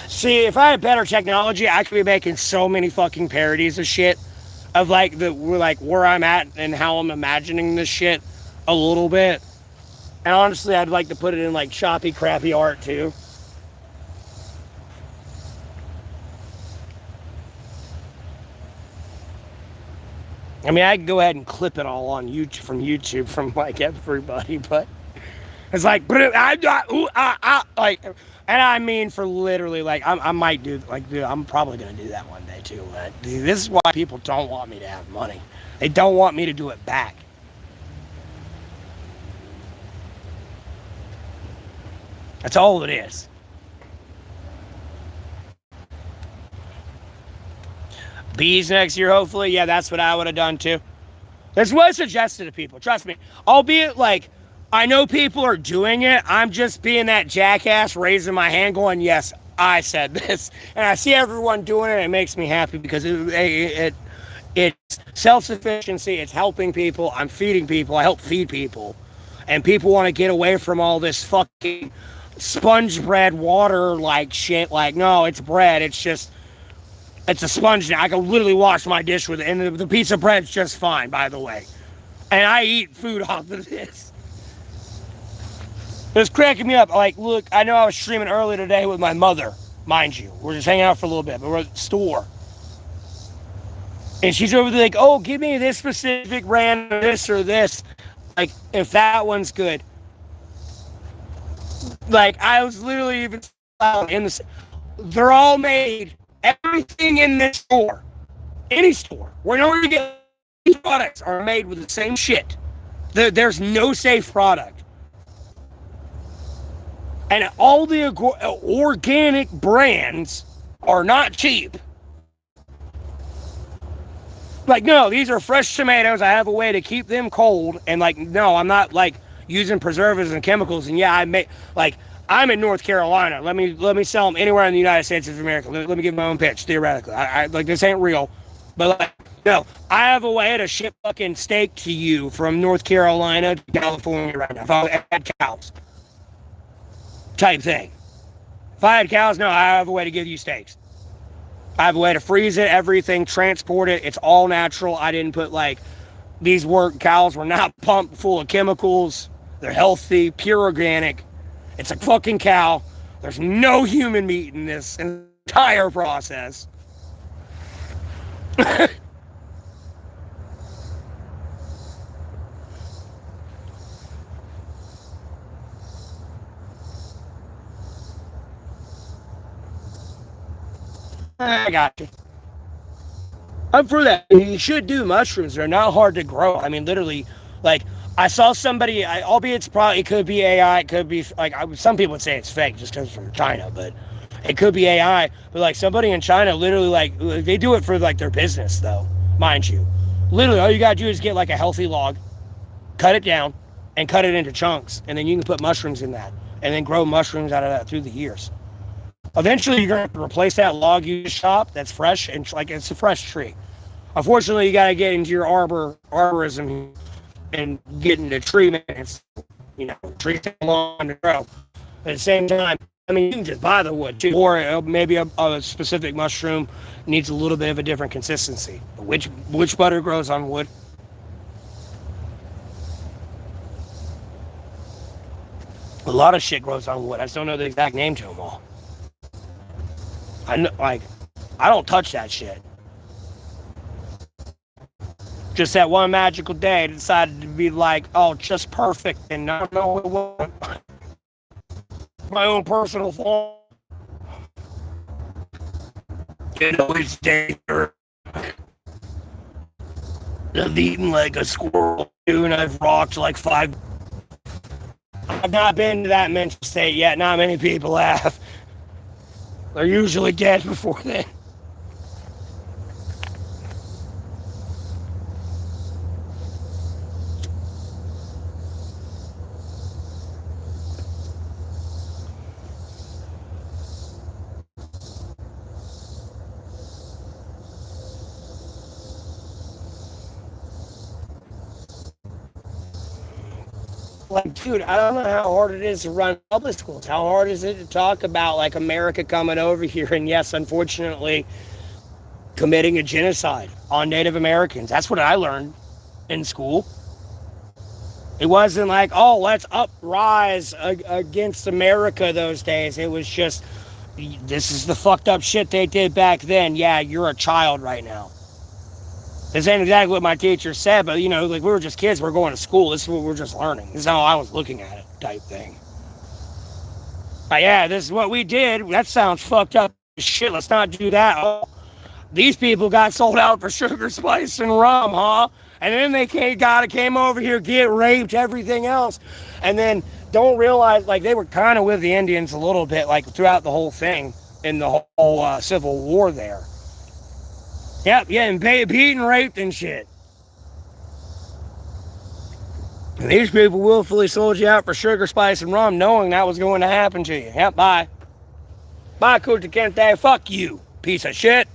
see, if I had better technology, I could be making so many fucking parodies of shit. Of like, where I'm at and how I'm imagining this shit a little bit. And honestly, I'd like to put it in like choppy, crappy art, too. I mean, I could go ahead and clip it all on YouTube from like everybody, but it's like, like, and I mean for literally, like, I might do, like, dude, I'm probably gonna do that one day too. But dude, this is why people don't want me to have money. They don't want me to do it back. That's all it is. Bees next year, hopefully. Yeah, that's what I would have done too. That's what I suggested to people. Trust me. Albeit, like, I know people are doing it. I'm just being that jackass, raising my hand, going, yes, I said this. And I see everyone doing it. And it makes me happy because it's self-sufficiency. It's helping people. I'm feeding people. I help feed people. And people want to get away from all this fucking sponge bread water like shit. Like, no, it's bread. It's just... It's a sponge now. I can literally wash my dish with it. And the piece of bread's just fine, by the way. And I eat food off of this. It's cracking me up. Like, look, I know I was streaming earlier today with my mother, mind you. We're just hanging out for a little bit, but we're at the store. And she's over there like, oh, give me this specific brand, this or this. Like, if that one's good. Like, I was literally even in the... They're all made... Everything in this store, any store, wherever you get these products are made with the same shit. There's no safe product. And all the organic brands are not cheap. Like, no, these are fresh tomatoes. I have a way to keep them cold. And like, no, I'm not like using preservatives and chemicals. And yeah, I make like... I'm in North Carolina. Let me sell them anywhere in the United States of America. Let me give my own pitch, theoretically. I like, this ain't real. But like, no, I have a way to ship fucking steak to you from North Carolina to California right now. If I had cows. Type thing. If I had cows, no, I have a way to give you steaks. I have a way to freeze it, everything, transport it. It's all natural. I didn't put like, cows were not pumped full of chemicals. They're healthy, pure organic. It's a fucking cow. There's no human meat in this entire process. I got you. I'm for that. You should do mushrooms. They're not hard to grow. I mean, literally, like, I saw somebody, albeit it could be AI, it could be, like, some people would say it's fake just because it's from China, but it could be AI. But, like, somebody in China literally, like, they do it for, like, their business, though, mind you. Literally, all you gotta do is get, like, a healthy log, cut it down, and cut it into chunks, and then you can put mushrooms in that, and then grow mushrooms out of that through the years. Eventually, you're gonna have to replace that log you shop that's fresh, and, like, it's a fresh tree. Unfortunately, you gotta get into your arborism and get into treatment, you know, trees take a long time to grow. At the same time, I mean, you can just buy the wood too, or maybe a specific mushroom needs a little bit of a different consistency. Which butter grows on wood? A lot of shit grows on wood. I just don't know the exact name to them all. I know, like, I don't touch that shit. Just that one magical day, I decided to be like, oh, just perfect, and I don't know what it was. My own personal thought. You know, it's dangerous. I've eaten like a squirrel, and I've rocked like 5. I've not been to that mental state yet. Not many people have. They're usually dead before then. Like, dude, I don't know how hard it is to run public schools. How hard is it to talk about like America coming over here and, yes, unfortunately, committing a genocide on Native Americans? That's what I learned in school. It wasn't like, oh, let's uprise against America those days. It was just, this is the fucked up shit they did back then. Yeah, you're a child right now. This ain't exactly what my teacher said, but, like, we were just kids. We're going to school. This is what we're just learning. This is how I was looking at it, type thing. But yeah, this is what we did. That sounds fucked up as shit. Let's not do that. Oh, these people got sold out for sugar, spice, and rum, huh? And then they came over here, get raped, everything else. And then don't realize, like, they were kind of with the Indians a little bit, like, throughout the whole thing in the whole Civil War there. Yep, yeah, and beaten, raped, and shit. And these people willfully sold you out for sugar, spice, and rum, knowing that was going to happen to you. Yep, bye. Bye, Kunta Kinte. Fuck you, piece of shit.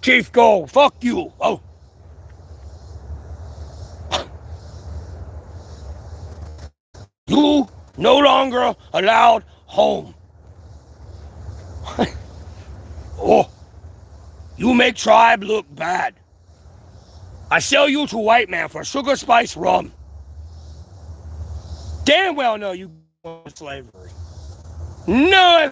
Chief Gold, fuck you. Oh. You no longer allowed home. Oh. You make tribe look bad. I sell you to white man for sugar, spice, rum. Damn well know you want slavery. No,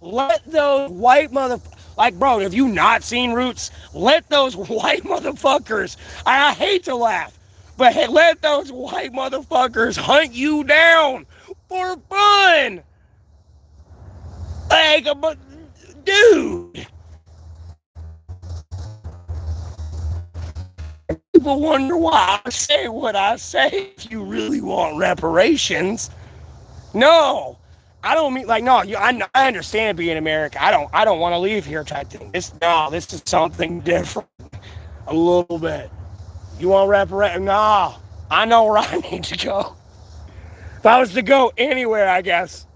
let those white motherfuckers, like, bro, have you not seen Roots? Let those white motherfuckers, I hate to laugh, but let those white motherfuckers hunt you down for fun. Like, dude. People wonder why I say what I say if you really want reparations. No, I don't mean, like, no, I understand being American. I don't want to leave here type thing. This is something different. A little bit. You want reparations? No, I know where I need to go. If I was to go anywhere, I guess.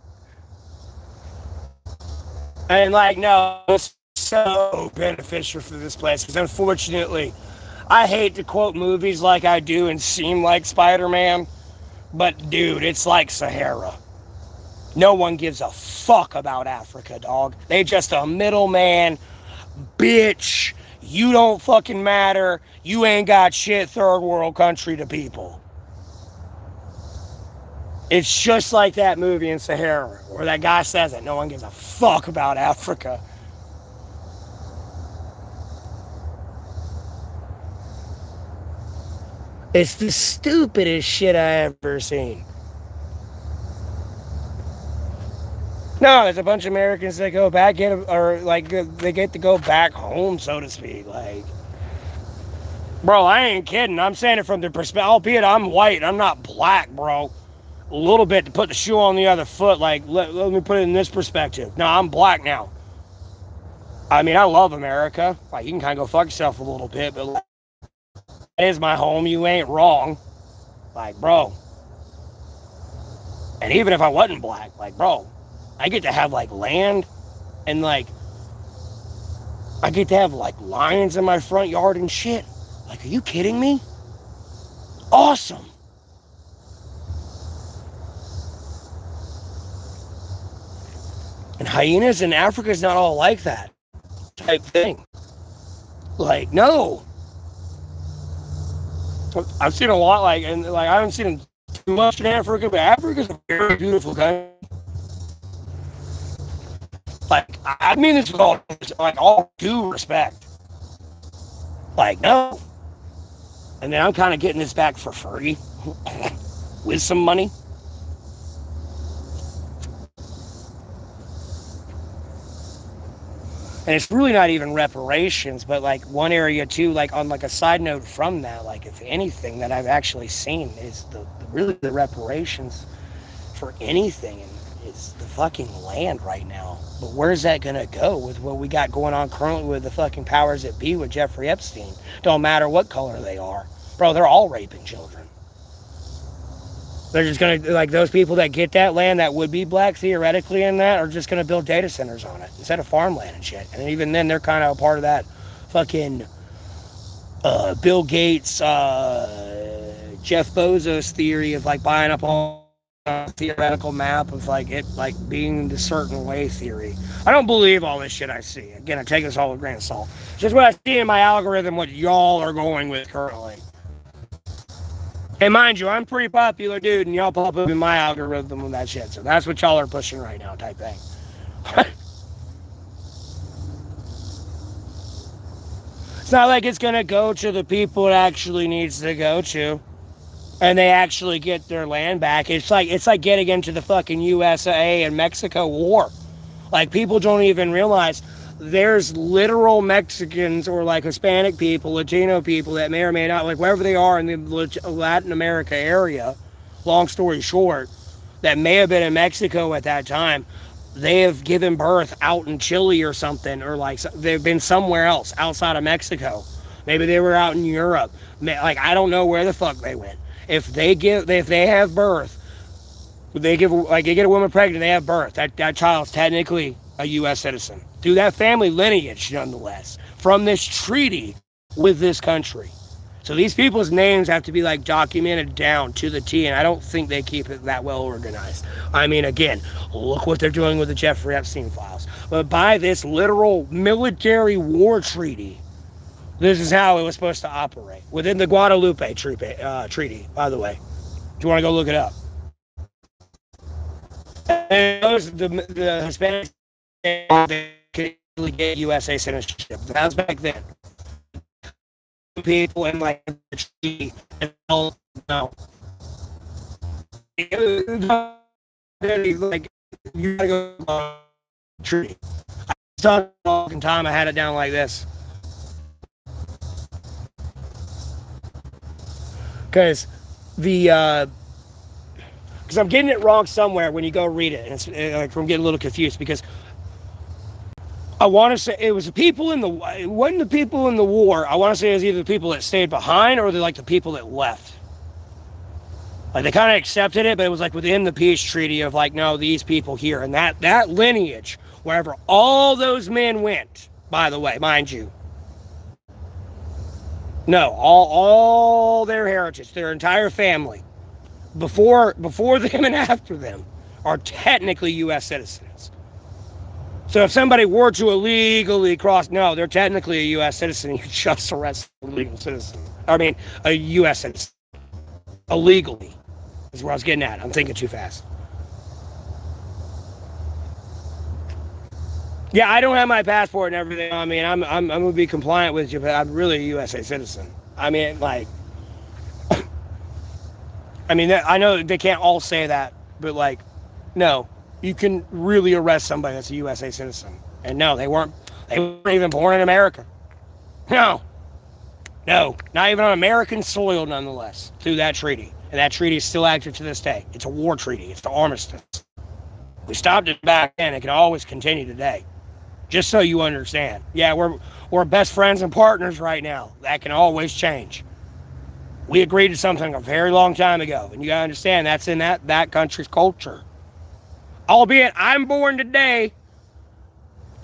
And, like, no, it's so beneficial for this place because, unfortunately, I hate to quote movies like I do and seem like Spider-Man, but, dude, it's like Sahara. No one gives a fuck about Africa, dog. They just a middleman, bitch. You don't fucking matter. You ain't got shit, third world country to people. It's just like that movie in Sahara where that guy says it. No one gives a fuck about Africa. It's the stupidest shit I ever seen. No, there's a bunch of Americans that go back they get to go back home, so to speak. Like, bro, I ain't kidding. I'm saying it from the perspective, albeit I'm white, I'm not black, bro. A little bit to put the shoe on the other foot. Like, let me put it in this perspective. No, I'm black now. I mean, I love America. Like, you can kind of go fuck yourself a little bit, but like, that is my home. You ain't wrong. Like, bro. And even if I wasn't black, like, bro, I get to have, like, land and, like, I get to have, like, lions in my front yard and shit. Like, are you kidding me? Awesome. And hyenas in Africa is not all like that type thing. Like, no. I've seen a lot, like, and like I haven't seen too much in Africa, but Africa's a very beautiful country. Like, I mean this with all due respect. Like, no. And then I'm kind of getting this back for free with some money. And it's really not even reparations, but like one area too, like on like a side note from that, like if anything that I've actually seen is really the reparations for anything, and it's the fucking land right now. But where's that gonna go with what we got going on currently with the fucking powers that be with Jeffrey Epstein? Don't matter what color they are, bro. They're all raping children. They're just gonna, like, those people that get that land that would be black theoretically in that are just gonna build data centers on it instead of farmland and shit. And even then, they're kind of a part of that fucking Bill Gates, Jeff Bezos theory of like buying up all theoretical map of like it like being the certain way theory. I don't believe all this shit I see. Again, I take this all with a grain of salt. It's just what I see in my algorithm, what y'all are going with currently. And mind you, I'm a pretty popular dude, and y'all pop up in my algorithm with that shit. So that's what y'all are pushing right now, type thing. It's not like it's gonna go to the people it actually needs to go to, and they actually get their land back. It's like getting into the fucking USA and Mexico war. Like, people don't even realize there's literal Mexicans or like Hispanic people, Latino people that may or may not, like wherever they are in the Latin America area, long story short, that may have been in Mexico at that time. They have given birth out in Chile or something, or like they've been somewhere else outside of Mexico. Maybe they were out in Europe. Like, I don't know where the fuck they went. If they have birth, they get a woman pregnant, they have birth. That child's technically a U.S. citizen through that family lineage, nonetheless, from this treaty with this country. So these people's names have to be like documented down to the T, and I don't think they keep it that well organized. I mean, again, look what they're doing with the Jeffrey Epstein files. But by this literal military war treaty, this is how it was supposed to operate within the Guadalupe treaty, by the way. If you want to go look it up. And those, the Hispanics, they could get USA citizenship. That was back then. People in like the treaty, no. Like, you gotta go on the treaty. I talked a long time, I had it down like this. Because I'm getting it wrong somewhere when you go read it, and it's like I'm getting a little confused because I want to say it was the people in the war. I want to say it was either the people that stayed behind or like the people that left. Like, they kind of accepted it, but it was like within the peace treaty of like, no, these people here, and that lineage, wherever all those men went, by the way, mind you. No, all their heritage, their entire family, before them and after them, are technically U.S. citizens. So if somebody were to illegally cross, no, they're technically a U.S. citizen. You just arrest a legal citizen. I mean, a U.S. citizen. Illegally is where I was getting at. I'm thinking too fast. Yeah, I don't have my passport and everything. I mean, I'm gonna be compliant with you, but I'm really a USA citizen. I mean, like, I mean, I know they can't all say that, but like, no, you can really arrest somebody that's a USA citizen. And no, they weren't even born in America. No, not even on American soil, nonetheless, through that treaty. And that treaty is still active to this day. It's a war treaty. It's the armistice. We stopped it back then. It can always continue today. Just so you understand. Yeah, we're best friends and partners right now. That can always change. We agreed to something a very long time ago, and you gotta understand that's in that country's culture. Albeit I'm born today.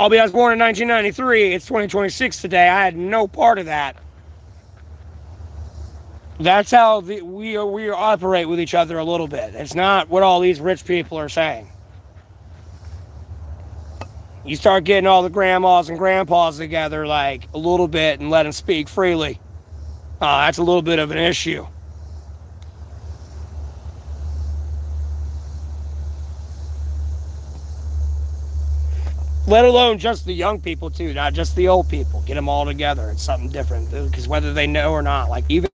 Albeit I was born in 1993. It's 2026 today. I had no part of that. That's how we operate with each other a little bit. It's not what all these rich people are saying. You start getting all the grandmas and grandpas together like a little bit and let them speak freely. That's a little bit of an issue. Let alone just the young people too, not just the old people. Get them all together. It's something different, because whether they know or not, like even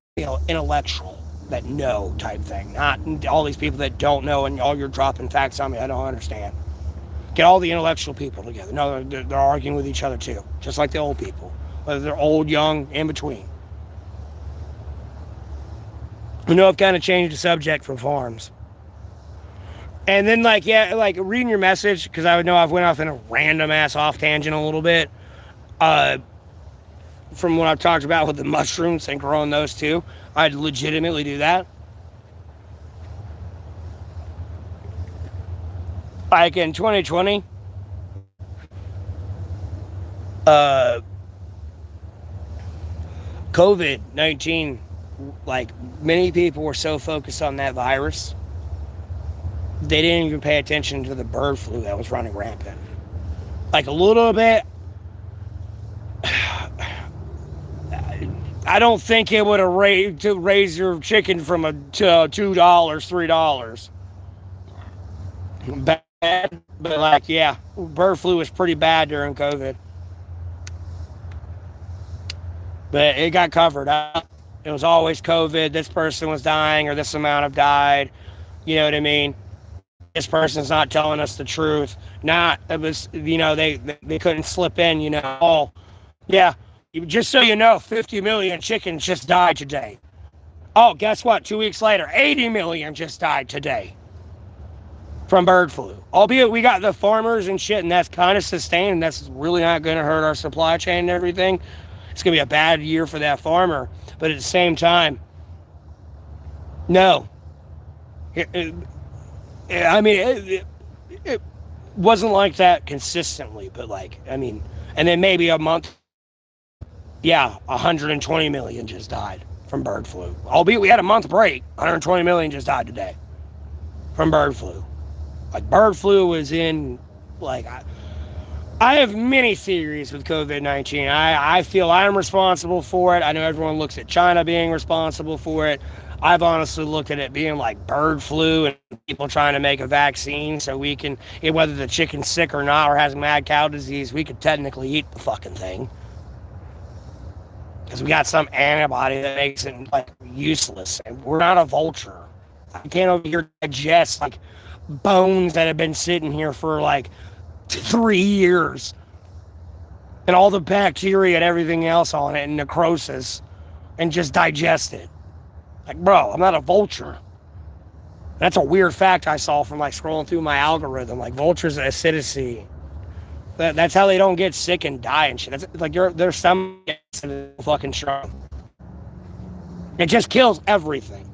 intellectual that know type thing, not all these people that don't know and all you're dropping facts on me. I don't understand. Get all the intellectual people together. No, they're arguing with each other too, just like the old people, whether they're old, young, in between. I know I've kind of changed the subject from farms. And then, like, yeah, like reading your message, because I know I've went off in a random ass off tangent a little bit. From what I've talked about with the mushrooms and growing those too, I'd legitimately do that. Like in 2020, COVID-19, like many people were so focused on that virus, they didn't even pay attention to the bird flu that was running rampant. Like a little bit, I don't think it would have raise your chicken from to $2, $3. Bad, but like, yeah, bird flu was pretty bad during COVID. But it got covered up. It was always COVID. This person was dying, or this amount have died. You know what I mean? This person's not telling us the truth. Not, it was, they couldn't slip in, oh, yeah, just so you know, 50 million chickens just died today. Oh, guess what? 2 weeks later, 80 million just died today from bird flu. Albeit we got the farmers and shit, and that's kind of sustained. That's really not going to hurt our supply chain and everything. It's going to be a bad year for that farmer. But at the same time, no. It wasn't like that consistently, but like, and then maybe a month, 120 million just died from bird flu. Albeit we had a month break, 120 million just died today from bird flu. Like, bird flu was in, like, I have many theories with COVID-19. I feel I'm responsible for it. I know everyone looks at China being responsible for it. I've honestly looked at it being like bird flu and people trying to make a vaccine so we can, whether the chicken's sick or not or has mad cow disease, we could technically eat the fucking thing. Because we got some antibody that makes it, like, useless. And we're not a vulture. I can't over here digest, like, bones that have been sitting here for, like, 3 years. And all the bacteria and everything else on it and necrosis. And just digest it. Like, bro, I'm not a vulture. That's a weird fact I saw from, like, scrolling through my algorithm. Like, vultures' acidity. That's how they don't get sick and die and shit. That's like their stomach is fucking strong. It just kills everything.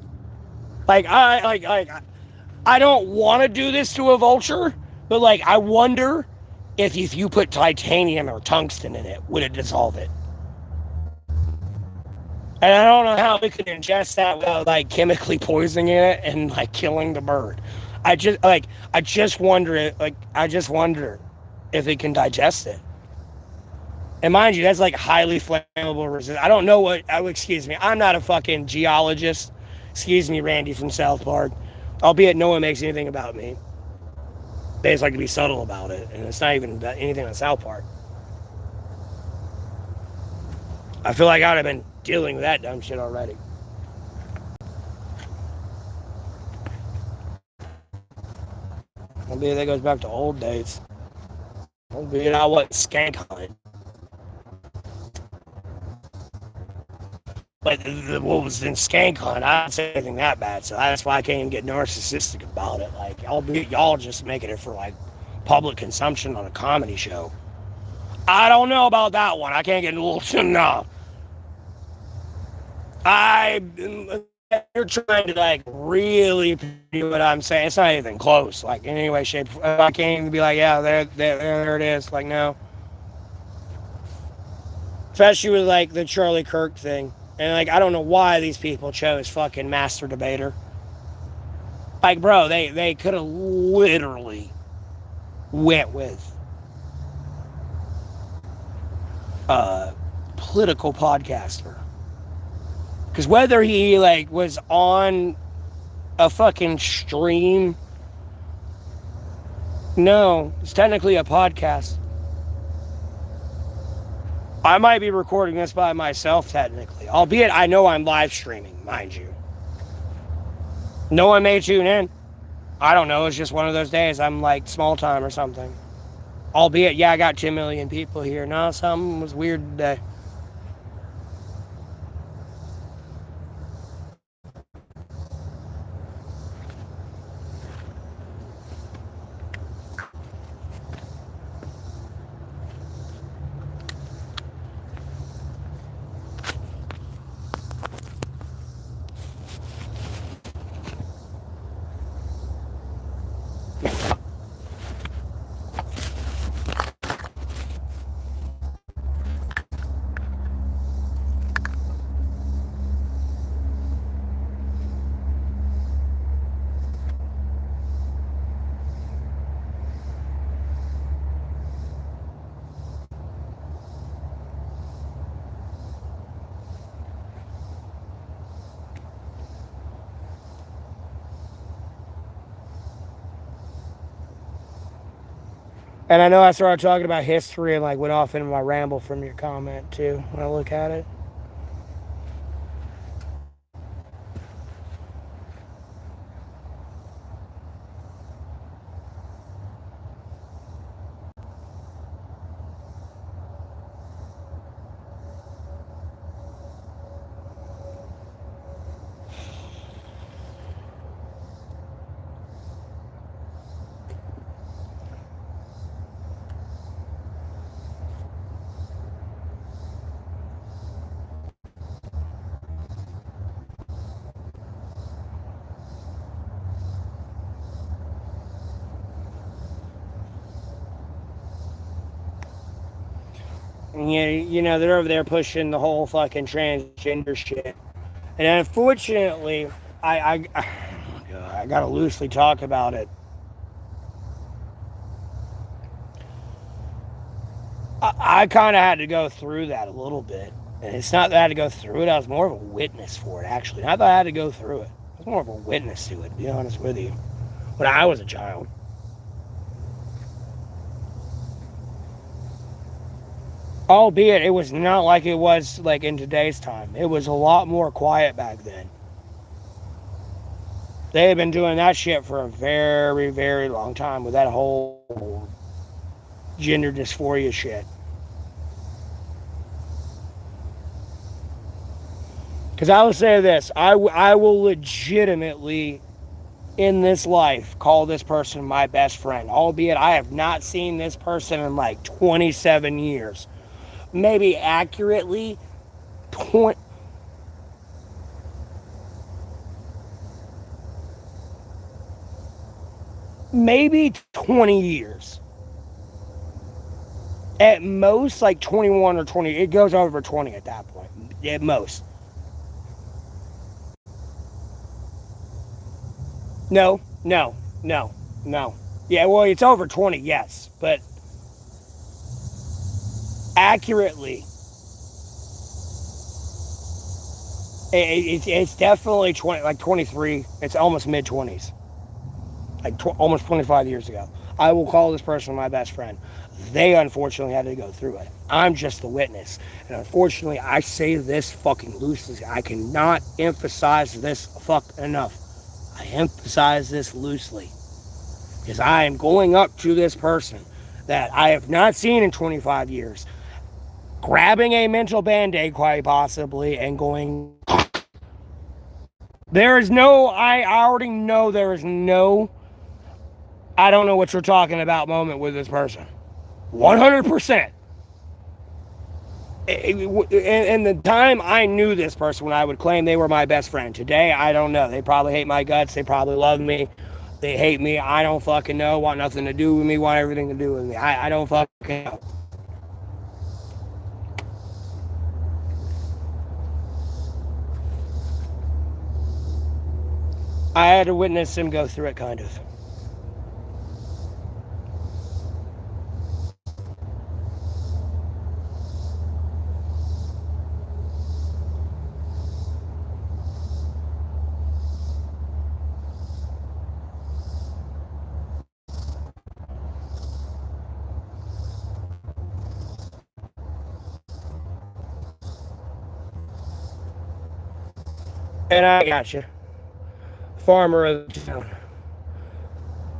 Like, I don't want to do this to a vulture, but like, I wonder if you put titanium or tungsten in it, would it dissolve it? And I don't know how we could ingest that without, like, chemically poisoning it and, like, killing the bird. I just wonder if it can digest it. And mind you, that's, like, highly flammable resistant. I don't know excuse me, I'm not a fucking geologist. Excuse me, Randy from South Park. Albeit no one makes anything about me. They just like to be subtle about it. And it's not even about anything on South Park. I feel like I'd have been dealing with that dumb shit already. Albeit that goes back to old days. Albeit I wasn't skank hunting. But what was in skank hunt, I didn't say anything that bad, so that's why I can't even get narcissistic about it. Like, albeit y'all just making it for, like, public consumption on a comedy show. I don't know about that one. I can't get a little, no. You're trying to, like, really do what I'm saying. It's not even close, like, in any way, shape. I can't even be like, yeah, there it is. Like, no. Especially with, like, the Charlie Kirk thing. And, like, I don't know why these people chose fucking Master Debater. Like, bro, they could have literally went with political podcaster. Because whether he, like, was on a fucking stream, no, it's technically a podcast. I might be recording this by myself, technically. Albeit, I know I'm live streaming, mind you. No one may tune in. I don't know, it's just one of those days. I'm, like, small time or something. Albeit, yeah, I got 2 million people here. No, something was weird today. And I know I started talking about history and like went off into my ramble from your comment too when I look at it. And you know, they're over there pushing the whole fucking transgender shit. And unfortunately, I gotta loosely talk about it. I kind of had to go through that a little bit. And it's not that I had to go through it, I was more of a witness for it, actually. Not that I had to go through it. I was more of a witness to it, to be honest with you. When I was a child. Albeit, it was not like it was like in today's time. It was a lot more quiet back then. They had been doing that shit for a very, very long time with that whole gender dysphoria shit. Because I will say this, I will legitimately, in this life, call this person my best friend. Albeit I have not seen this person in like 27 years. Maybe accurately, 20, maybe 20 years. At most, like 21 or 20. It goes over 20 at that point. At most. No, no, no, no. Yeah, well, it's over 20, yes. But accurately, it's definitely 20, like 23. It's almost mid 20s. Like almost 25 years ago. I will call this person my best friend. They unfortunately had to go through it. I'm just the witness. And unfortunately, I say this fucking loosely. I cannot emphasize this fuck enough. I emphasize this loosely. Because I am going up to this person that I have not seen in 25 years, grabbing a mental band-aid quite possibly, and going, there is no, I already know there is no, I don't know what you're talking about moment with this person. 100%. And the time I knew this person when I would claim they were my best friend. Today, I don't know. They probably hate my guts. They probably love me. They hate me. I don't fucking know. Want nothing to do with me. Want everything to do with me. I don't fucking know. I had to witness him go through it, kind of. And I got you. Farmer of the town.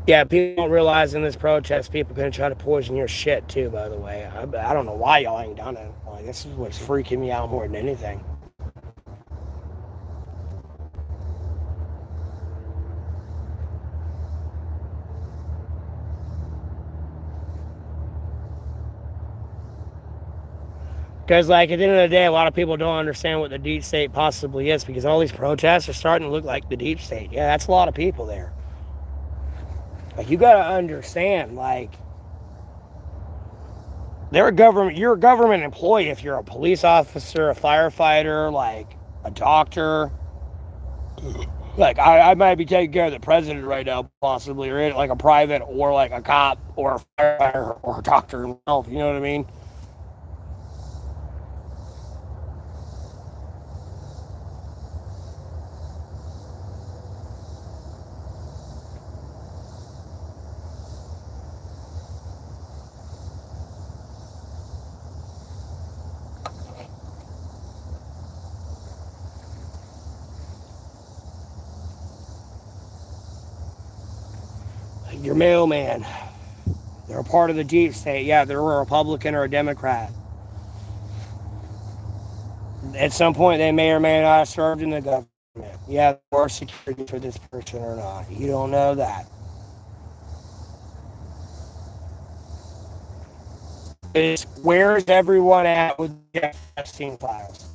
Yeah, people don't realize in this protest, people gonna try to poison your shit too. By the way, I don't know why y'all ain't done it. Like this is what's freaking me out more than anything. Because, like, at the end of the day, a lot of people don't understand what the deep state possibly is because all these protests are starting to look like the deep state. Yeah, that's a lot of people there. Like, you gotta understand, like, you're a government employee if you're a police officer, a firefighter, like, a doctor. Like, I might be taking care of the president right now, possibly, or like a private, or like a cop, or a firefighter, or a doctor himself, you know what I mean? Your mailman. They're a part of the deep state. Yeah, they're a Republican or a Democrat. At some point, they may or may not have served in the government. Yeah, or security for this person or not. You don't know that. It's where's everyone at with the Epstein files?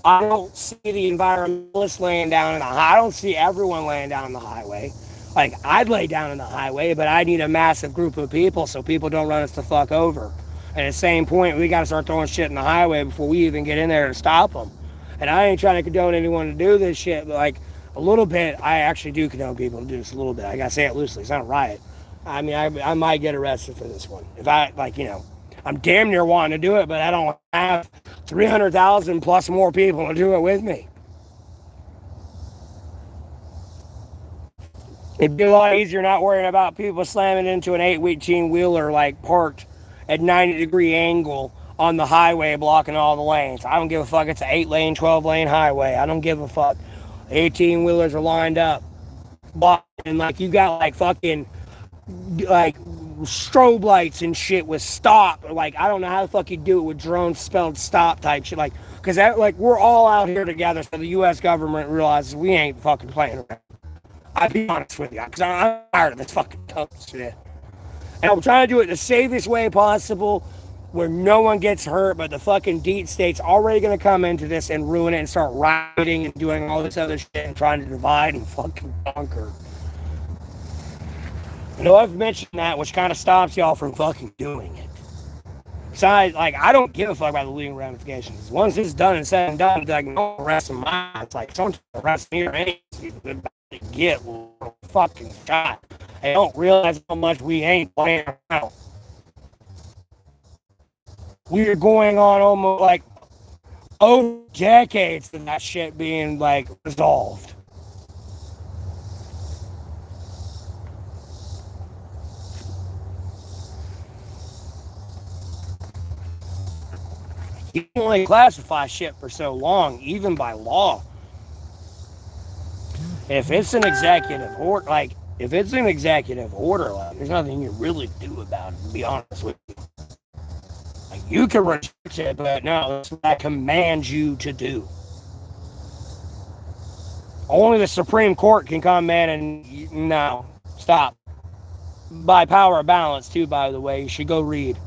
I don't see the environmentalists laying down in the I don't see everyone laying down on the highway. Like, I'd lay down in the highway, but I need a massive group of people so people don't run us the fuck over. And at the same point, we got to start throwing shit in the highway before we even get in there to stop them. And I ain't trying to condone anyone to do this shit, but like a little bit, I actually do condone people to do this a little bit. I gotta say it loosely. It's not a riot. I mean, I might get arrested for this one if I like, I'm damn near wanting to do it, but I don't have 300,000 plus more people to do it with me. It'd be a lot easier not worrying about people slamming into an 8-18 wheeler like parked at 90-degree angle on the highway blocking all the lanes. I don't give a fuck. It's an 8-lane, 12-lane highway. I don't give a fuck. 18 wheelers are lined up, blocking like you got like fucking like strobe lights and shit with stop. Like I don't know how the fuck you do it with drones spelled stop type shit. Like because that like we're all out here together, so the U.S. government realizes we ain't fucking playing around. I'll be honest with you, because I'm tired of this fucking shit. And I'm trying to do it the safest way possible where no one gets hurt, but the fucking deep state's already going to come into this and ruin it and start rioting and doing all this other shit and trying to divide and fucking conquer. I know I've mentioned that, which kind of stops y'all from fucking doing it. Besides, like, I don't give a fuck about the legal ramifications. Once it's done and said and done, like, no arrest of mine. It's like, don't arrest me or anything. To get fucking shot. I don't realize how much we ain't playing around. We're going on almost like decades of that shit being like resolved. You can only classify shit for so long, even by law. If it's an executive order, like if it's an executive order, like there's nothing you really do about it. To be honest with you, like you can reject it, but no, that's what I command you to do. Only the Supreme Court can come in and no, stop. By power of balance, too. By the way, you should go read.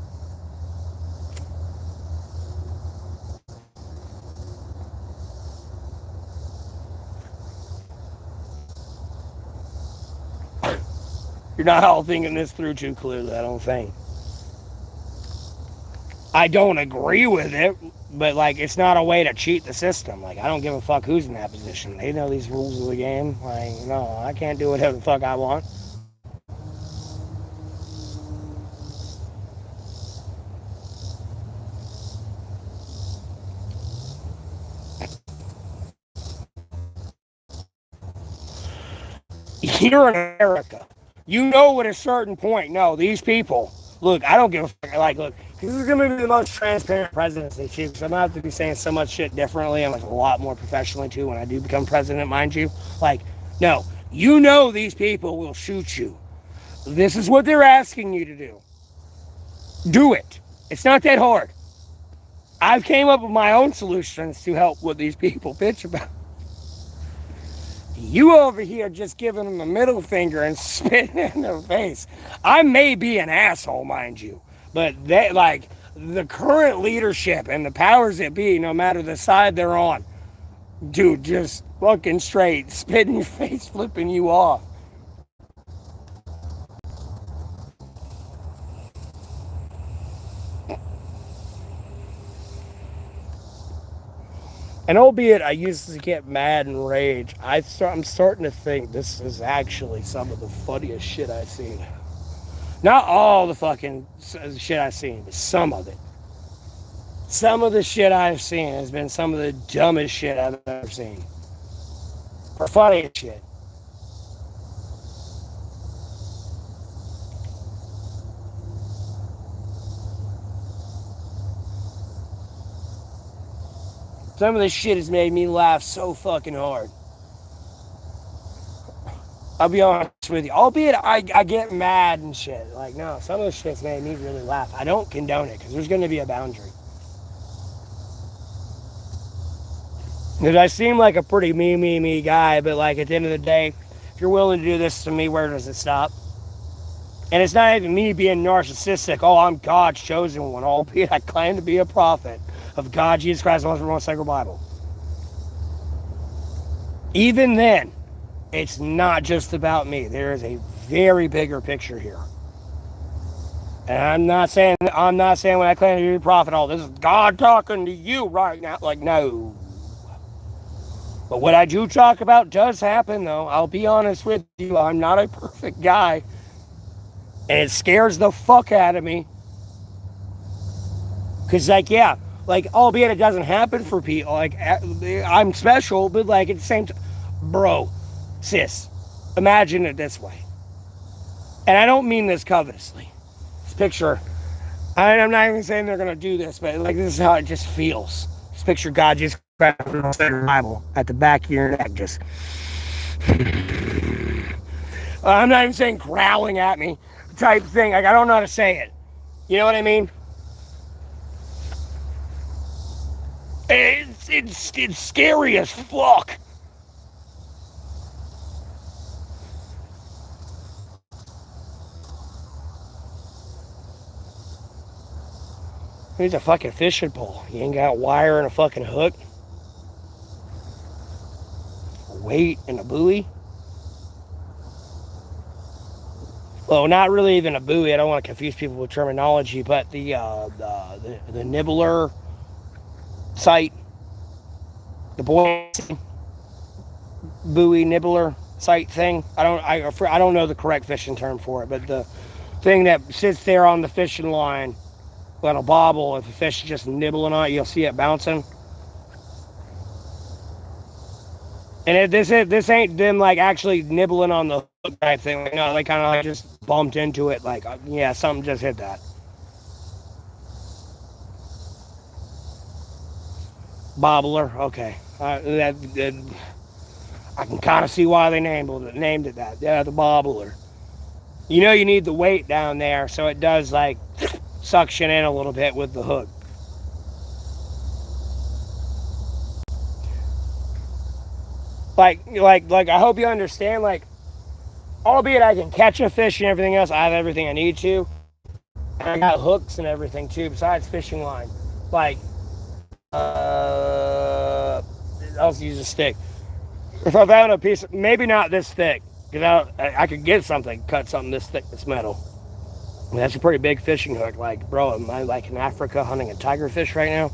You're not all thinking this through too clearly, I don't think. I don't agree with it, but like it's not a way to cheat the system. Like I don't give a fuck who's in that position. They know these rules of the game. Like no, I can't do whatever the fuck I want. You're in America. You know at a certain point, no, these people, look, I don't give a fuck. Like, look, this is going to be the most transparent presidency, too, because I'm going to have to be saying so much shit differently and, like, a lot more professionally, too, when I do become president, mind you. Like, no, you know these people will shoot you. This is what they're asking you to do. Do it. It's not that hard. I've came up with my own solutions to help what these people bitch about. You over here just giving them a middle finger and spitting in their face. I may be an asshole, mind you, but they like the current leadership and the powers that be, no matter the side they're on, dude, just fucking straight, spit in your face, flipping you off. And albeit I used to get mad and rage, I'm starting to think this is actually some of the funniest shit I've seen. Not all the fucking shit I've seen, but some of it. Some of the shit I've seen has been some of the dumbest shit I've ever seen. Or funniest shit. Some of this shit has made me laugh so fucking hard. I'll be honest with you. Albeit I get mad and shit. Like, no, some of this shit's made me really laugh. I don't condone it because there's going to be a boundary. Because I seem like a pretty me guy, but like at the end of the day, if you're willing to do this to me, where does it stop? And it's not even me being narcissistic. Oh, I'm God's chosen one. Albeit I claim to be a prophet of God, Jesus Christ, and the most sacred Bible. Even then, it's not just about me. There is a very bigger picture here. And I'm not saying when I claim to be a prophet, oh, this is God talking to you right now. Like, no. But what I do talk about does happen, though. I'll be honest with you. I'm not a perfect guy. And it scares the fuck out of me. Because, like, yeah, like, albeit it doesn't happen for people. Like, I'm special, but, like, at the same time, bro, sis, imagine it this way. And I don't mean this covetously. This picture, I'm not even saying they're going to do this, but, like, this is how it just feels. Just picture God just grabbing the Bible at the back of your neck, just. I'm not even saying growling at me type thing. Like, I don't know how to say it. You know what I mean? It's scary as fuck. Here's a fucking fishing pole. You ain't got wire and a fucking hook. A weight and a buoy. Well, not really even a buoy. I don't want to confuse people with terminology, but the nibbler sight, the buoy nibbler sight thing. I don't know the correct fishing term for it, but the thing that sits there on the fishing line, let a bobble. If the fish is just nibbling on it, you'll see it bouncing. And this ain't them like actually nibbling on the hook type thing. Like, no, they kind of like just bumped into it. Like, yeah, something just hit that. Bobbler, okay. I can kind of see why they named it that. Yeah, the bobbler. You know you need the weight down there, so it does like suction in a little bit with the hook. Like I hope you understand, like, albeit I can catch a fish and everything else, I have everything I need to. And I got hooks and everything too, besides fishing line. Like, I'll use a stick. If I found a piece, maybe not this thick, because I could get something, cut something this thick, this metal. I mean, that's a pretty big fishing hook. Like, bro, am I like in Africa hunting a tigerfish right now?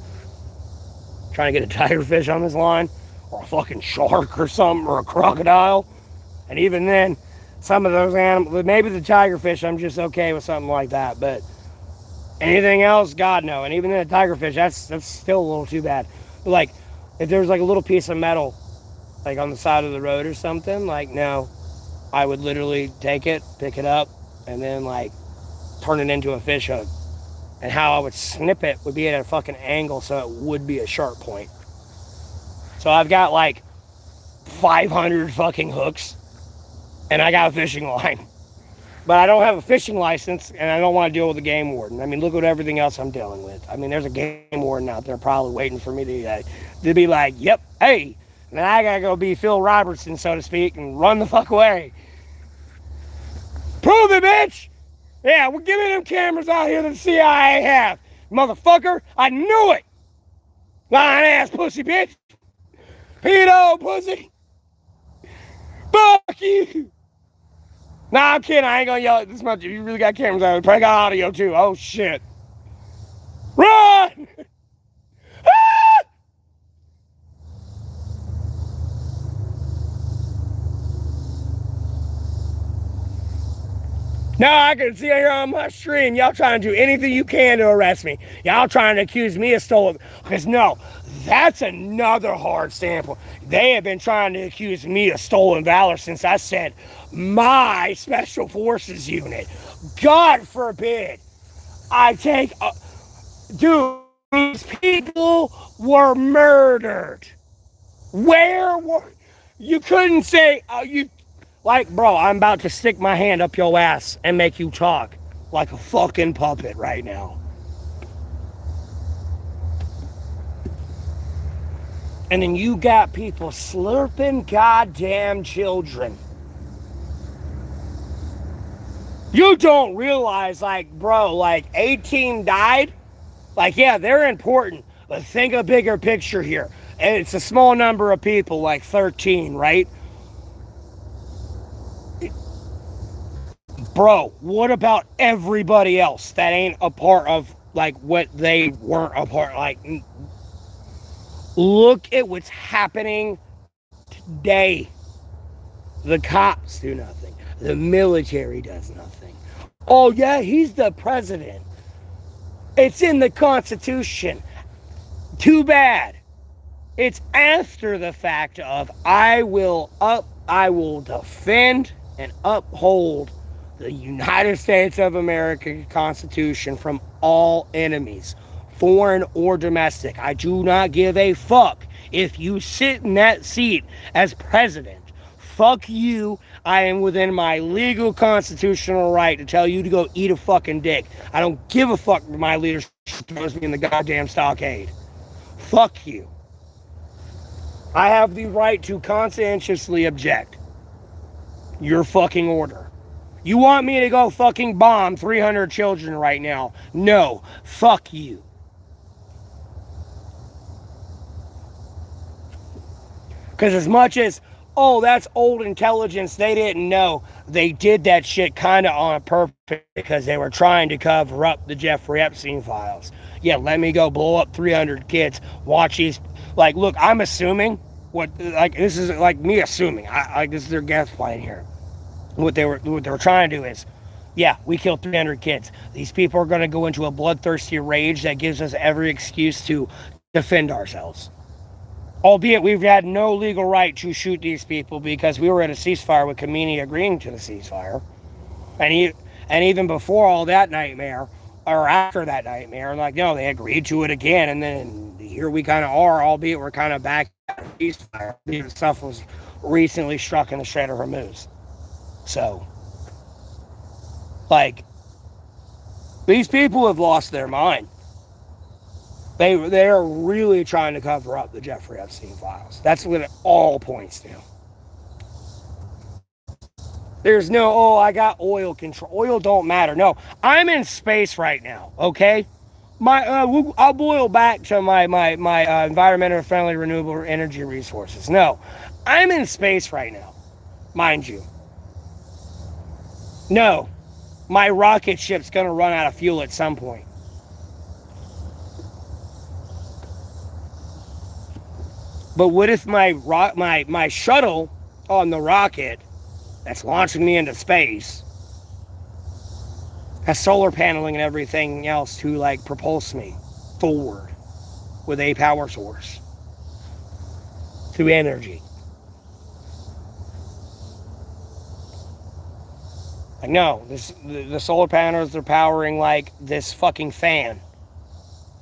Trying to get a tigerfish on this line? Or a fucking shark or something, or a crocodile? And even then, some of those animals, maybe the tigerfish, I'm just okay with something like that, but anything else, God no. And even then, a tigerfish, that's still a little too bad. But like, if there's like a little piece of metal, like on the side of the road or something, like, no, I would literally take it, pick it up, and then like turn it into a fish hook. And how I would snip it would be at a fucking angle, so it would be a sharp point. So I've got like 500 fucking hooks, and I got a fishing line. But I don't have a fishing license, and I don't want to deal with a game warden. I mean, look at everything else I'm dealing with. I mean, there's a game warden out there probably waiting for me to be like, yep, hey, and then I gotta go be Phil Robertson, so to speak, and run the fuck away. Prove it, bitch! Yeah, we're giving them cameras out here that the CIA have. Motherfucker, I knew it! Lying ass pussy, bitch! Pedo pussy! Fuck you! Nah, I'm kidding. I ain't gonna yell at this much. If you really got cameras out, probably got audio too. Oh shit! Run! Ah! No, I can see here on my stream, y'all trying to do anything you can to arrest me. Y'all trying to accuse me of stolen. Because no, that's another hard sample. They have been trying to accuse me of stolen valor since I said my special forces unit. God forbid I take a... Dude, these people were murdered. Where were... You couldn't say... you. Like, bro, I'm about to stick my hand up your ass and make you talk like a fucking puppet right now. And then you got people slurping goddamn children. You don't realize, like, bro, like 18 died? Like, yeah, they're important, but think a bigger picture here. And it's a small number of people, like 13, right? Bro, what about everybody else that ain't a part of, like, what they weren't a part, like, look at what's happening today. The cops do nothing. The military does nothing. Oh, yeah, he's the president. It's in the Constitution. Too bad. It's after the fact of I will defend and uphold the United States of America Constitution from all enemies, foreign or domestic. I do not give a fuck if you sit in that seat as president. Fuck you. I am within my legal constitutional right to tell you to go eat a fucking dick. I don't give a fuck if my leadership throws me in the goddamn stockade. Fuck you. I have the right to conscientiously object. Your fucking order. You want me to go fucking bomb 300 children right now? No. Fuck you. Because as much as, oh, that's old intelligence, they didn't know. They did that shit kind of on purpose because they were trying to cover up the Jeffrey Epstein files. Yeah, let me go blow up 300 kids. Watch these. Like, look, I'm assuming this is like me assuming. This is their gaslighting here. What they were trying to do is, yeah, we killed 300 kids. These people are going to go into a bloodthirsty rage that gives us every excuse to defend ourselves. Albeit we've had no legal right to shoot these people because we were at a ceasefire with Khomeini agreeing to the ceasefire. And even before all that nightmare, or after that nightmare, like, no, they agreed to it again. And then here we kind of are, albeit we're kind of back at the ceasefire. The stuff was recently struck in the Strait of Hormuz. So, like, these people have lost their mind. They are really trying to cover up the Jeffrey Epstein files. That's what it all points to. There's no, oh, I got oil control. Oil don't matter. No, I'm in space right now, okay? I'll boil back to my environmentally friendly renewable energy resources. No, I'm in space right now, mind you. No, my rocket ship's going to run out of fuel at some point. But what if my shuttle on the rocket that's launching me into space has solar paneling and everything else to, like, propulse me forward with a power source through energy? Like, no, the solar panels are powering, like, this fucking fan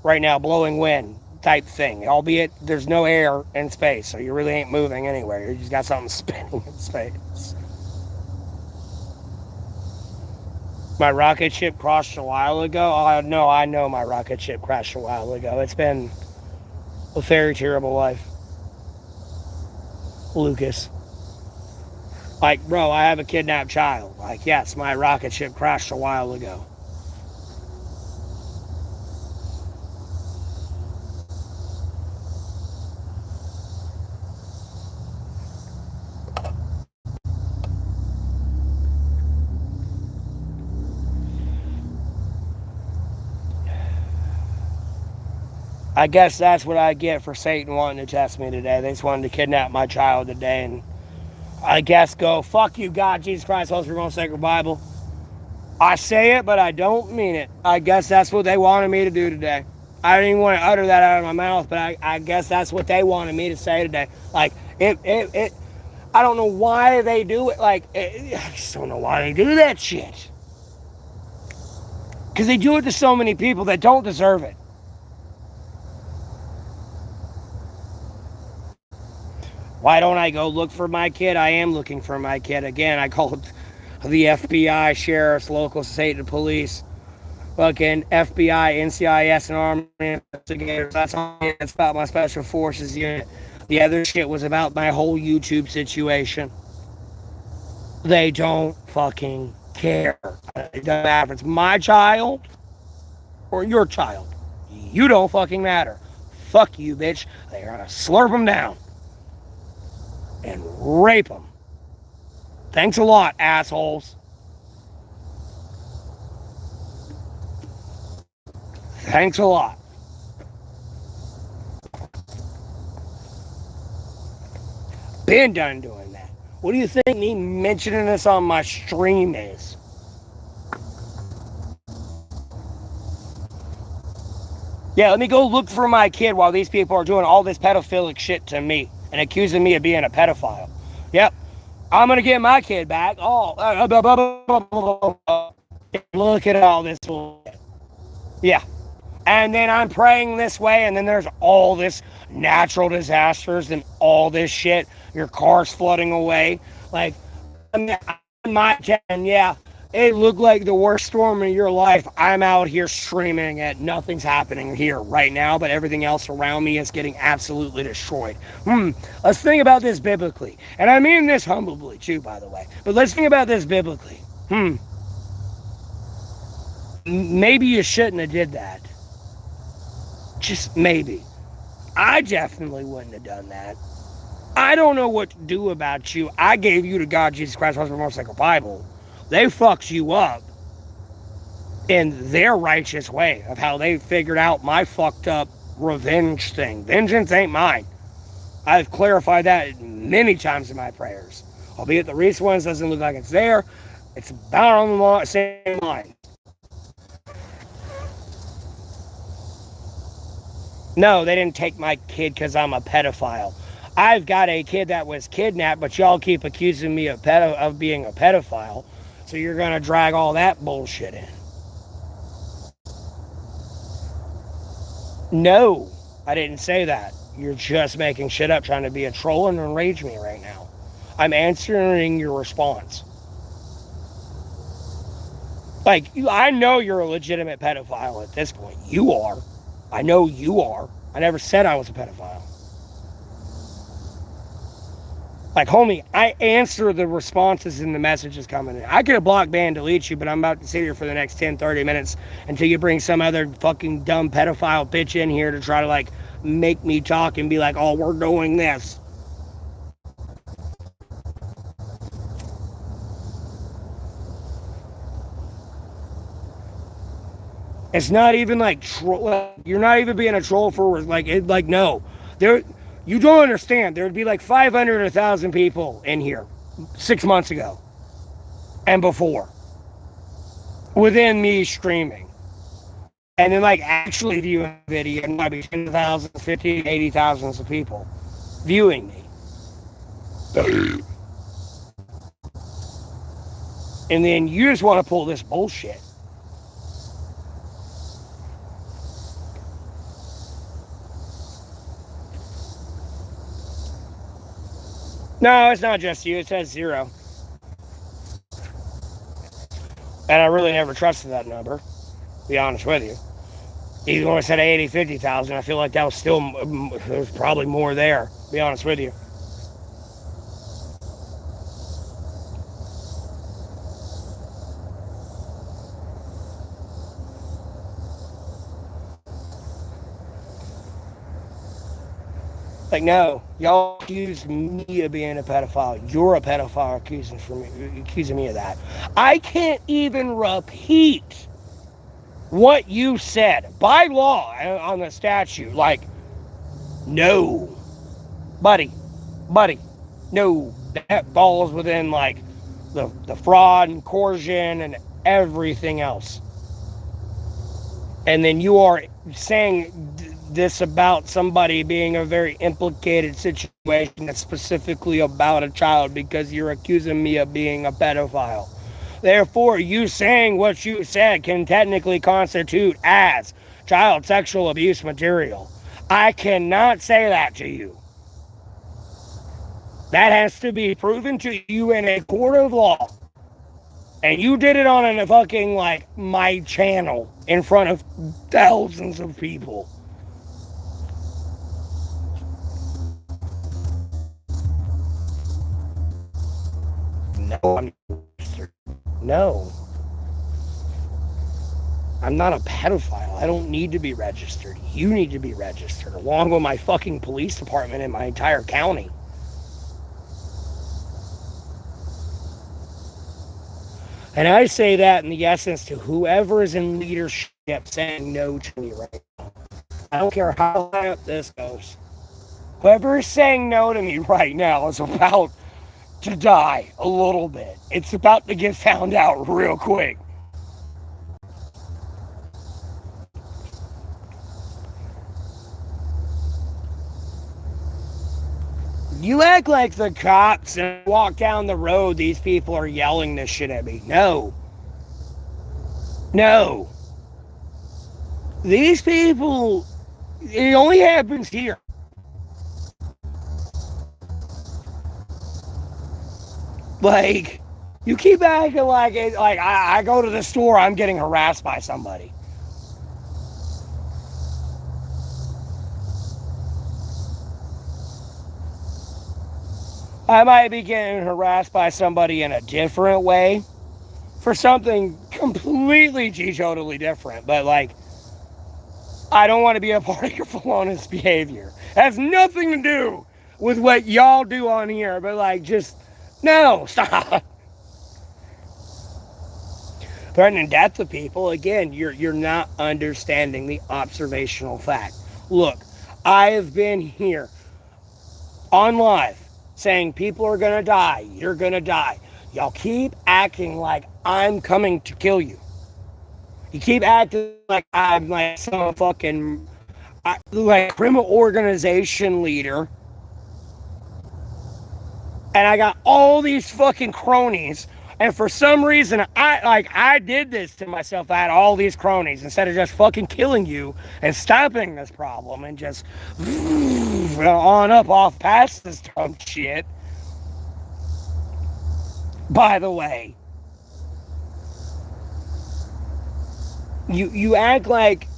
right now, blowing wind type thing. Albeit there's no air in space, so you really ain't moving anywhere. You just got something spinning in space. My rocket ship crashed a while ago. Oh, no, I know my rocket ship crashed a while ago. It's been a very terrible life. Lucas. Like, bro, I have a kidnapped child. Like, yes, my rocket ship crashed a while ago. I guess that's what I get for Satan wanting to test me today. They just wanted to kidnap my child today, and I guess go, fuck you, God, Jesus Christ, Holy Spirit, Sacred Bible. I say it, but I don't mean it. I guess that's what they wanted me to do today. I didn't even want to utter that out of my mouth, but I guess that's what they wanted me to say today. Like, I don't know why they do it. Like, I just don't know why they do that shit. Because they do it to so many people that don't deserve it. Why don't I go look for my kid? I am looking for my kid. Again, I called the FBI, sheriffs, local state police, fucking FBI, NCIS, and Army investigators. That's all it's about my special forces unit. The other shit was about my whole YouTube situation. They don't fucking care. It doesn't matter if it's my child or your child. You don't fucking matter. Fuck you, bitch. They're gonna slurp them down and rape them. Thanks a lot, assholes. Thanks a lot. Been done doing that. What do you think me mentioning this on my stream is? Yeah, let me go look for my kid while these people are doing all this pedophilic shit to me and accusing me of being a pedophile. Yep, I'm gonna get my kid back. Oh, look at all this bullshit. Yeah. And then I'm praying this way, and then there's all this natural disasters and all this shit. Your car's flooding away. Like, I mean, my 10, yeah, it looked like the worst storm of your life. I'm out here screaming at nothing's happening here right now, but everything else around me is getting absolutely destroyed. Let's think about this biblically. And I mean this humbly, too, by the way. But let's think about this biblically. Maybe you shouldn't have did that. Just maybe. I definitely wouldn't have done that. I don't know what to do about you. I gave you to God, Jesus Christ, Holy Spirit, Motorcycle Bible. They fucked you up in their righteous way of how they figured out my fucked up revenge thing. Vengeance ain't mine. I've clarified that many times in my prayers. Albeit the recent ones doesn't look like it's there. It's about on the same line. No, they didn't take my kid because I'm a pedophile. I've got a kid that was kidnapped, but y'all keep accusing me of being a pedophile. So you're going to drag all that bullshit in. No, I didn't say that. You're just making shit up, trying to be a troll and enrage me right now. I'm answering your response. Like, I know you're a legitimate pedophile at this point. You are. I know you are. I never said I was a pedophile. Like, homie, I answer the responses and the messages coming in. I could have blocked, ban, delete you, but I'm about to sit here for the next 10, 30 minutes until you bring some other fucking dumb pedophile bitch in here to try to, like, make me talk and be like, oh, we're doing this. It's not even like you're not even being a troll for no. You don't understand. There would be like 500 or 1,000 people in here 6 months ago and before within me streaming. And then like actually viewing the video, and might be 10,000, 50, 80,000 of people viewing me. And then you just want to pull this bullshit. No, it's not just you. It says 0. And I really never trusted that number, to be honest with you. Even when I said 80, 50,000, I feel like that was still, there was probably more there, to be honest with you. Like, no, y'all accuse me of being a pedophile. You're a pedophile accusing me of that. I can't even repeat what you said by law on the statute. Like, no, buddy, no, that falls within like the fraud and coercion and everything else. And then you are saying this about somebody being a very implicated situation that's specifically about a child because you're accusing me of being a pedophile. Therefore, you saying what you said can technically constitute as child sexual abuse material. I cannot say that to you. That has to be proven to you in a court of law. And you did it on a fucking, like, my channel in front of thousands of people. No, no. I'm not a pedophile. I don't need to be registered. You need to be registered, along with my fucking police department in my entire county. And I say that in the essence to whoever is in leadership saying no to me right now. I don't care how high up this goes. Whoever is saying no to me right now is about to die a little bit. It's about to get found out real quick. You act like the cops and walk down the road, these people are yelling this shit at me. No. No. These people, it only happens here. Like, you keep acting like it, like I go to the store, I'm getting harassed by somebody. I might be getting harassed by somebody in a different way for something completely totally different, but like, I don't want to be a part of your felonious behavior. It has nothing to do with what y'all do on here, but like, just, no, stop. Threatening death to people, again, you're not understanding the observational fact. Look, I have been here on live saying people are gonna die, you're gonna die. Y'all keep acting like I'm coming to kill you. You keep acting like I'm like some fucking like criminal organization leader, and I got all these fucking cronies. And for some reason, I did this to myself. I had all these cronies instead of just fucking killing you and stopping this problem and just on up off past this dumb shit. By the way, you act like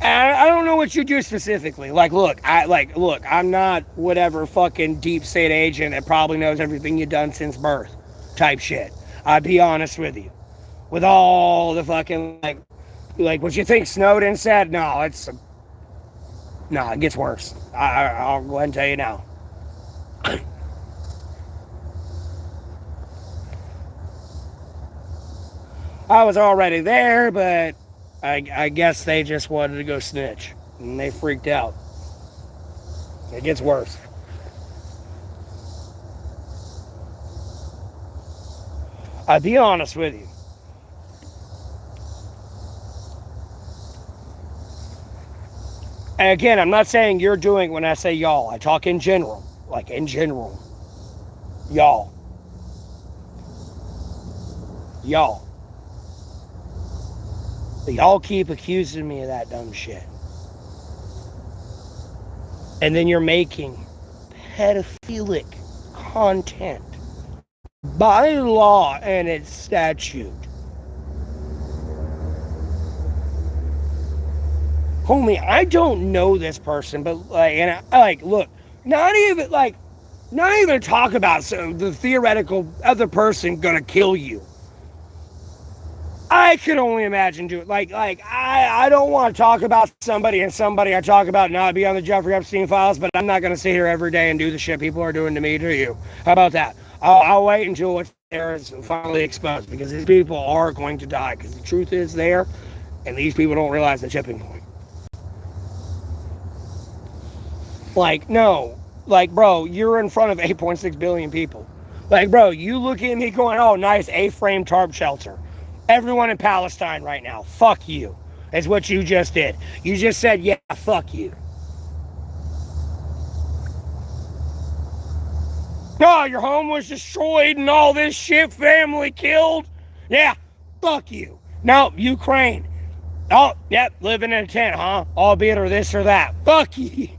I don't know what you do specifically. Look, I'm not whatever fucking deep state agent that probably knows everything you've done since birth type shit. I'll be honest with you. With all the fucking, like what you think Snowden said, no, it gets worse. I'll go ahead and tell you now. I was already there, but I guess they just wanted to go snitch. And they freaked out. It gets worse. I'll be honest with you. And again, I'm not saying you're doing when I say y'all. I talk in general. Like in general. Y'all. Y'all. Y'all keep accusing me of that dumb shit. And then you're making pedophilic content by law and its statute. homie, I don't know this person, but like, and I like, look, not even like, not even talk about so the theoretical other person gonna kill you. I can only imagine doing I don't want to talk about somebody and somebody I talk about not be on the Jeffrey Epstein files, but I'm not gonna sit here every day and do the shit people are doing to me to you. How about that? I'll wait until what's there is finally exposed because these people are going to die because the truth is there, and these people don't realize the tipping point. Like, no. Like, bro, you're in front of 8.6 billion people. Like, bro, you look at me going, oh, nice A-frame tarp shelter. Everyone in Palestine right now, fuck you. That's what you just did. You just said, yeah, fuck you. Oh, your home was destroyed and all this shit, family killed. Yeah, fuck you. No, Ukraine. Oh, yep, living in a tent, huh? Albeit or this or that. Fuck you.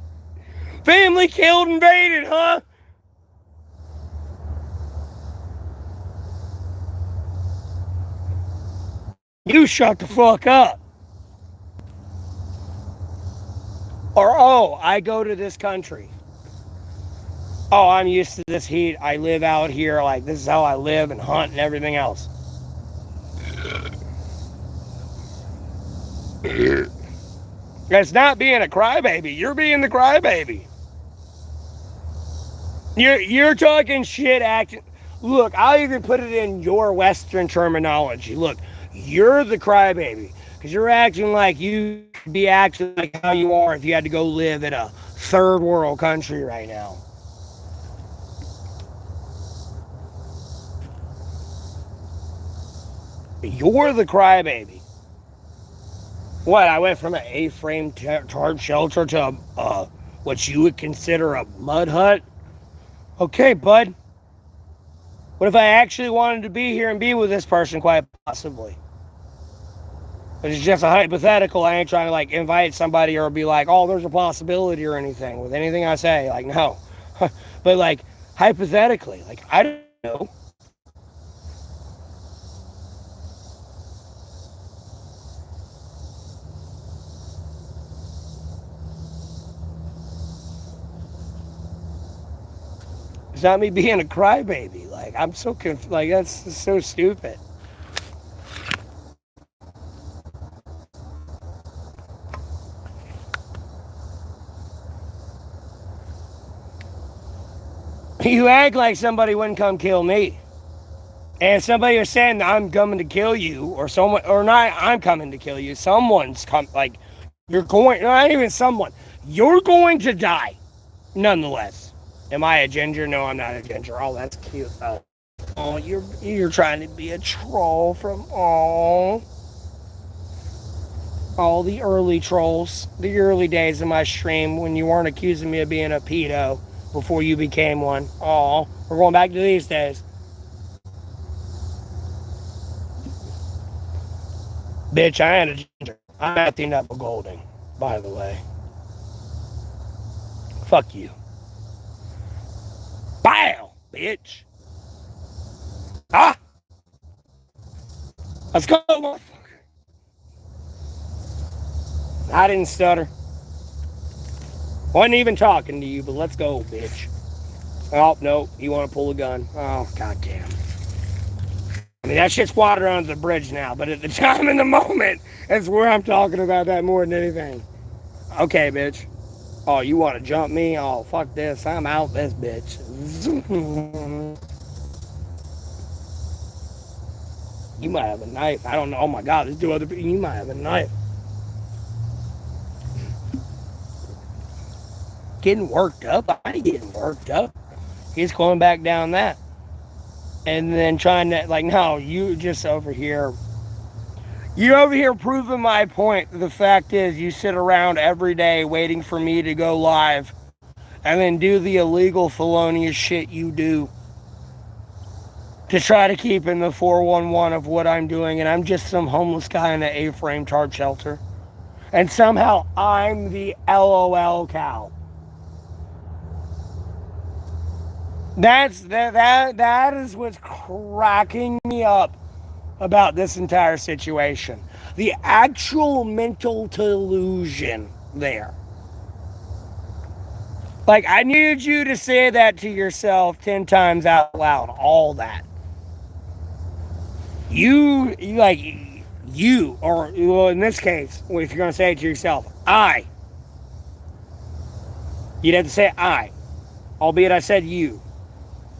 Family killed, invaded, huh? You shut the fuck up. Or, oh, I go to this country. Oh, I'm used to this heat. I live out here. Like, this is how I live and hunt and everything else. It's not being a crybaby. You're being the crybaby. You're talking shit acting. Look, I'll even put it in your Western terminology. Look, you're the crybaby because you're acting like you could be acting like how you are if you had to go live in a third world country right now. You're the crybaby. What? I went from an A-frame tarp shelter to what you would consider a mud hut. Okay, bud. What if I actually wanted to be here and be with this person, quite possibly? It's just a hypothetical. I ain't trying to like invite somebody or be like, oh, there's a possibility or anything with anything I say. Like, no. But like, hypothetically, like, I don't know. It's not me being a crybaby. Like, I'm so like, that's so stupid. You act like somebody wouldn't come kill me. And somebody was saying that I'm coming to kill you, or someone, or not, I'm coming to kill you. Someone's come, like, you're going, not even someone, you're going to die, nonetheless. Am I a ginger? No, I'm not a ginger. Oh, that's cute though. Oh, you're trying to be a troll from all the early trolls, the early days of my stream when you weren't accusing me of being a pedo before you became one. Oh, we're going back to these days. Bitch, I ain't a ginger. I'm acting up a Golding, by the way. Fuck you. Bow, bitch. Ah! Let's go, motherfucker. I didn't stutter. Wasn't even talking to you, but let's go, bitch. Oh, no, you want to pull a gun. Oh, goddamn. I mean, that shit's water under the bridge now, but at the time in the moment, that's where I'm talking about that more than anything. Okay, bitch. Oh, you want to jump me? Oh, fuck this. I'm out this bitch. You might have a knife. I don't know. Oh my god, there's two other people. You might have a knife. Getting worked up? I ain't getting worked up. He's going back down that. And then trying to, like, no, you just over here. You over here proving my point. The fact is, you sit around every day waiting for me to go live and then do the illegal felonious shit you do to try to keep in the 411 of what I'm doing. And I'm just some homeless guy in an A-frame tarp shelter. And somehow I'm the LOL cow. That is what's cracking me up about this entire situation. The actual mental delusion there. Like, I needed you to say that to yourself 10 times out loud. All that. You, or, well, in this case, if you're going to say it to yourself, I. You'd have to say I. Albeit I said you.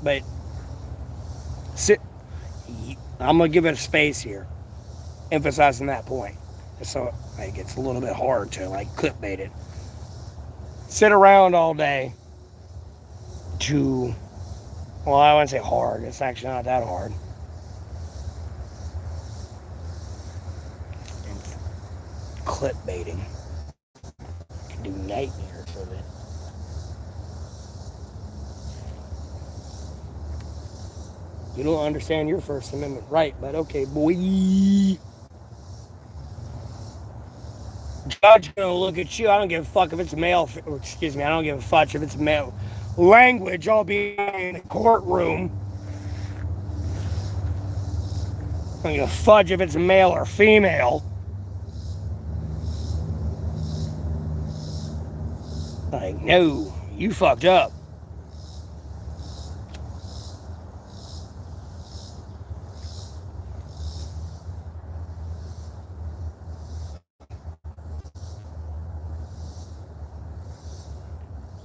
But, I'm going to give it a space here. Emphasizing that point. So, like, it's a little bit hard to, like, clickbait it. Sit around all day to, well, I wouldn't say hard. It's actually not that hard. It's clickbaiting. You can do nightmares of it. You don't understand your First Amendment right, but okay, boy. Judge gonna look at you. I don't give a fuck if it's male. Excuse me. I don't give a fuck if it's male. Language. I'll be in the courtroom. I don't give a fudge if it's male or female. Like, no, you fucked up.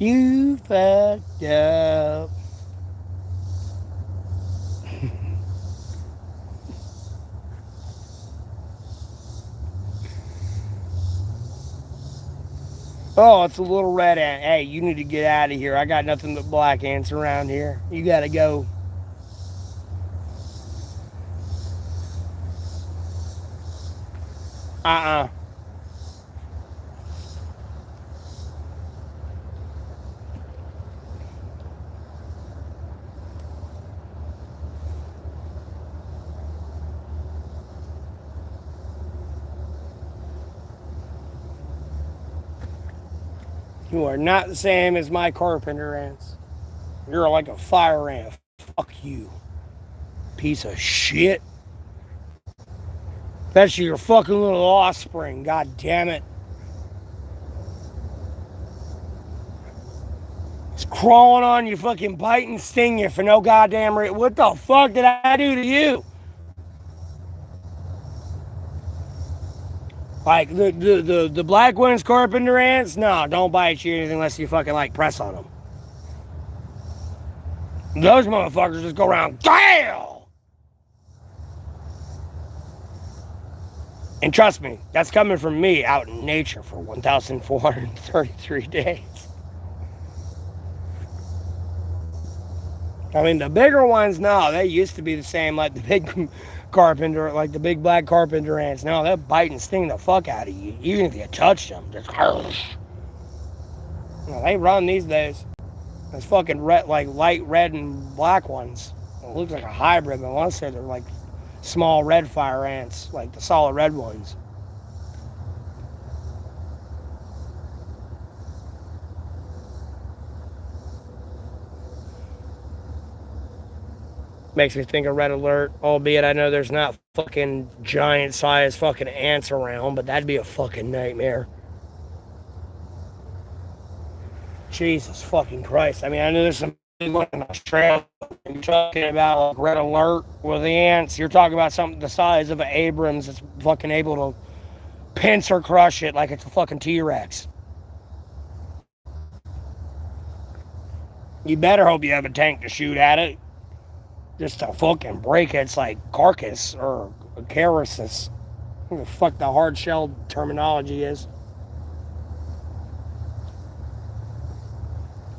You fucked up. Oh, it's a little red ant. Hey, you need to get out of here. I got nothing but black ants around here. You gotta go. Uh-uh. You are not the same as my carpenter ants. You're like a fire ant. Fuck you. Piece of shit. That's your fucking little offspring. God damn it. It's crawling on you, fucking bite and sting you for no goddamn reason. What the fuck did I do to you? Like the black ones, carpenter ants, no, don't bite you or anything unless you fucking like press on them. Those motherfuckers just go around, damn! And trust me, that's coming from me out in nature for 1,433 days. I mean, the bigger ones, no, they used to be the same, like the big carpenter, like the big black carpenter ants. No, they'll bite and sting the fuck out of you, even if you touch them. Just, they run these days. There's fucking red, like light red and black ones. It looks like a hybrid, but I want to say they're like small red fire ants, like the solid red ones. Makes me think of Red Alert, albeit I know there's not fucking giant sized fucking ants around, but that'd be a fucking nightmare. Jesus fucking Christ. I mean, I know there's some big one in Australia. You're talking about like Red Alert with the ants. You're talking about something the size of an Abrams that's fucking able to pinch or crush it like it's a fucking T-Rex. You better hope you have a tank to shoot at it. Just to fucking break its like carcass or carasis. What the fuck the hard shell terminology is.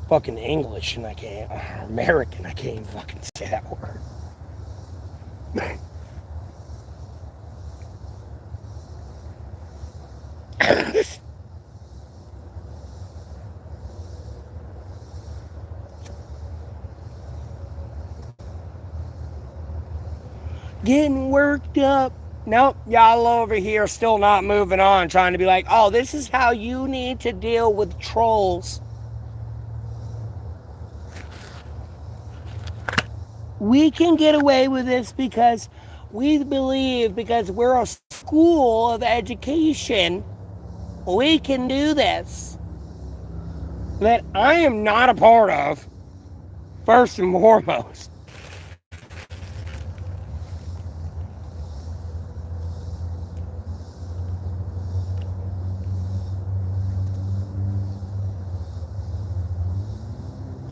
Fucking English and I can't, American, I can't even fucking say that word. Getting worked up. Nope, y'all over here still not moving on, trying to be like, oh, this is how you need to deal with trolls. We can get away with this because We believe because we're a school of education, we can do this. That I am not a part of, first and foremost.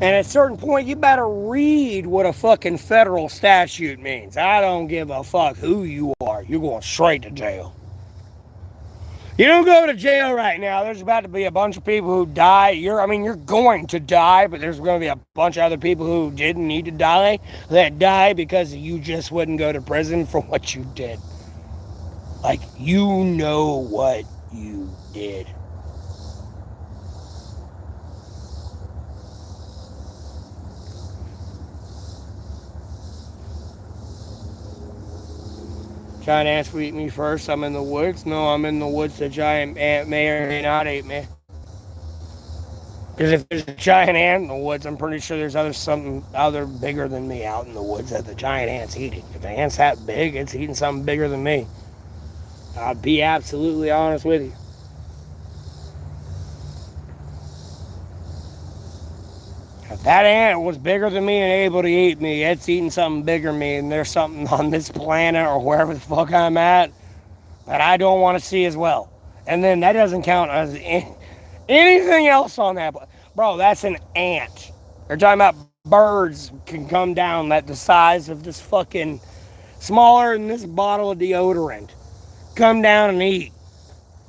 And at a certain point, you better read what a fucking federal statute means. I don't give a fuck who you are. You're going straight to jail. You don't go to jail right now. There's about to be a bunch of people who die. You're going to die, but there's going to be a bunch of other people who didn't need to die that die because you just wouldn't go to prison for what you did. Like, you know what you did. Giant ants will eat me first. I'm in the woods. No, I'm in the woods. The giant ant may or may not eat me. Because if there's a giant ant in the woods, I'm pretty sure there's something other bigger than me out in the woods that the giant ant's eating. If the ant's that big, it's eating something bigger than me. I'll be absolutely honest with you. If that ant was bigger than me and able to eat me, it's eating something bigger than me, and there's something on this planet or wherever the fuck I'm at that I don't want to see as well. And then that doesn't count as anything else on that. Bro, that's an ant. They're talking about birds can come down that the size of this fucking, smaller than this bottle of deodorant, come down and eat,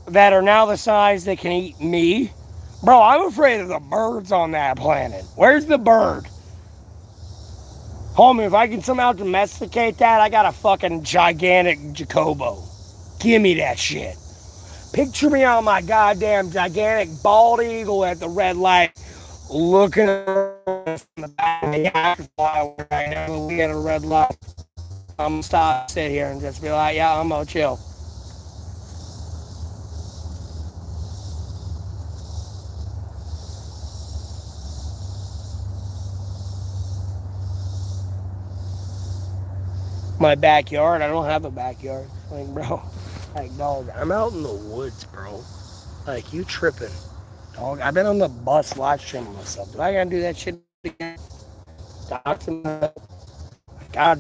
that are now the size that can eat me. Bro, I'm afraid of the birds on that planet. Where's the bird? Homie, if I can somehow domesticate that, I got a fucking gigantic Jacobo. Give me that shit. Picture me on my goddamn gigantic bald eagle at the red light, looking from the back of the afterfly right now. We get a red light. I'm gonna stop, sit here, and just be like, yeah, I'm gonna chill. My backyard, I don't have a backyard. Like, bro, like, dog, I'm out in the woods, bro. Like, you tripping. Dog, I've been on the bus live streaming myself. Do I gotta do that shit again? God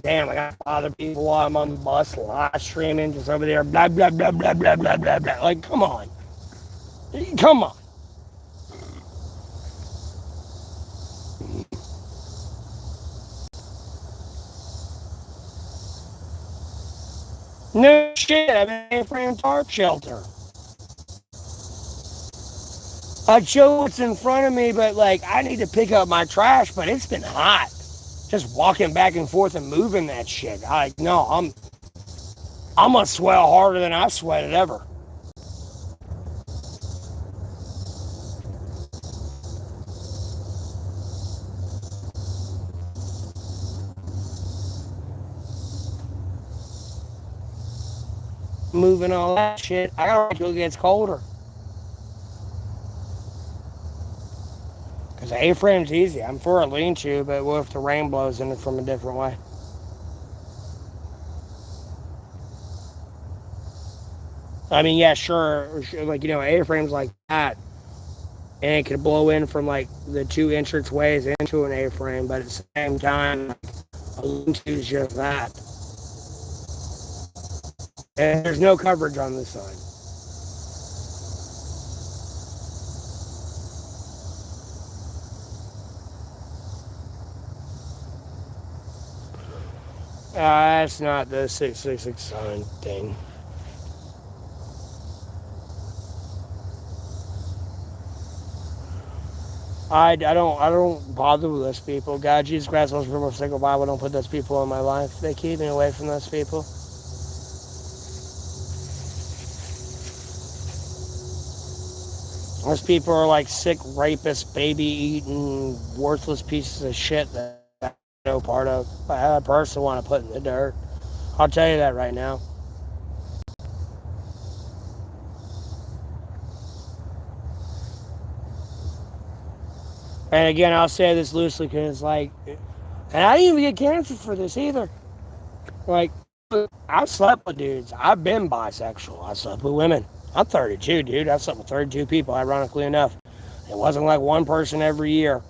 damn, I gotta bother people while I'm on the bus live streaming, just over there, blah, blah, blah, blah, blah, blah, blah, blah. Like, come on. Come on. No shit, I'm in a frame tarp shelter. I show what's in front of me, but like, I need to pick up my trash, but it's been hot. Just walking back and forth and moving that shit. No, I'm gonna sweat harder than I sweated ever. Moving all that shit. I gotta wait till it gets colder. Because A-frame's easy. I'm for a lean-to, but what if the rain blows in it from a different way? I mean, yeah, sure, like, A-frames like that, and it could blow in from, like, the two entrance ways into an A-frame, but at the same time, a lean-to is just that. And there's no coverage on this side. That's not the 666 sign thing. I don't bother with those people. God, Jesus Christ, most remove single Bible. Don't put those people in my life. They keep me away from those people. Those people are like sick rapists, baby eating, worthless pieces of shit that I'm no part of. I personally want to put in the dirt. I'll tell you that right now. And again, I'll say this loosely because, like, and I didn't even get canceled for this either. Like, I've slept with dudes. I've been bisexual. I slept with women. I'm 32, dude. I've slept with 32 people, ironically enough. It wasn't like one person every year.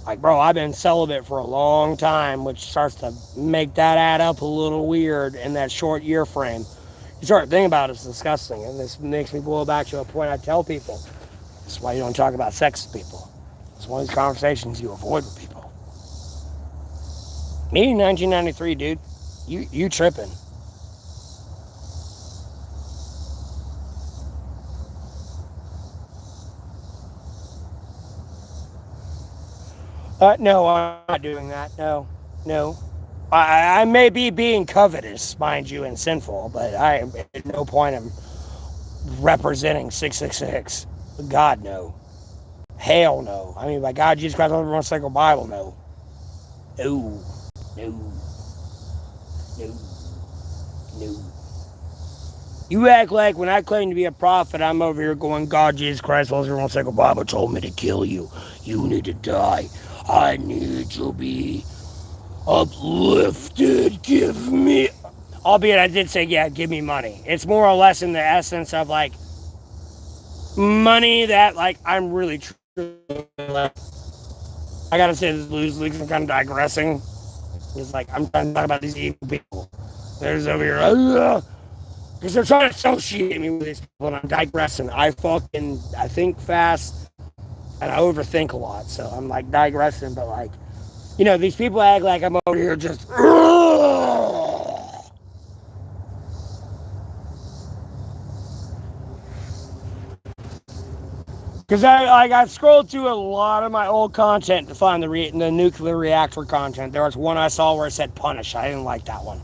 Like, bro, I've been celibate for a long time, which starts to make that add up a little weird in that short year frame. You start thinking about it, it's disgusting. And this makes me go back to a point I tell people. This is why you don't talk about sex with people. It's one of these conversations you avoid with people. Me in 1993, dude. You tripping. No, I'm not doing that. No, no. I may be being covetous, mind you, and sinful, but I at no point am representing 666. God, no. Hell no. I mean, by God, Jesus Christ, everyone cycle Bible, no. No, no, no, no. You act like when I claim to be a prophet, I'm over here going, God, Jesus Christ, everyone cycle Bible told me to kill you. You need to die. I need to be uplifted. Give me. Albeit, I did say, yeah, give me money. It's more or less in the essence of like money that like I'm really like, I gotta say this loosely because I'm kind of digressing. It's like I'm trying to talk about these evil people. There's over here because they're trying to associate me with these people, and I'm digressing. I think fast and I overthink a lot, so I'm like digressing. But like, these people act like I'm over here just. Because I scrolled through a lot of my old content to find the nuclear reactor content. There was one I saw where it said punish. I didn't like that one.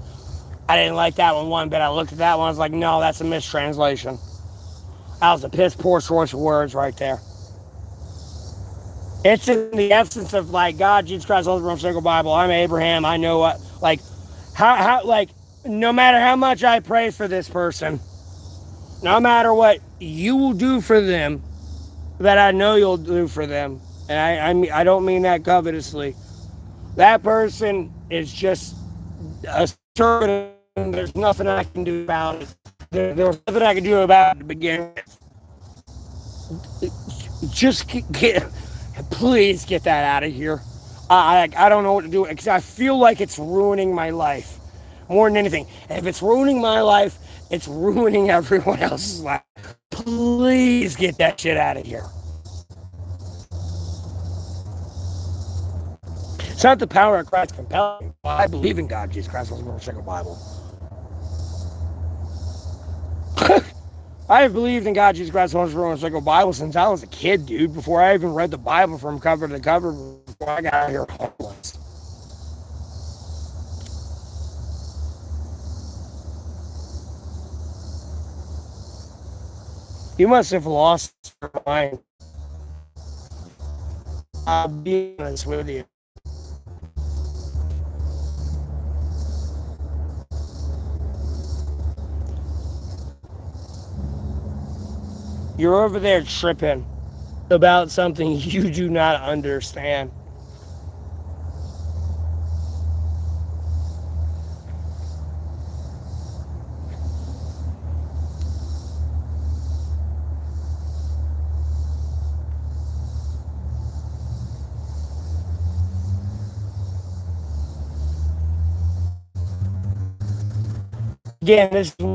I didn't like that one bit. I looked at that one. I was like, no, that's a mistranslation. That was a piss poor choice of words right there. It's in the essence of like God, Jesus Christ, Holy Roman Sacred Bible. I'm Abraham. I know what like no matter how much I pray for this person, no matter what you will do for them, that I know you'll do for them. And I don't mean that covetously. That person is just a servant. There's nothing I can do about it. There's nothing I can do about it to begin with. Just please get that out of here. I don't know what to do because I feel like it's ruining my life more than anything. And if it's ruining my life, it's ruining everyone else's life. Please get that shit out of here. It's not the power of Christ compelling. I believe in God, Jesus Christ, was the second Bible. I have believed in God, Jesus Christ, was the second Bible since I was a kid, dude. Before I even read the Bible from cover to cover, before I got out here homeless. You must have lost your mind. I'll be honest with you. You're over there tripping about something you do not understand. Again, this is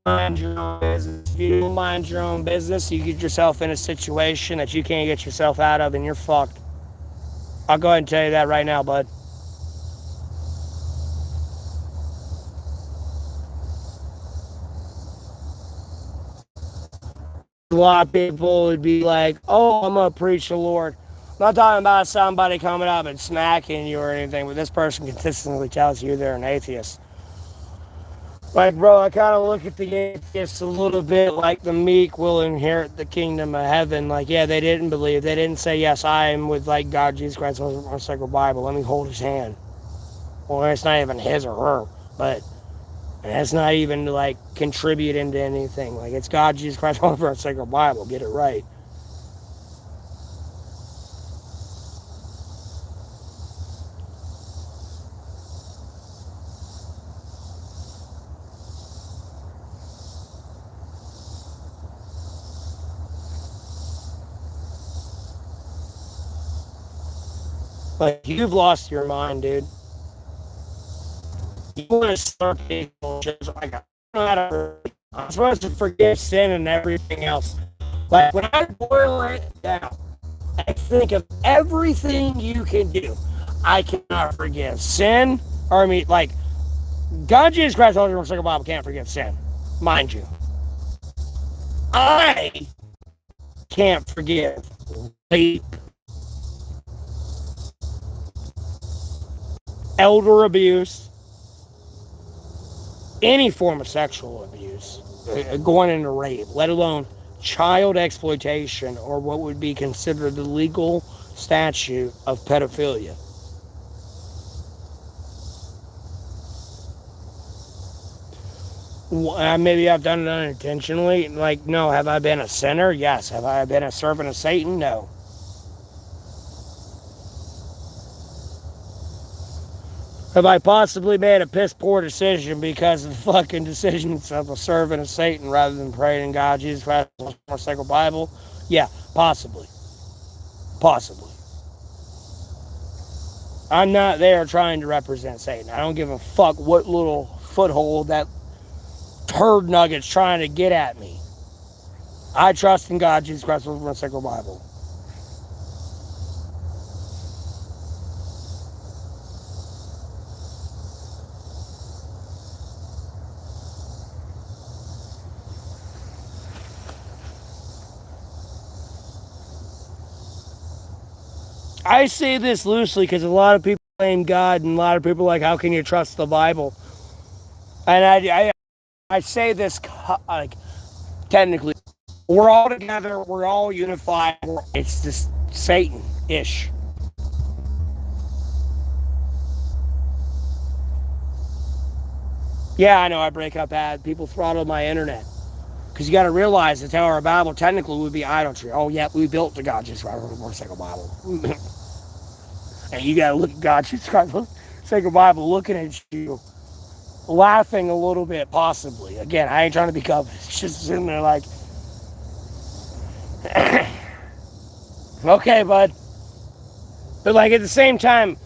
mind your own business. If you don't mind your own business, you get yourself in a situation that you can't get yourself out of, and you're fucked. I'll go ahead and tell you that right now, bud. A lot of people would be like, oh, I'm going to preach the Lord. I'm not talking about somebody coming up and smacking you or anything, but this person consistently tells you they're an atheist. Like, bro, I kind of look at the atheists a little bit like the meek will inherit the kingdom of heaven. Like, yeah, they didn't believe. They didn't say, yes, I am with, like, God, Jesus Christ, on sacred Bible. Let me hold his hand. Well, it's not even his or her, but that's not even, like, contributing to anything. Like, it's God, Jesus Christ, over our sacred Bible. Get it right. Like, you've lost your mind, dude. You want to start people just like, I don't know how to. I'm supposed to forgive sin and everything else. Like, when I boil it down, I think of everything you can do. I cannot forgive sin, or I mean, like, God, Jesus Christ, Holy Spirit, Second Bible can't forgive sin, mind you. I can't forgive rape, elder abuse, any form of sexual abuse, going into rape, let alone child exploitation or what would be considered the legal statute of pedophilia. Maybe I've done it unintentionally. Like, no. Have I been a sinner? Yes. Have I been a servant of Satan? No. Have I possibly made a piss poor decision because of the fucking decisions of a servant of Satan rather than praying God, Jesus Christ, or Sacred Bible? Yeah, possibly. Possibly. I'm not there trying to represent Satan. I don't give a fuck what little foothold that turd nugget's trying to get at me. I trust in God, Jesus Christ, or Sacred Bible. I say this loosely because a lot of people blame God and a lot of people are like, how can you trust the Bible? And I say this like, technically, we're all together, we're all unified, it's just Satan-ish. Yeah, I know I break up ad. People throttle my internet. Because you got to realize the Tower of Babel technically would be idolatry. Oh, yeah, we built the God just right over the Sacred Bible. And you got to look at God just right over the Sacred Bible looking at you, laughing a little bit, possibly. Again, I ain't trying to be covetous. It's just sitting there like, okay, bud. But like at the same time,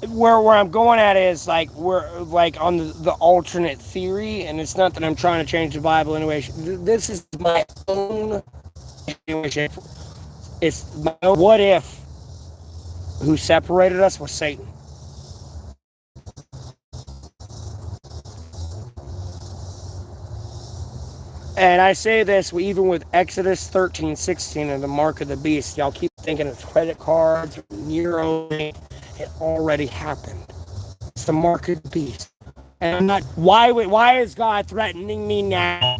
where I'm going at is like we're like on the alternate theory, and it's not that I'm trying to change the Bible anyway. This is my own situation. It's my own what if who separated us was Satan. And I say this even with Exodus 13:16 and the mark of the beast. Y'all keep thinking of credit cards, Nero. It already happened. It's the mark of the beast. And I'm not. Why is God threatening me now?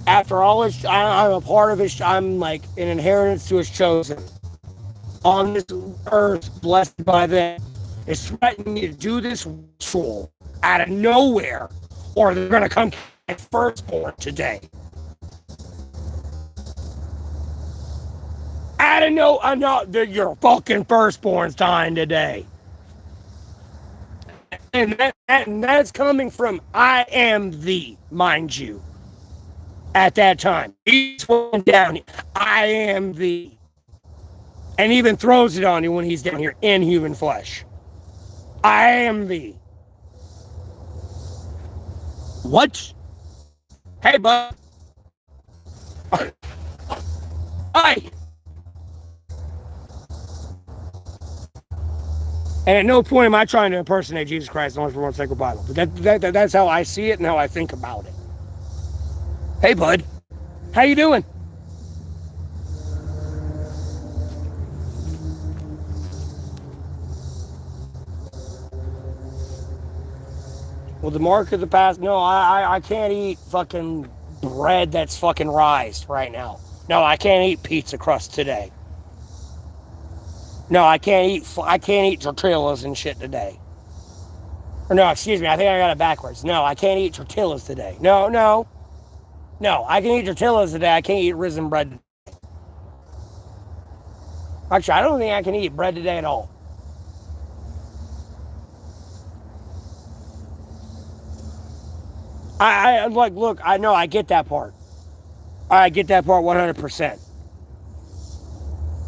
After all, I'm a part of His. I'm like an inheritance to His chosen. On this earth, blessed by them, is threatening me to do this ritual out of nowhere, or they're gonna come at firstborn today. Out of no, I'm not. Your fucking firstborn's dying today. And that's coming from I am thee, mind you. At that time, he's down here. I am thee, and even throws it on you when he's down here in human flesh. I am thee. What? Hey, bud. Hi. And at no point am I trying to impersonate Jesus Christ unless we're on Sacred Bible. But that's how I see it and how I think about it. Hey, bud. How you doing? Well, the mark of the past. No, I can't eat fucking bread that's fucking rised right now. No, I can't eat pizza crust today. No, I can't eat tortillas and shit today. Or no, excuse me, I think I got it backwards. No, I can't eat tortillas today. No, I can eat tortillas today. I can't eat risen bread. Actually, I don't think I can eat bread today at all. I like, look, I know, I get that part. I get that part 100%.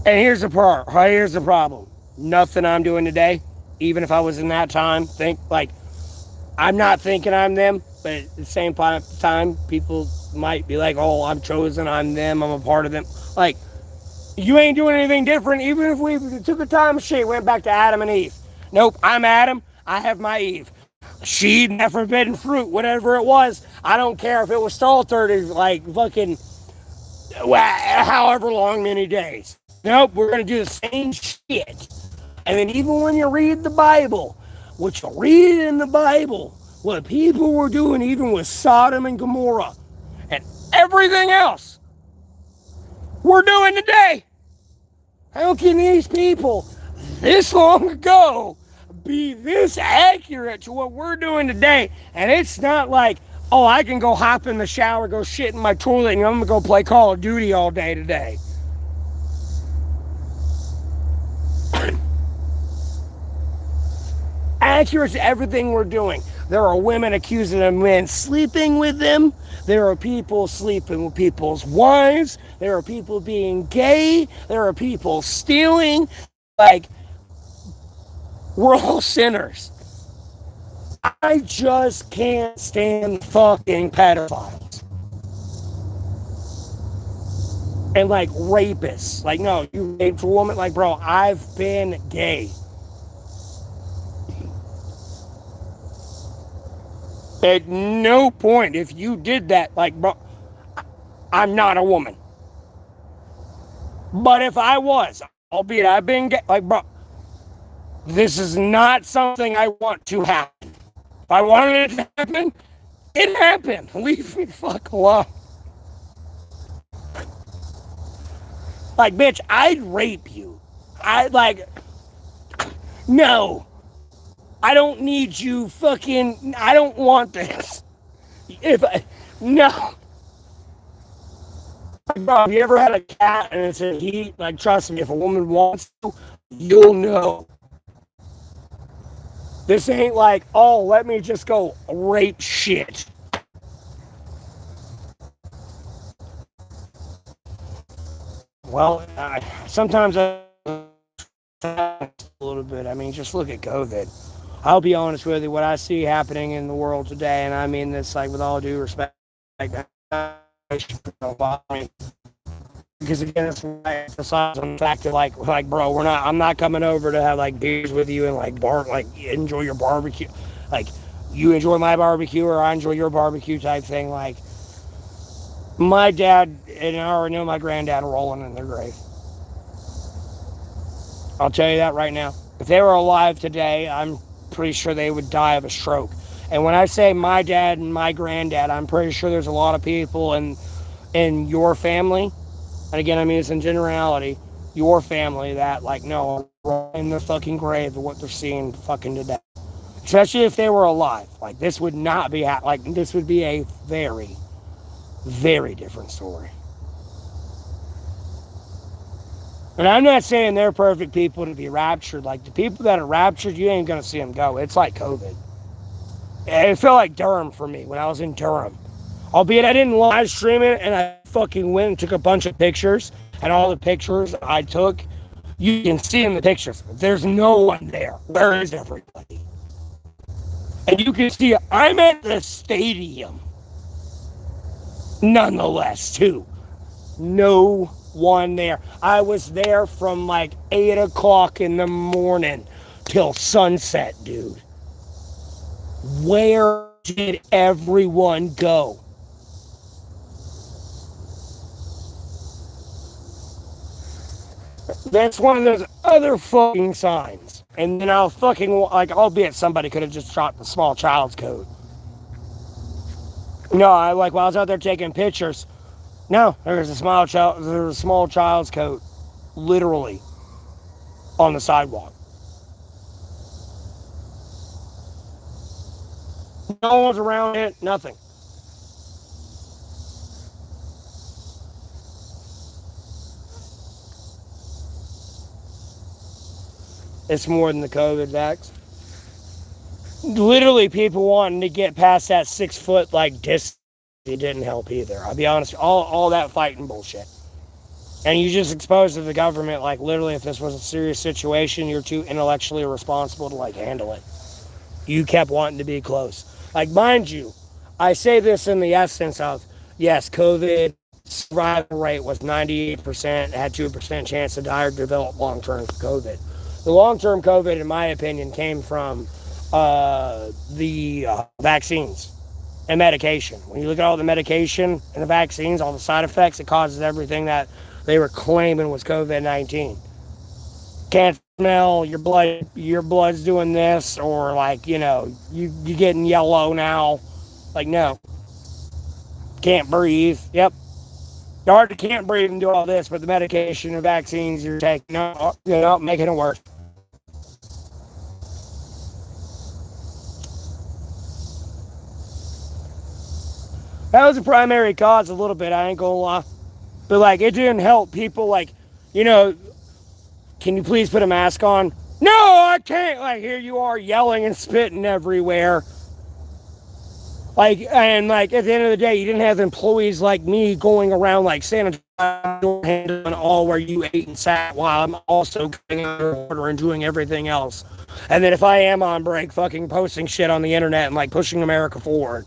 And here's the part. Here's the problem. nothing I'm doing today, even if I was in that time, think like I'm not thinking I'm them, but at the same time, people might be like, oh, I'm chosen, I'm them, I'm a part of them. Like, you ain't doing anything different, even if we took a time machine, went back to Adam and Eve. Nope, I'm Adam, I have my Eve. She eating that forbidden fruit, whatever it was. I don't care if it was altered like fucking however long many days. Nope, we're gonna do the same shit. And then even when you read the Bible, what you read in the Bible, what people were doing even with Sodom and Gomorrah and everything else we're doing today. How can these people this long ago be this accurate to what we're doing today? And it's not like, oh, I can go hop in the shower, go shit in my toilet, and I'm gonna go play Call of Duty all day today. Accurate to everything we're doing. There are women accusing of men sleeping with them. There are people sleeping with people's wives. There are people being gay. There are people stealing. Like, we're all sinners. I just can't stand fucking pedophiles. And like rapists. Like, no, you raped a woman. Like, bro, I've been gay. At no point, if you did that, like, bro, I'm not a woman. But if I was, albeit I've been gay, like, bro, this is not something I want to happen. If I wanted it to happen, it happened. Leave me the fuck alone. Like, bitch, I'd rape you. No. I don't need you fucking, I don't want this. No. Bro, have you ever had a cat and it's in heat? Like, trust me, if a woman wants to, you'll know. This ain't like, oh, let me just go rape shit. Well, sometimes I a little bit. I mean, just look at COVID. I'll be honest with you, what I see happening in the world today, and I mean this like with all due respect, like, because again, it's emphasize on the fact that like bro, I'm not coming over to have like beers with you and like enjoy your barbecue, like you enjoy my barbecue or I enjoy your barbecue type thing. Like, my dad and I already know my granddad are rolling in their grave. I'll tell you that right now. If they were alive today, I'm pretty sure they would die of a stroke. And when I say my dad and my granddad, I'm pretty sure there's a lot of people in your family, and again, I mean it's in generality, your family that like no in their fucking grave of what they're seeing fucking today. Especially if they were alive. Like, this would not be like this would be a very, very different story. And I'm not saying they're perfect people to be raptured. Like, the people that are raptured, you ain't gonna see them go. It's like COVID. It felt like Durham for me when I was in Durham. Albeit I didn't live stream it, and I fucking went and took a bunch of pictures. And all the pictures I took, you can see in the pictures. There's no one there. Where is everybody? And you can see I'm at the stadium. Nonetheless, too. No one there. I was there from like 8 o'clock in the morning till sunset, dude. Where did everyone go? That's one of those other fucking signs. And then I'll fucking, like, albeit somebody could have just dropped the small child's coat. No, while I was out there taking pictures, no, there's a small child's coat, literally, on the sidewalk. No one's around it, nothing. It's more than the COVID vax. Literally, people wanting to get past that 6 foot like distance, it didn't help either. I'll be honest, all that fighting bullshit. And you just exposed to the government, like, literally, if this was a serious situation, you're too intellectually irresponsible to, like, handle it. You kept wanting to be close. Like, mind you, I say this in the essence of, yes, COVID survival rate was 98%, had 2% chance to die or develop long-term COVID. The long-term COVID, in my opinion, came from the vaccines and medication. When you look at all the medication and the vaccines, all the side effects, it causes everything that they were claiming was COVID-19. Can't smell, your blood's doing this, or like, you getting yellow now. Like, no. Can't breathe. Yep. You hard can't breathe and do all this, but the medication and vaccines you're taking, making it worse. That was the primary cause a little bit, I ain't gonna lie. But like, it didn't help people, like, you know, can you please put a mask on? No, I can't. Like, here you are yelling and spitting everywhere. Like, and like, at the end of the day, you didn't have employees like me going around like sanitizing handling all where you ate and sat while I'm also getting under order and doing everything else. And then if I am on break, fucking posting shit on the internet and like pushing America forward.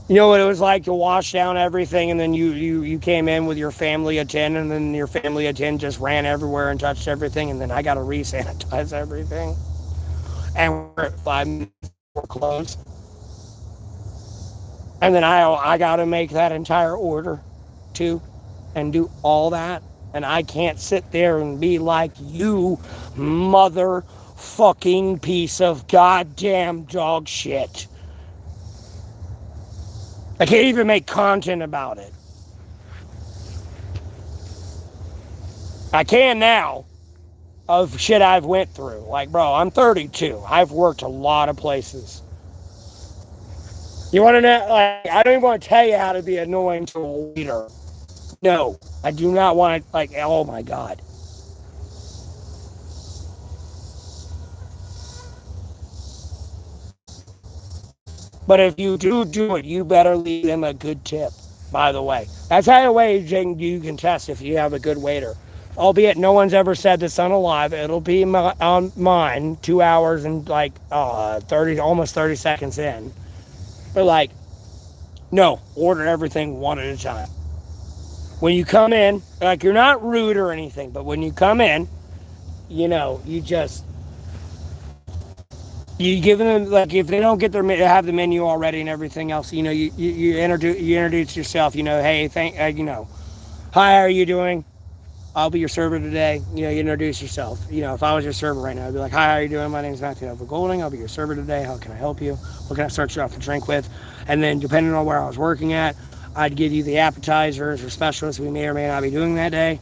You know what it was like to wash down everything, and then you came in with your family of 10, and then your family of 10 just ran everywhere and touched everything, and then I got to re-sanitize everything. And we're at 5 minutes before close. And then I got to make that entire order, too, and do all that. And I can't sit there and be like, you motherfucking piece of goddamn dog shit. I can't even make content about it. I can now, of shit I've went through. Like, bro, I'm 32. I've worked a lot of places. You want to know? Like, I don't even want to tell you how to be annoying to a leader. No, I do not want to. Like, oh my god. But if you do it, you better leave them a good tip. By the way, that's how you can test if you have a good waiter. Albeit no one's ever said this on a live. It'll be on mine 2 hours and like almost 30 seconds in. But like, no, order everything one at a time. When you come in, like, you're not rude or anything, but when you come in, you just, you give them, like, if they don't have the menu already and everything else, you introduce yourself, hey, hi, how are you doing? I'll be your server today. You introduce yourself. If I was your server right now, I'd be like, hi, how are you doing? My name is Matthew Golding. I'll be your server today. How can I help you? What can I start you off to drink with? And then depending on where I was working at, I'd give you the appetizers or specials we may or may not be doing that day.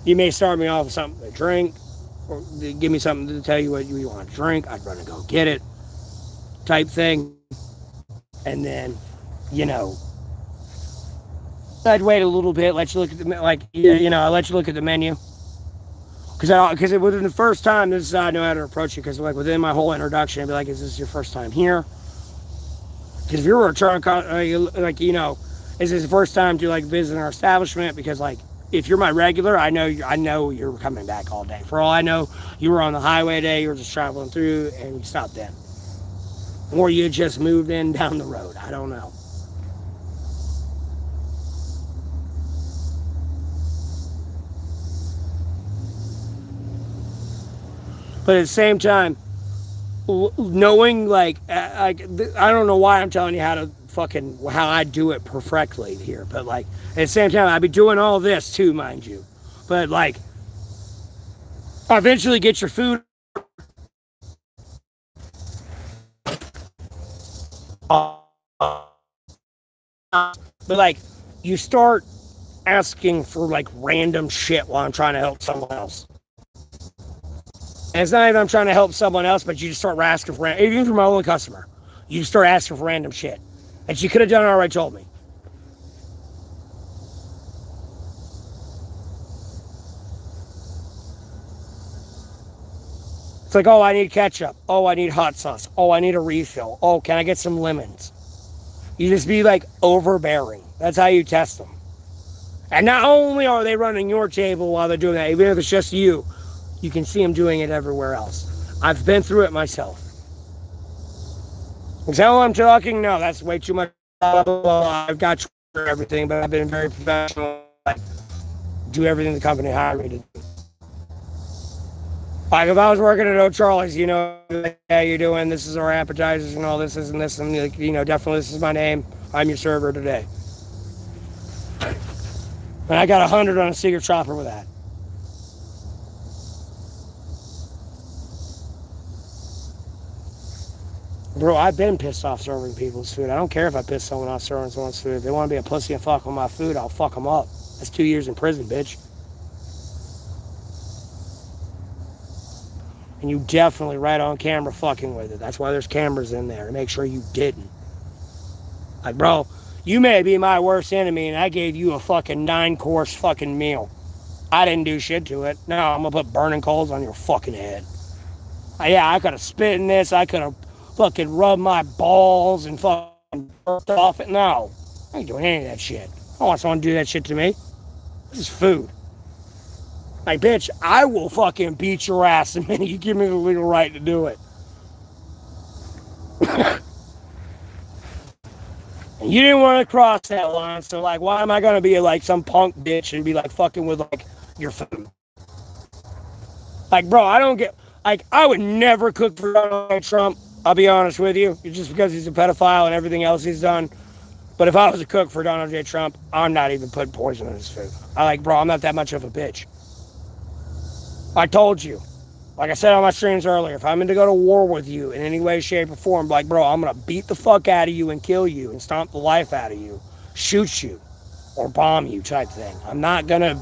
You may start me off with something to drink, or give me something to tell you what you want to drink. I'd run and go get it, type thing. And then, I'd wait a little bit, let you look at I let you look at the menu. Because within the first time, this is how I know how to approach you. Because like within my whole introduction, I'd be like, "Is this your first time here?" Because if you're a return, is this the first time to like visit our establishment? Because like, if you're my regular, I know you're coming back all day. For all I know, you were on the highway today, you were just traveling through, and you stopped then, or you just moved in down the road. I don't know. But at the same time, knowing I don't know why I'm telling you how I do it perfectly here, but like at the same time I'd be doing all this too, mind you. But like, eventually get your food. But like, you start asking for like random shit while I'm trying to help someone else. And it's not even I'm trying to help someone else, but you just start asking for, even for my own customer, you just start asking for random shit. And she could have done it already told me. It's like, oh, I need ketchup. Oh, I need hot sauce. Oh, I need a refill. Oh, can I get some lemons? You just be like overbearing. That's how you test them. And not only are they running your table while they're doing that, even if it's just you can see them doing it everywhere else. I've been through it myself. Is that what I'm talking? No, that's way too much. Blah, blah, blah. I've got everything, but I've been very professional. Like, do everything the company hired me to do. Like if I was working at O'Charlie's, like, yeah, you're doing this is our appetizers and all this and this and like, definitely this is my name. I'm your server today. And I got 100 on a secret shopper with that. Bro, I've been pissed off serving people's food. I don't care if I piss someone off serving someone's food. If they want to be a pussy and fuck with my food, I'll fuck them up. That's 2 years in prison, bitch. And you definitely right on camera fucking with it. That's why there's cameras in there to make sure you didn't. Like, bro, you may be my worst enemy and I gave you a fucking 9-course fucking meal. I didn't do shit to it. No, I'm gonna put burning coals on your fucking head. Yeah, I could have spit in this. I could have fucking rubbed my balls and fucking burped off it. No, I ain't doing any of that shit. I don't want someone to do that shit to me. This is food. Like, bitch, I will fucking beat your ass the minute you give me the legal right to do it. And you didn't want to cross that line, so like, why am I gonna be like some punk bitch and be like fucking with like your food? Like, bro, I don't get. Like, I would never cook for Donald Trump. I'll be honest with you, just because he's a pedophile and everything else he's done. But if I was a cook for Donald J. Trump, I'm not even putting poison in his food. Bro, I'm not that much of a bitch. I told you. Like I said on my streams earlier, if I'm going to go to war with you in any way, shape, or form, like, bro, I'm going to beat the fuck out of you and kill you and stomp the life out of you, shoot you, or bomb you type thing. I'm not going to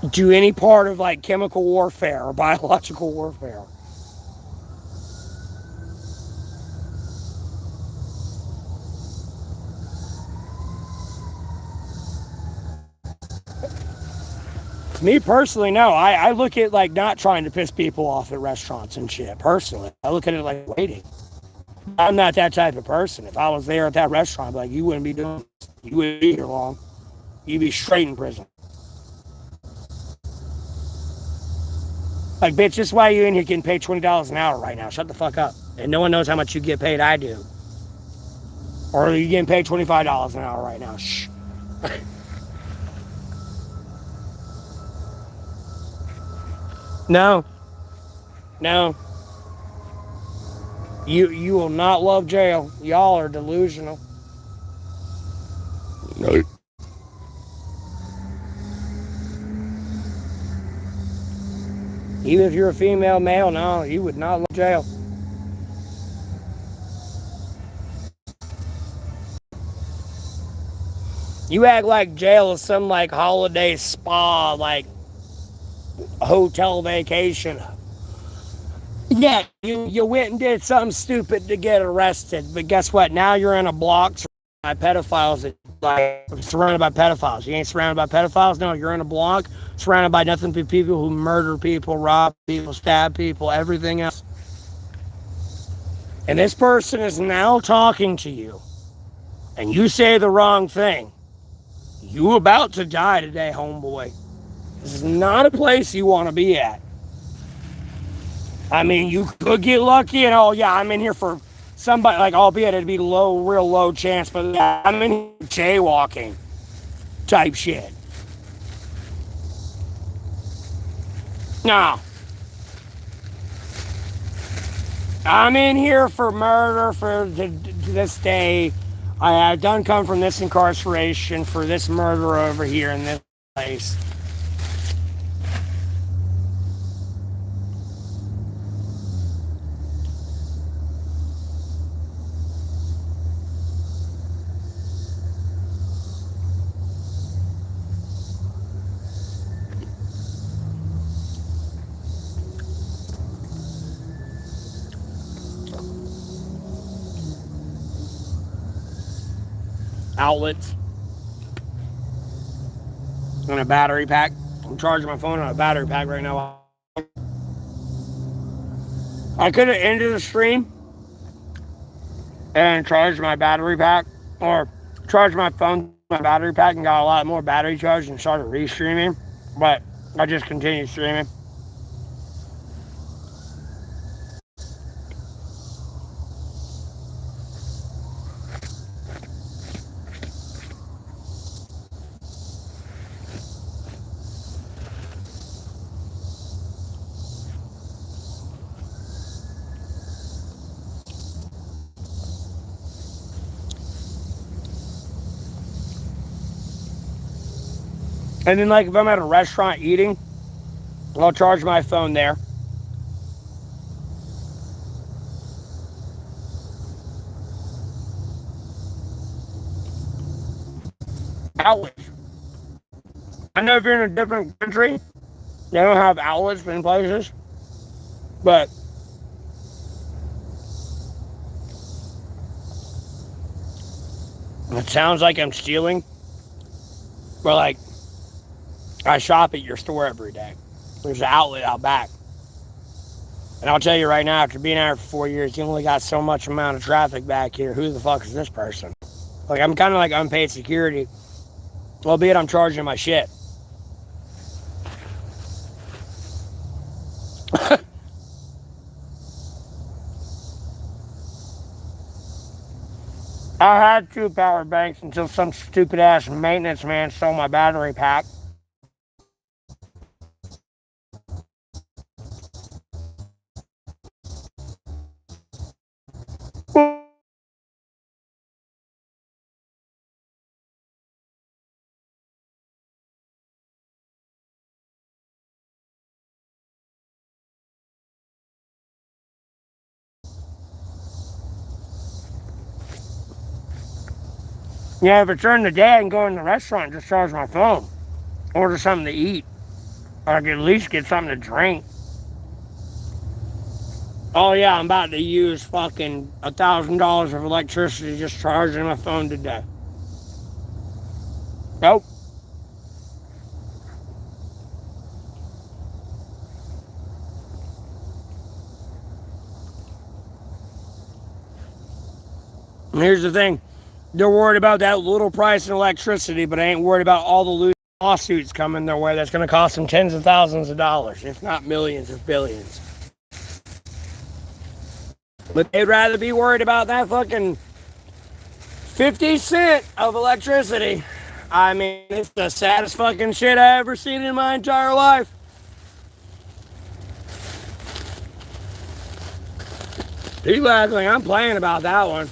do any part of, like, chemical warfare or biological warfare. Me personally, no. I look at like not trying to piss people off at restaurants and shit. Personally, I look at it like waiting. I'm not that type of person. If I was there at that restaurant, I'd be like, you wouldn't be doing this. You wouldn't be here long. You'd be straight in prison. Like, bitch, this is why you in here getting paid $20 an hour right now. Shut the fuck up. And no one knows how much you get paid. I do. Or are you getting paid $25 an hour right now? Shh. No. No. You will not love jail. Y'all are delusional. No. Even if you're a female male, no, you would not love jail. You act like jail is some like holiday spa, like hotel vacation. Yeah, you went and did something stupid to get arrested, but guess what? Now you're in a block surrounded by pedophiles. Like surrounded by pedophiles. You ain't surrounded by pedophiles. No, you're in a block surrounded by nothing but people who murder people, rob people, stab people, everything else. And this person is now talking to you, and you say the wrong thing. You about to die today, homeboy. This is not a place you want to be at. I mean, you could get lucky and, oh, yeah, I'm in here for somebody, like, albeit it'd be real low chance, but yeah, I'm in here jaywalking type shit. No. I'm in here for murder for this day. I done come from this incarceration for this murder over here in this place. Outlets and a battery pack. I'm charging my phone on a battery pack right now. I could have ended the stream and charged my battery pack, or charged my phone to my battery pack and got a lot more battery charge and started restreaming. But I just continued streaming. And then, like, if I'm at a restaurant eating, I'll charge my phone there. Outlets. I know if you're in a different country, they don't have outlets in places, but it sounds like I'm stealing. But, like, I shop at your store every day. There's an outlet out back. And I'll tell you right now, after being out here for 4 years, you only got so much amount of traffic back here. Who the fuck is this person? Like, I'm kind of like unpaid security, albeit I'm charging my shit. I had 2 power banks until some stupid ass maintenance man stole my battery pack. Yeah, if it's during the day, I can go in the restaurant and just charge my phone. Order something to eat. Or I can at least get something to drink. Oh yeah, I'm about to use fucking $1,000 of electricity just charging my phone today. Nope. And here's the thing. They're worried about that little price in electricity, but I ain't worried about all the lawsuits coming their way that's going to cost them tens of thousands of dollars, if not millions of billions. But they'd rather be worried about that fucking 50 cent of electricity. I mean, it's the saddest fucking shit I ever seen in my entire life. People act like I'm playing about that one.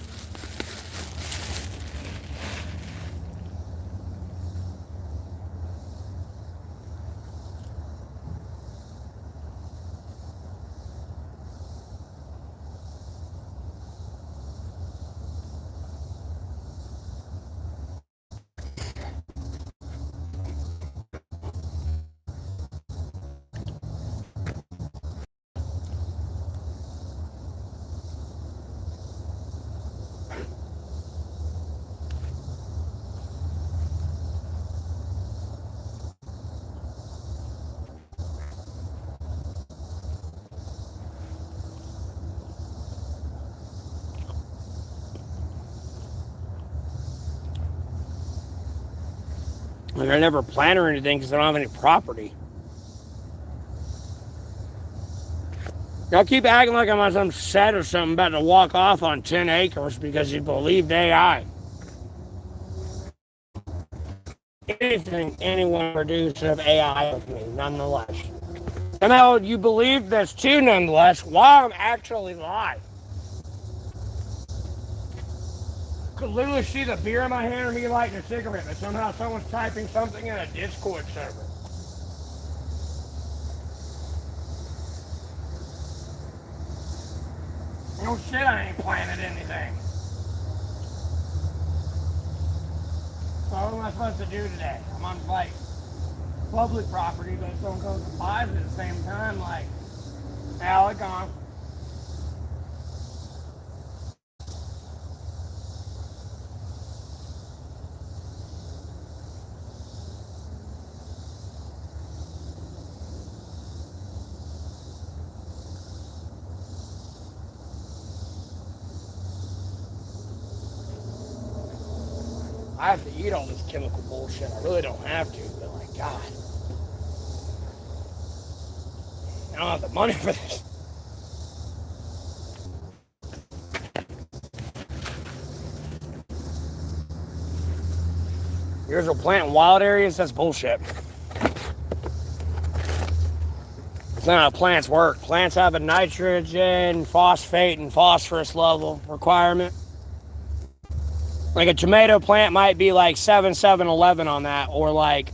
Like, I never plan or anything because I don't have any property. Y'all keep acting like I'm on some set or something about to walk off on 10 acres because you believed AI. Anything anyone produced of AI with me, nonetheless. Somehow you believe this too, nonetheless, while I'm actually live. Could literally see the beer in my hand or me lighting a cigarette, but somehow someone's typing something in a Discord server. No shit, I ain't planning anything. So what am I supposed to do today? I'm on like public property, but if someone goes and buys it at the same time, like, Alec gone. I have to eat all this chemical bullshit. I really don't have to, but like, God, I don't have the money for this. Here's a plant in wild areas. That's bullshit. It's not how plants work. Plants have a nitrogen, phosphate, and phosphorus level requirement. Like a tomato plant might be like 7, 7, 11 on that, or like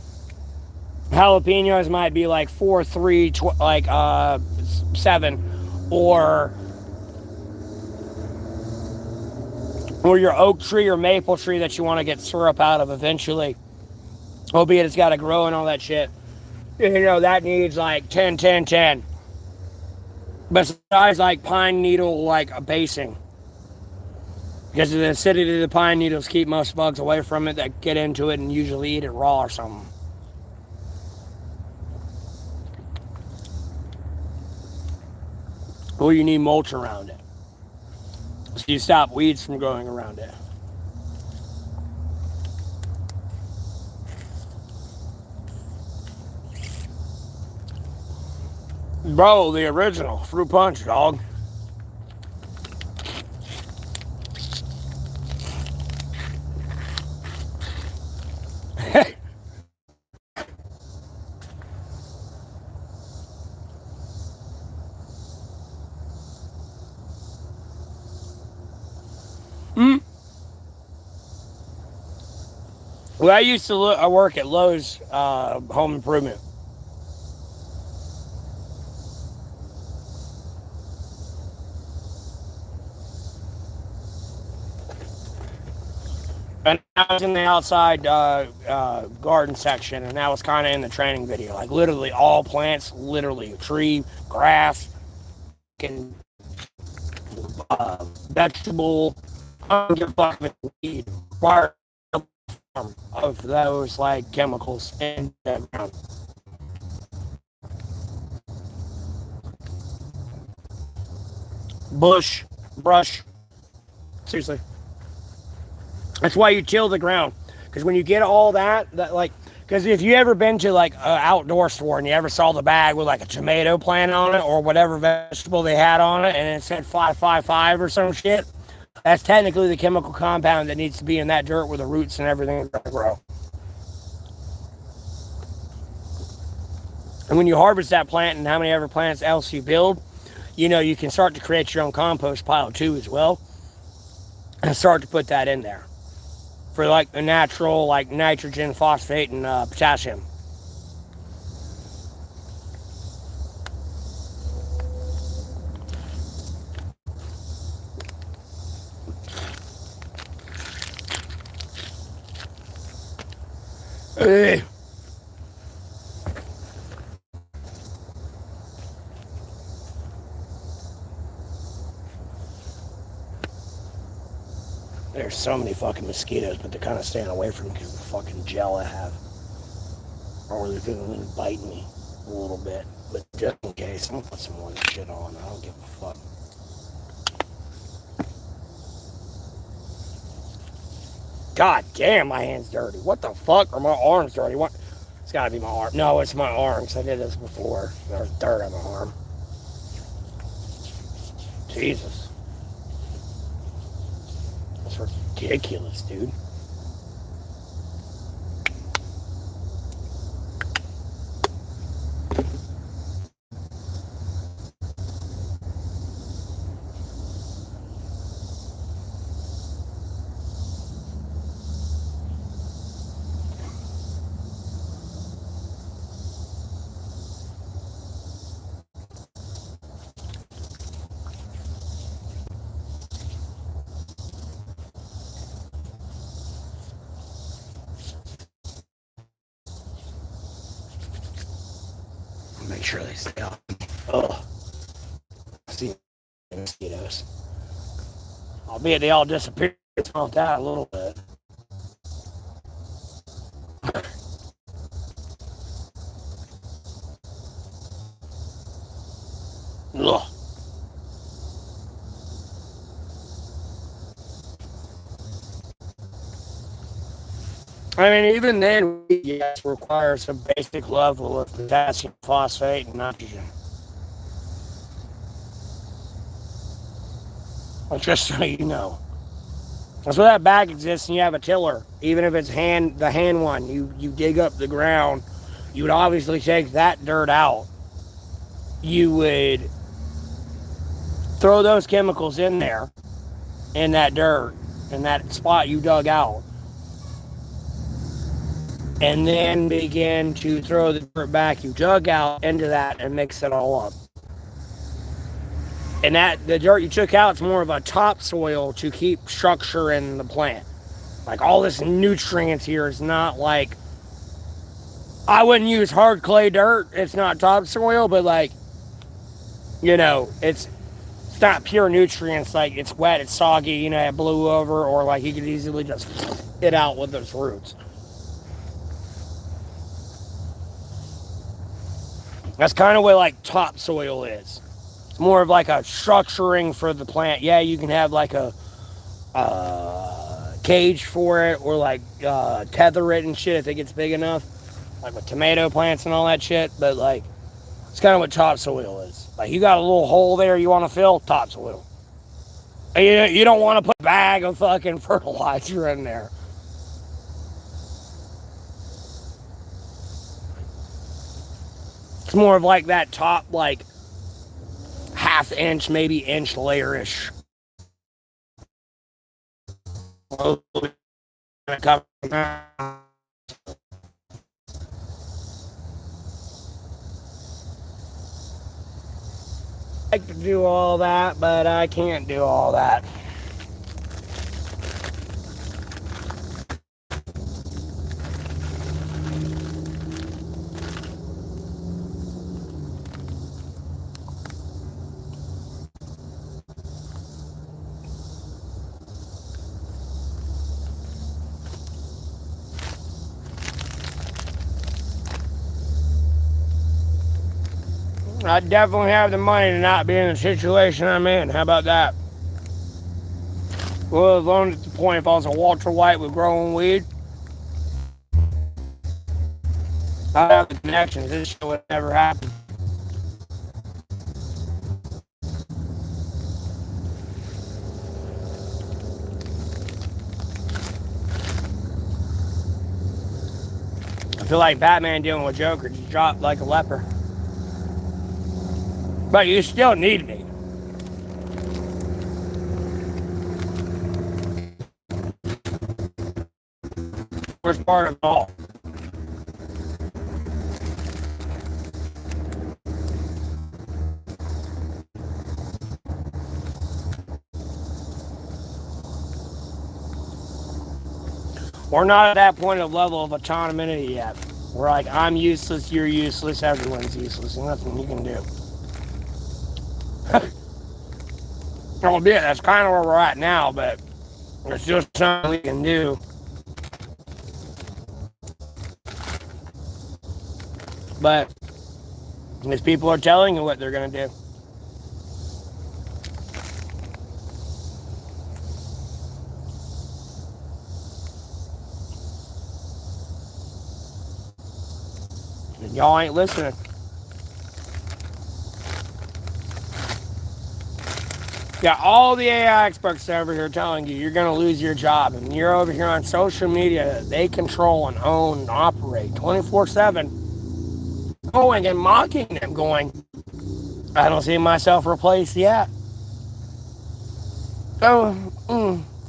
jalapenos might be like 4, 3, 7, or your oak tree or maple tree that you want to get syrup out of eventually. Albeit it's got to grow and all that shit. You know, that needs like 10, 10, 10. Besides like pine needle, like a basing. Because the acidity of the pine needles keep most bugs away from it that get into it and usually eat it raw or something. Or you need mulch around it. So you stop weeds from growing around it. Bro, the original fruit punch, dog. Well, I used to work at Lowe's Home Improvement. And I was in the outside garden section, and that was kind of in the training video. Like, literally all plants, literally tree, grass, and vegetable, I don't give a fuck if it's weed, require of those, like, chemicals in the ground. Brush. Seriously. That's why you till the ground. Because when you get all that like, because if you ever been to like an outdoor store and you ever saw the bag with like a tomato plant on it or whatever vegetable they had on it and it said 555 or some shit, that's technically the chemical compound that needs to be in that dirt where the roots and everything are going to grow. And when you harvest that plant and how many ever plants else you build, you know, you can start to create your own compost pile too as well. And start to put that in there. For like the natural, like nitrogen, phosphate, and potassium. Ugh. There's so many fucking mosquitoes, but they're kind of staying away from me because of the fucking gel I have. Or they're going to bite me a little bit. But just in case, I'm going to put some more of this shit on. I don't give a fuck. God damn, my hand's dirty. What the fuck? Are my arms dirty? What? It's gotta be my arm. No, it's my arms. I did this before. There's dirt on my arm. Jesus. That's ridiculous, dude. Make sure they stay off. Ugh. See mosquitoes. Albeit they all disappeared. Smelt that a little bit. Ugh. I mean, even then, yes, requires a basic level of potassium, phosphate, and nitrogen. Well, just so you know. That's why that bag exists and you have a tiller. Even if it's the hand one, you dig up the ground, you would obviously take that dirt out. You would throw those chemicals in there, in that dirt, in that spot you dug out. And then begin to throw the dirt back you dug out into that and mix it all up. And the dirt you took out is more of a topsoil to keep structure in the plant. Like all this nutrients here is not like, I wouldn't use hard clay dirt. It's not topsoil, but like, it's not pure nutrients. Like it's wet, it's soggy, it blew over, or like you could easily just it out with those roots. That's kind of what like topsoil is. It's more of like a structuring for the plant. Yeah, you can have like a cage for it, or like tether it and shit if it gets big enough, like with tomato plants and all that shit. But like, it's kind of what topsoil is. Like you got a little hole there you want to fill, topsoil. And you don't want to put a bag of fucking fertilizer in there. It's more of like that top, like half inch, maybe inch layer-ish. I like to do all that, but I can't do all that. I definitely have the money to not be in the situation I'm in. How about that? Well, alone at the point if I was a Walter White with growing weed, I'd have the connections. This shit would never happen. I feel like Batman dealing with Joker just dropped like a leper. But you still need me. Worst part of it all. We're not at that point of level of autonomy yet. We're like, I'm useless, you're useless, everyone's useless, and nothing you can do. Albeit, that's kind of where we're at now, but there's still something we can do. But these people are telling you what they're going to do. And y'all ain't listening. Yeah, all the AI experts over here telling you you're going to lose your job. And you're over here on social media. They control and own and operate 24/7. Going and mocking them, going, I don't see myself replaced yet. So,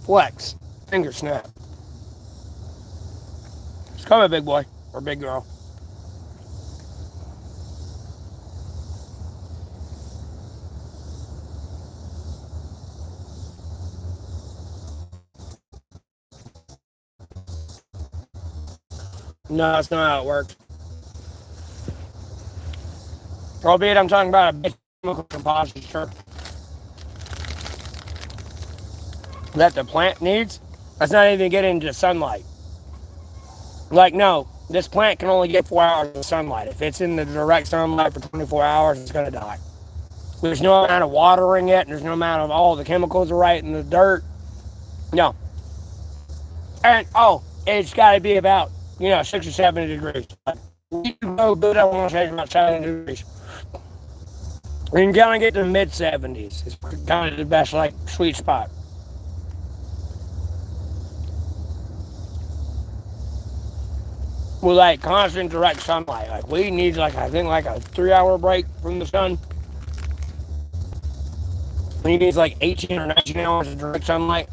flex. Finger snap. Just come a big boy or big girl. No, that's not how it works. Albeit I'm talking about a big chemical compositor that the plant needs. That's not even getting into sunlight. Like, no, this plant can only get 4 hours of sunlight. If it's in the direct sunlight for 24 hours, it's going to die. There's no amount of watering it, and there's no amount of all the chemicals are right in the dirt. No. And, it's got to be about 6 or 7 degrees. You can go good. I want to say about 7 degrees. You can kind of get to the mid 70s. It's kind of the best like sweet spot. With like constant direct sunlight. Like we need like I think like a 3 hour break from the sun. He needs like 18 or 19 hours of direct sunlight.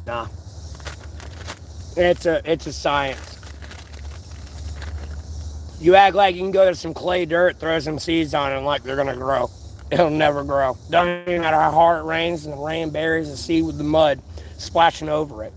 Nah. It's a science. You act like you can go to some clay dirt, throw some seeds on it, and like they're gonna grow. It'll never grow. Doesn't even matter how hard it rains, and the rain buries the seed with the mud splashing over it.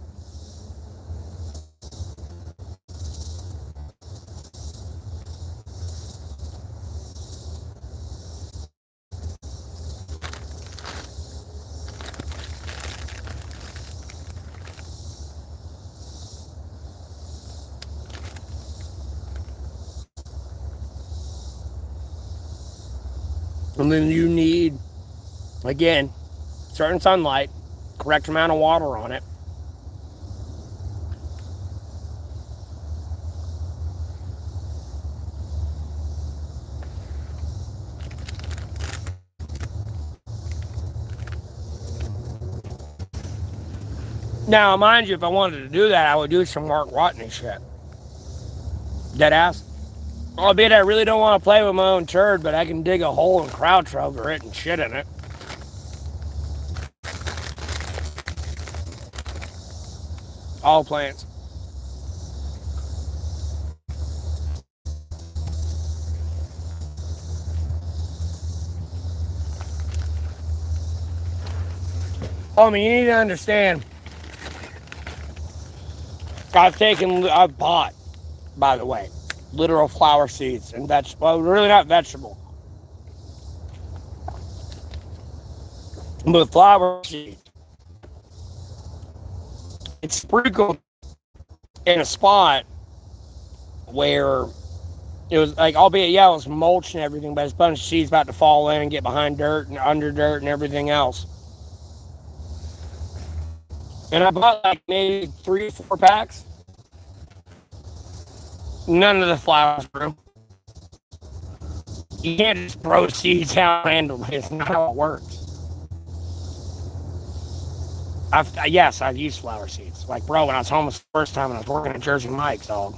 And then you need, again, certain sunlight, correct amount of water on it. Now, mind you, if I wanted to do that, I would do some Mark Watney shit. Dead ass. Albeit I really don't want to play with my own turd, but I can dig a hole and crouch over it and shit in it. All plants. I mean, you need to understand. I've bought, by the way, literal flower seeds and well, really not vegetable, but flower seeds. It's sprinkled in a spot where it was like, albeit, yeah, it was mulch and everything, but it's a bunch of seeds about to fall in and get behind dirt and under dirt and everything else. And I bought like maybe 3 or 4 packs. None of the flowers grew. You can't just throw seeds out randomly. It's not how it works. Yes, I've used flower seeds. Like, bro, when I was homeless the first time and I was working at Jersey Mike's, dog.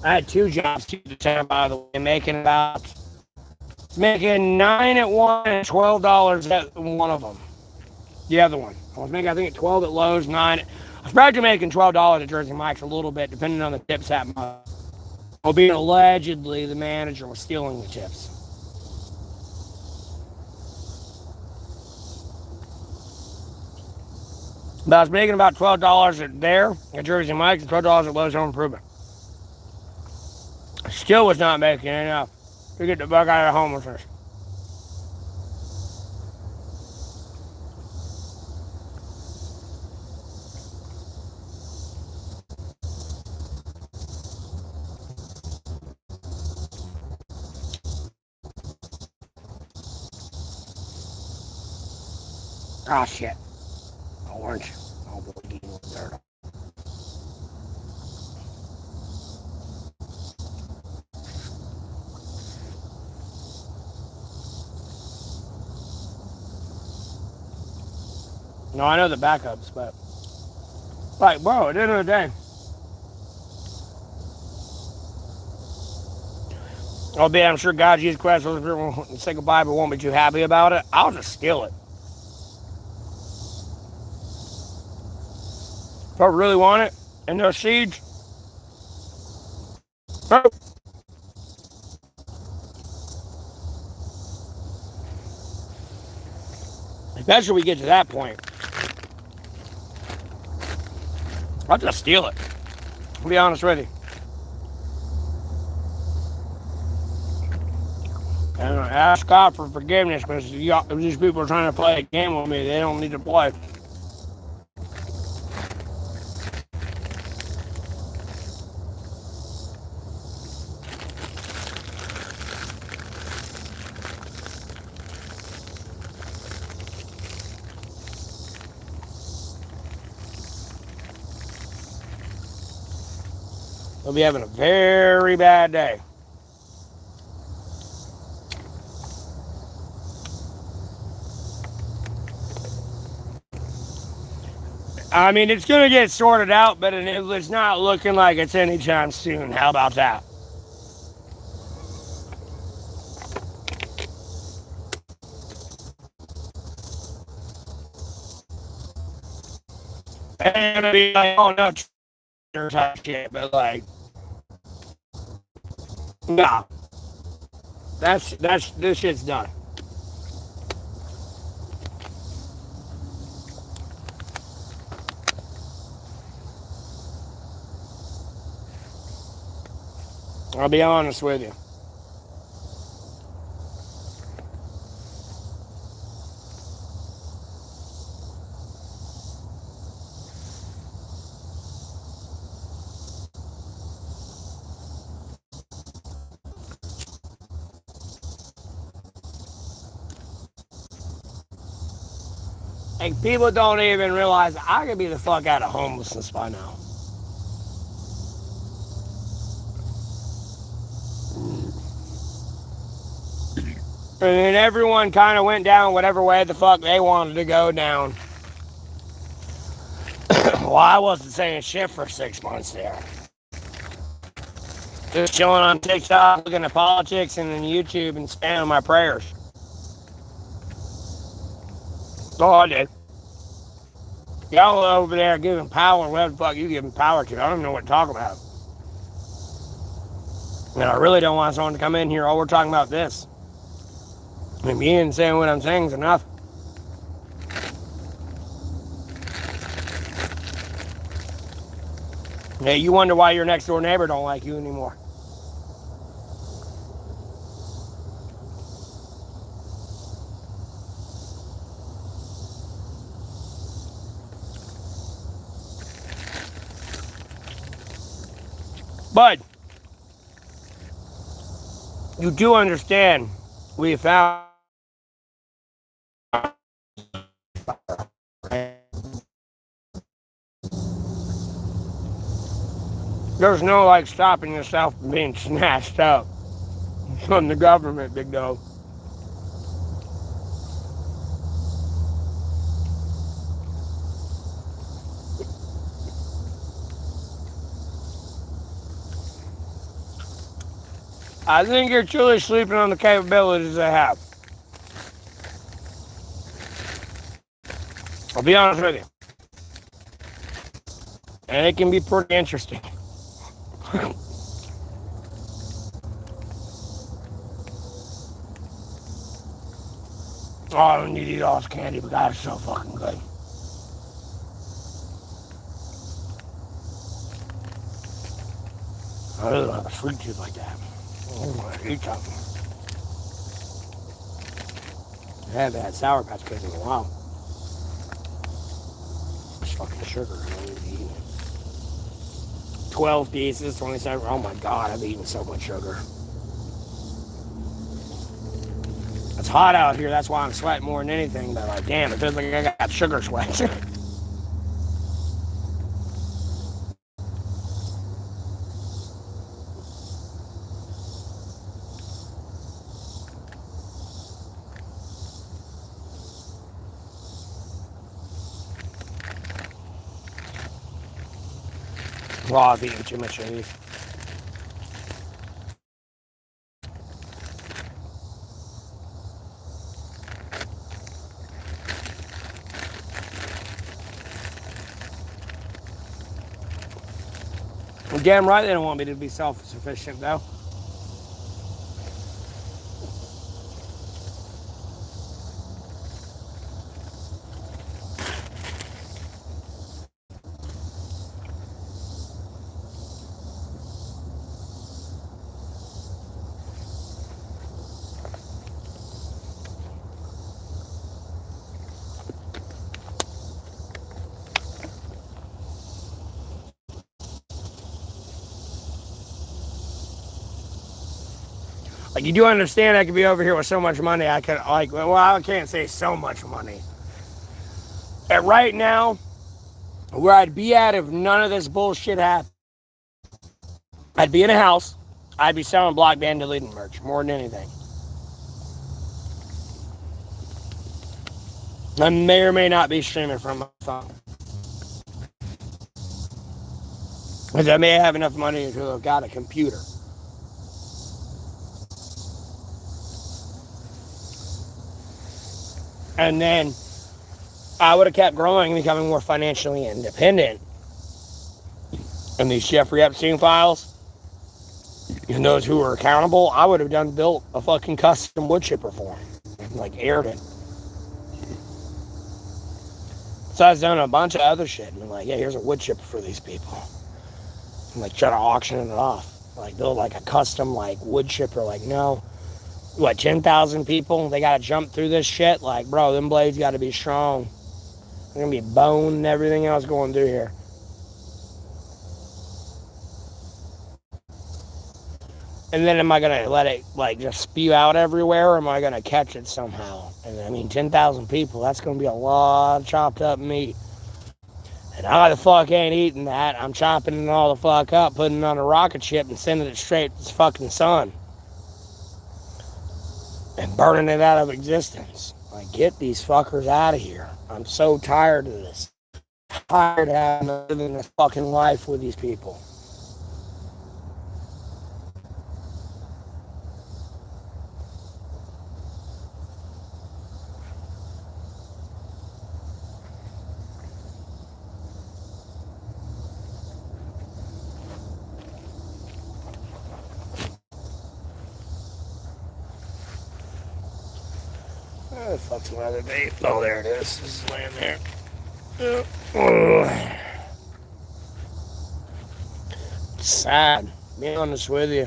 I had 2 jobs, 2 to 10, by the way, making 9 at one and $12 at one of them. The other one. I was making, I think, 12 at Lowe's, 9. I was probably making $12 at Jersey Mike's a little bit, depending on the tips that month. Albeit allegedly the manager was stealing the tips. But I was making about $12 at Jersey Mike's and $12 at Lowe's Home Improvement. Still was not making enough to get the fuck out of homelessness. Ah, shit. Orange. Oh, boy, dirt. No, I know the backups, but like, bro, at the end of the day, albeit I'm sure God, Jesus Christ, will say goodbye, but won't be too happy about it. I'll just steal it. If I really want it, and those seeds, bro. Especially when we get to that point, I'll just steal it. I'll be honest with you. And I ask God for forgiveness because these people are trying to play a game with me. They don't need to play. They'll be having a very bad day. I mean, it's going to get sorted out, but it's not looking like it's anytime soon. How about that? And it'll be like, oh no, type shit, but like, nah, this shit's done. I'll be honest with you. Like, people don't even realize I could be the fuck out of homelessness by now. And then everyone kind of went down whatever way the fuck they wanted to go down. Well, I wasn't saying shit for 6 months there. Just chilling on TikTok, looking at politics, and then YouTube and spamming my prayers. That's all I did. Y'all over there giving power, whatever the fuck you giving power to. I don't even know what to talk about. And I really don't want someone to come in here, oh, we're talking about this. I mean, being saying what I'm saying is enough. Hey, you wonder why your next door neighbor don't like you anymore. But you do understand we found there's no like stopping yourself from being snatched up from the government, big dog. I think you're truly sleeping on the capabilities they have. I'll be honest with you. And it can be pretty interesting. Oh, I don't need to eat all this candy, but God, it's so fucking good. I really don't have a sweet tooth like that. I want to eat something. I haven't had Sour Patch Kids in a while. It's fucking sugar. I need to eat it. 12 pieces, 27. Oh my God, I've eaten so much sugar. It's hot out here, that's why I'm sweating more than anything, but like, damn, it feels like I got sugar sweat. Well, I've eaten too much of these. Well, damn right they don't want me to be self-sufficient, though. Like, you do understand I could be over here with so much money, I could, like, well, I can't say so much money. At right now, where I'd be at if none of this bullshit happened, I'd be in a house. I'd be selling Block Band deleting merch more than anything. I may or may not be streaming from my phone. Because I may have enough money to have got a computer. And then I would have kept growing and becoming more financially independent. And these Jeffrey Epstein files, and those who were accountable, I would have built a fucking custom wood chipper for them. Like, aired it. So I was done a bunch of other shit. And I'm like, yeah, here's a wood chipper for these people. And like, try to auction it off. Like, build like a custom, like, wood chipper. Like, no. What, 10,000 people? They got to jump through this shit? Like, bro, them blades got to be strong. They're going to be bone and everything else going through here. And then am I going to let it, like, just spew out everywhere, or am I going to catch it somehow? And I mean, 10,000 people, that's going to be a lot of chopped up meat. And I the fuck ain't eating that. I'm chopping it all the fuck up, putting it on a rocket ship and sending it straight to the fucking sun. And burning it out of existence. Like, get these fuckers out of here. I'm so tired of this. I'm tired of having to live in this fucking life with these people. Where the fuck's my other bait? Oh, there it is. This is laying there. It's sad. Being honest with you.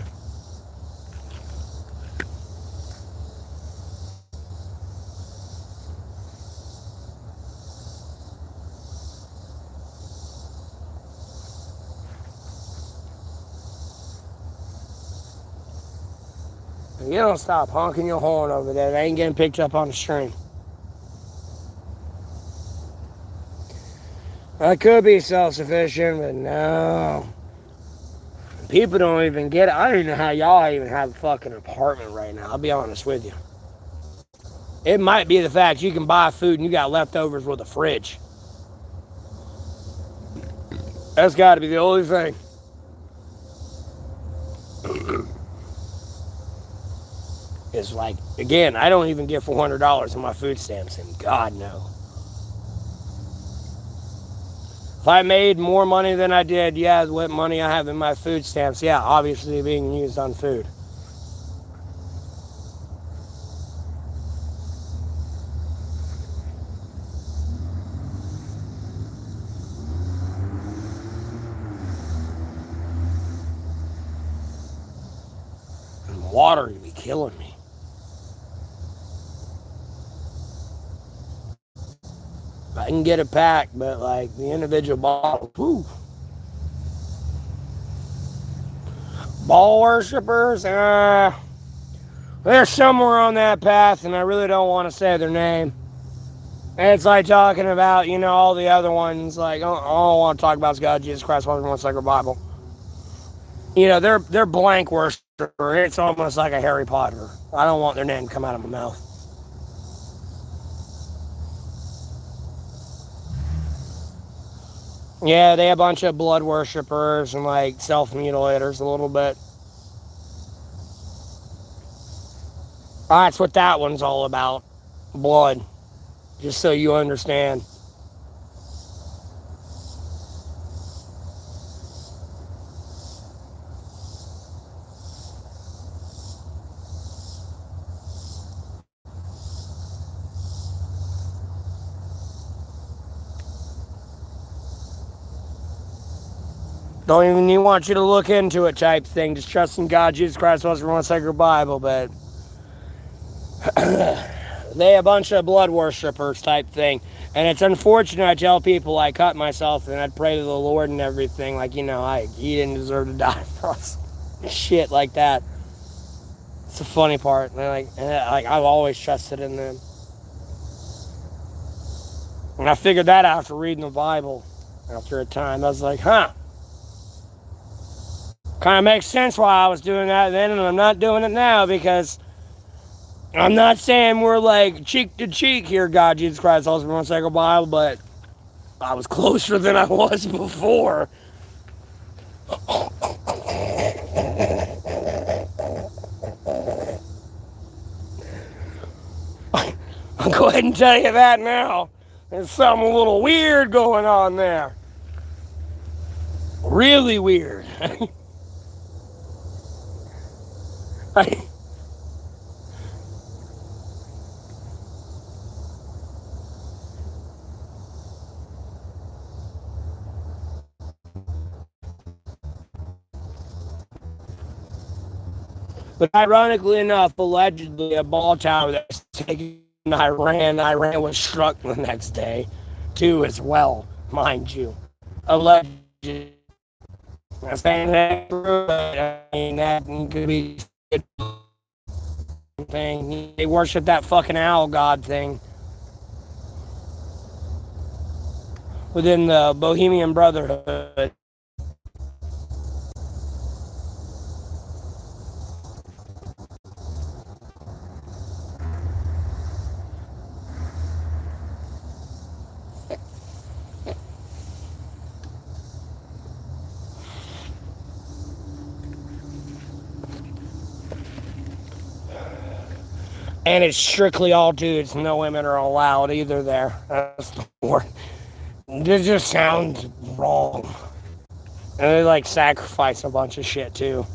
You don't stop honking your horn over there. They ain't getting picked up on the stream. I could be self-sufficient, but no. People don't even get it. I don't even know how y'all even have a fucking apartment right now. I'll be honest with you. It might be the fact you can buy food and you got leftovers with a fridge. That's got to be the only thing. It's like, again, I don't even get $400 in my food stamps, and God no. If I made more money than I did, yeah, what money I have in my food stamps, yeah, obviously being used on food. And water would be killing me. I can get a pack, but like the individual bottle, whew. Ball worshippers, they're somewhere on that path, and I really don't want to say their name. And it's like talking about, all the other ones, like, all I want to talk about is God, Jesus Christ, one sacred Bible. They're blank worshiper. It's almost like a Harry Potter. I don't want their name to come out of my mouth. Yeah, they a bunch of blood worshippers and like self-mutilators a little bit. That's what that one's all about. Blood. Just so you understand. Don't even even want you to look into it type thing. Just trust in God, Jesus Christ, was one sacred Bible, but they a bunch of blood worshippers type thing. And it's unfortunate. I tell people I cut myself and I'd pray to the Lord and everything. Like, he didn't deserve to die for us. Shit like that. It's the funny part. Like I've always trusted in them. And I figured that out after reading the Bible after a time. I was like, huh. Kind of makes sense why I was doing that then, and I'm not doing it now because I'm not saying we're like cheek to cheek here, God, Jesus Christ, also one sacred Bible, but I was closer than I was before. I'll go ahead and tell you that now. There's something a little weird going on there. Really weird. But ironically enough, allegedly a ball tower that was taken in Iran was struck the next day, too, as well, mind you. Allegedly. I'm saying that true, but I mean, that could be a thing. They worship that fucking owl god thing within the Bohemian Brotherhood. And it's strictly all dudes. No women are allowed either there. That's the word. This just sounds wrong. And they like sacrifice a bunch of shit too.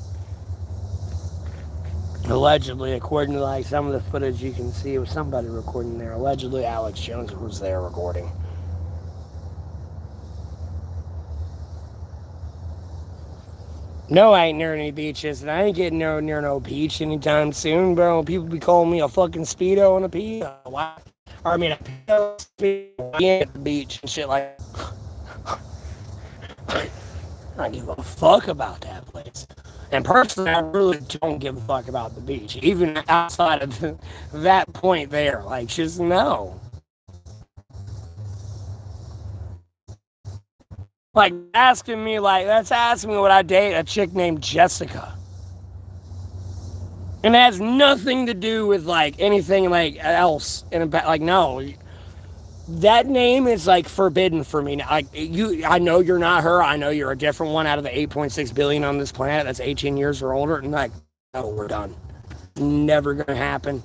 Allegedly, according to like some of the footage you can see, it was somebody recording there. Allegedly, Alex Jones was there recording. No, I ain't near any beaches, and I ain't getting near no beach anytime soon, bro. People be calling me a fucking speedo and a pedo. Why? Or I mean, a pedo speedo at the beach and shit like that. I don't give a fuck about that place. And personally, I really don't give a fuck about the beach, even outside of that point there. Like, just no. Like, asking me, like, that's asking me would I date a chick named Jessica. And it has nothing to do with, like, anything, like, else. Like, no. That name is, like, forbidden for me. Like, I know you're not her. I know you're a different one out of the 8.6 billion on this planet that's 18 years or older. And, like, no, we're done. Never gonna happen.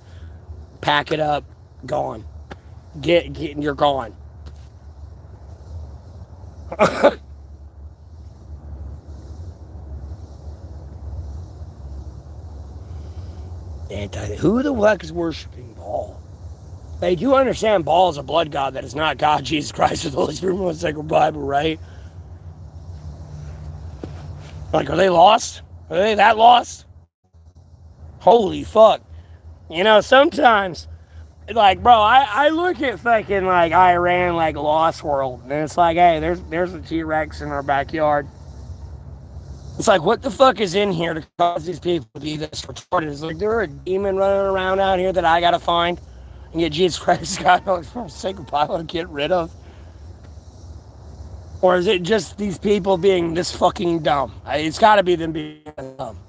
Pack it up. Gone. You're gone. Who the fuck is worshiping Baal? They do understand Baal is a blood god that is not God, Jesus Christ, or the Holy Spirit, the sacred Bible, right? Like, are they lost? Are they that lost? Holy fuck. You know, sometimes, like, bro, I look at fucking, like, Iran, like, Lost World, and it's like, hey, there's a T-Rex in our backyard. It's like, what the fuck is in here to cause these people to be this retarded? Is like, there a demon running around out here that I gotta find and get Jesus Christ, God, for the sake of Bible to get rid of? Or is it just these people being this fucking dumb? It's gotta be them being dumb.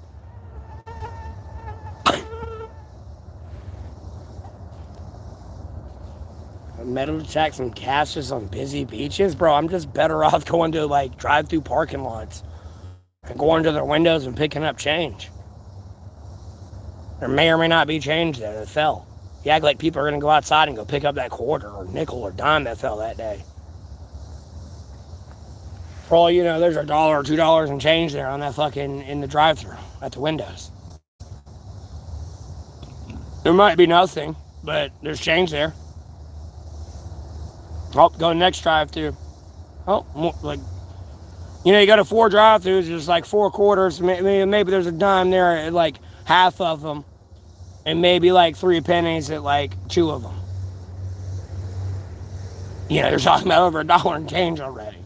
Metal detects and caches on busy beaches? Bro, I'm just better off going to, like, drive-through parking lots and going to their windows and picking up change. There may or may not be change there that fell. You act like people are going to go outside and go pick up that quarter or nickel or dime that fell that day. For all you know, there's $1 or $2 in change there on that fucking, in the drive-thru at the windows. There might be nothing, but there's change there. Oh, go to the next drive-thru. Oh, like, you know, you go to 4 drive-thrus, there's like 4 quarters, maybe there's a dime there at like half of them, and maybe like 3 pennies at like 2 of them. You know, they're talking about over $1 in change already.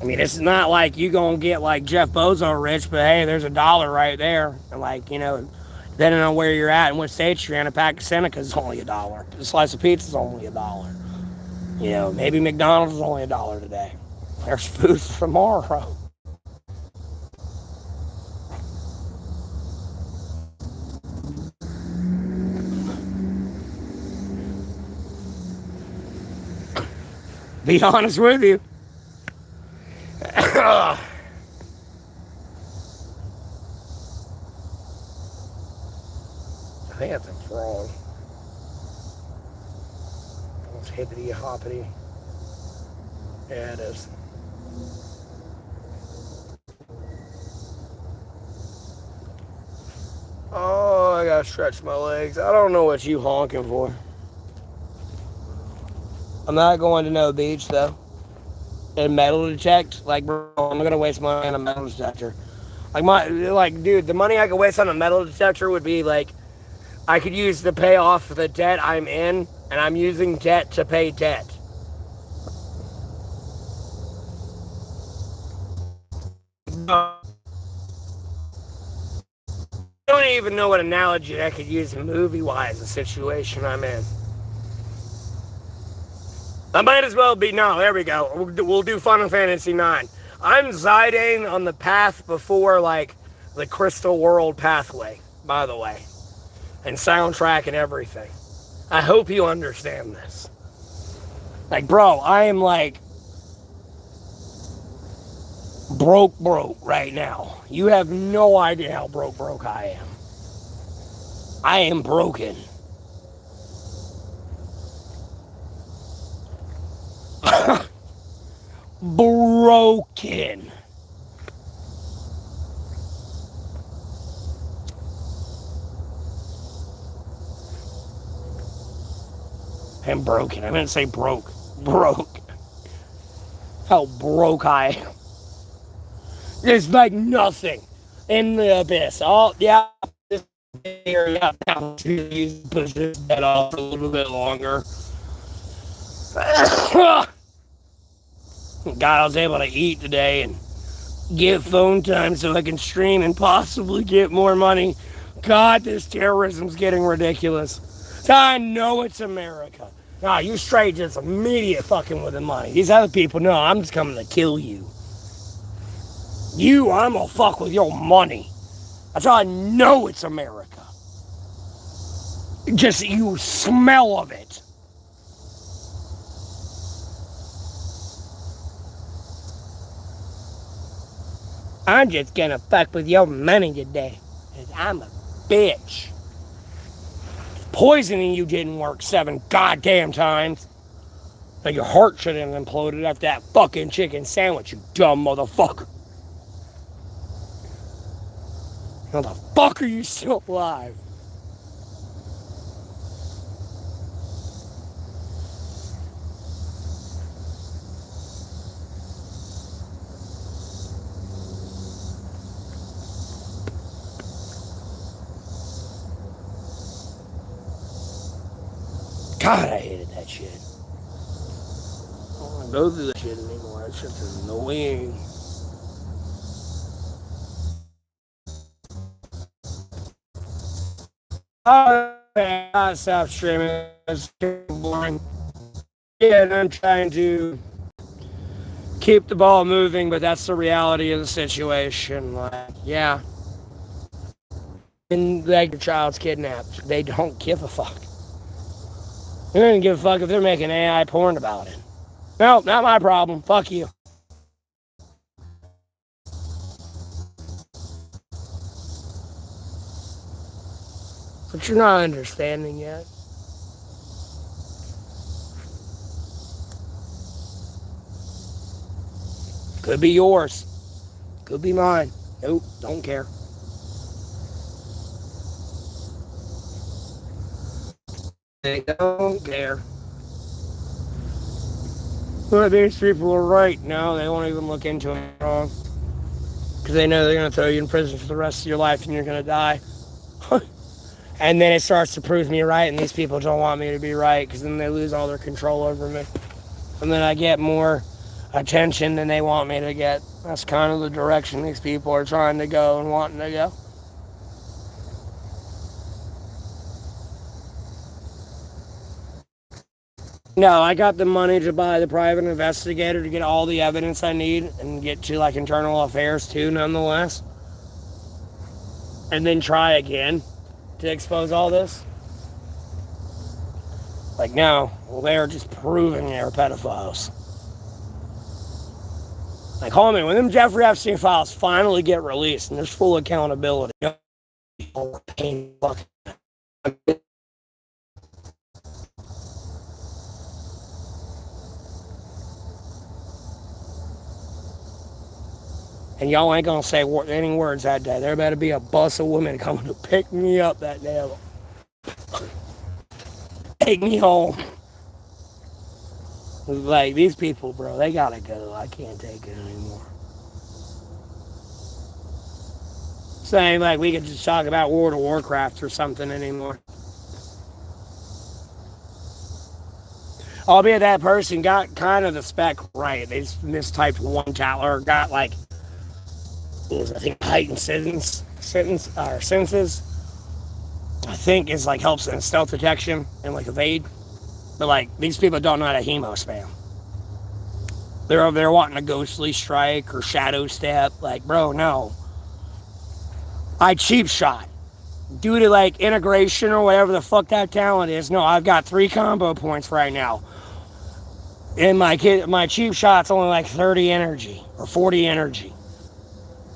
I mean, it's not like you gonna get like Jeff Bezos rich, but hey, there's $1 right there. And like, you know, depending on where you're at and what state you're in, a pack of Senecas is only $1. A slice of pizza is only $1. You know, maybe McDonald's is only $1 today. There's food for tomorrow. Be honest with you. I think that's a frog. Almost hippity hoppity. Yeah, it is. Oh, I gotta stretch my legs. I don't know what you honking for. I'm not going to no beach though. And metal detect, like, bro, I'm not gonna waste money on a metal detector. Dude, the money I could waste on a metal detector would be like, I could use to pay off the debt I'm in, and I'm using debt to pay debt. I don't even know what analogy I could use movie-wise, the situation I'm in. I might as well be, no, there we go. We'll do Final Fantasy IX. I'm Zidane on the path before, like, the Crystal World pathway, by the way. And soundtrack and everything. I hope you understand this. Like, bro, I am, like, broke right now. You have no idea how broke I am. I am broken. Broken. I'm broken. I didn't say broke. Broke. How broke I am. There's like nothing in the abyss. Oh, yeah. This area now to push this bed off a little bit longer. God, I was able to eat today and get phone time so I can stream and possibly get more money. God, this terrorism's getting ridiculous. I know it's America. Nah, you straight just immediate fucking with the money. These other people, no, I'm just coming to kill you. I'm gonna fuck with your money. That's how I know it's America. Just you smell of it. I'm just gonna fuck with your money today. Cause I'm a bitch. Poisoning you didn't work 7 goddamn times. Now your heart should have imploded after that fucking chicken sandwich, you dumb motherfucker. How the fuck are you still alive? God, I hated that shit. I don't want to go through that shit anymore. That shit's annoying. I gotta stop streaming. It's boring. Yeah, and I'm trying to keep the ball moving, but that's the reality of the situation. Like, yeah. And like your child's kidnapped. They don't give a fuck. They don't give a fuck if they're making AI porn about it. No, not my problem. Fuck you. But you're not understanding yet. Could be yours. Could be mine. Nope, don't care. They don't care. Well, these people are right. No, they won't even look into it wrong. Because they know they're going to throw you in prison for the rest of your life and you're going to die. And then it starts to prove me right, and these people don't want me to be right because then they lose all their control over me. And then I get more attention than they want me to get. That's kind of the direction these people are trying to go and wanting to go. No, I got the money to buy the private investigator to get all the evidence I need and get to like internal affairs too, nonetheless. And then try again to expose all this. Like, no, well, they're just proving they're pedophiles. Like, homie, when them Jeffrey Epstein files finally get released and there's full accountability, and y'all ain't gonna say any words that day. There better be a bus of women coming to pick me up that day. Take me home. Like, these people, bro, they gotta go. I can't take it anymore. Saying like we could just talk about World of Warcraft or something anymore. Albeit that person got kind of the spec right. They just mistyped one or got like, I think heightened senses. I think is like helps in stealth detection and like evade. But like these people don't know how to hemo spam. They're wanting a ghostly strike or shadow step. Like, bro, no. I cheap shot. Due to like integration or whatever the fuck that talent is. No, I've got 3 combo points right now. And my cheap shot's only like 30 energy or 40 energy.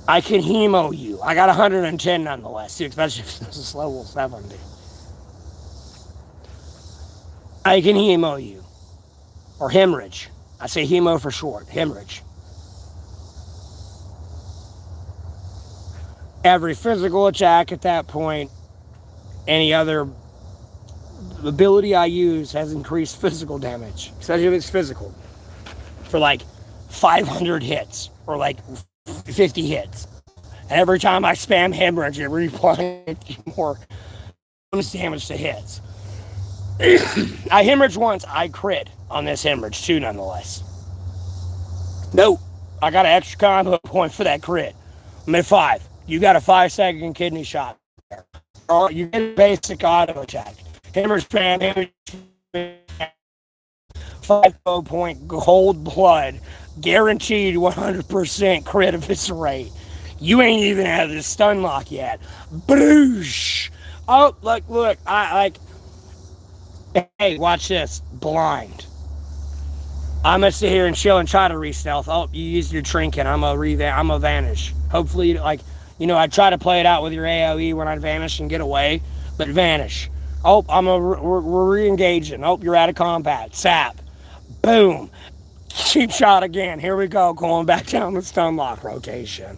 I can hemo you. I got 110 nonetheless, especially if this is level 70. I can hemo you. Or hemorrhage. I say hemo for short. Hemorrhage. Every physical attack at that point, any other ability I use has increased physical damage. Especially if it's physical. For like 500 hits. Or like 50 hits. And every time I spam hemorrhage, it reapplies more damage to hits. I hemorrhage once, I crit on this hemorrhage too, nonetheless. Nope. I got an extra combo point for that crit. I'm at 5. You got a 5-second kidney shot there. Or you get a basic auto attack. Hemorrhage spam, hemorrhage 5 point gold blood. Guaranteed 100% crit eviscerate. You ain't even had the stun lock yet. Boosh! Oh, look, I like. Hey, watch this. Blind. I'm gonna sit here and chill and try to re-stealth. Oh, you used your trinket. I'm gonna vanish. Hopefully, like, I try to play it out with your AoE when I vanish and get away, but vanish. Oh, we're re-engaging. Oh, you're out of combat. Sap. Boom. Cheap shot again. Here we go. Going back down the stun lock rotation.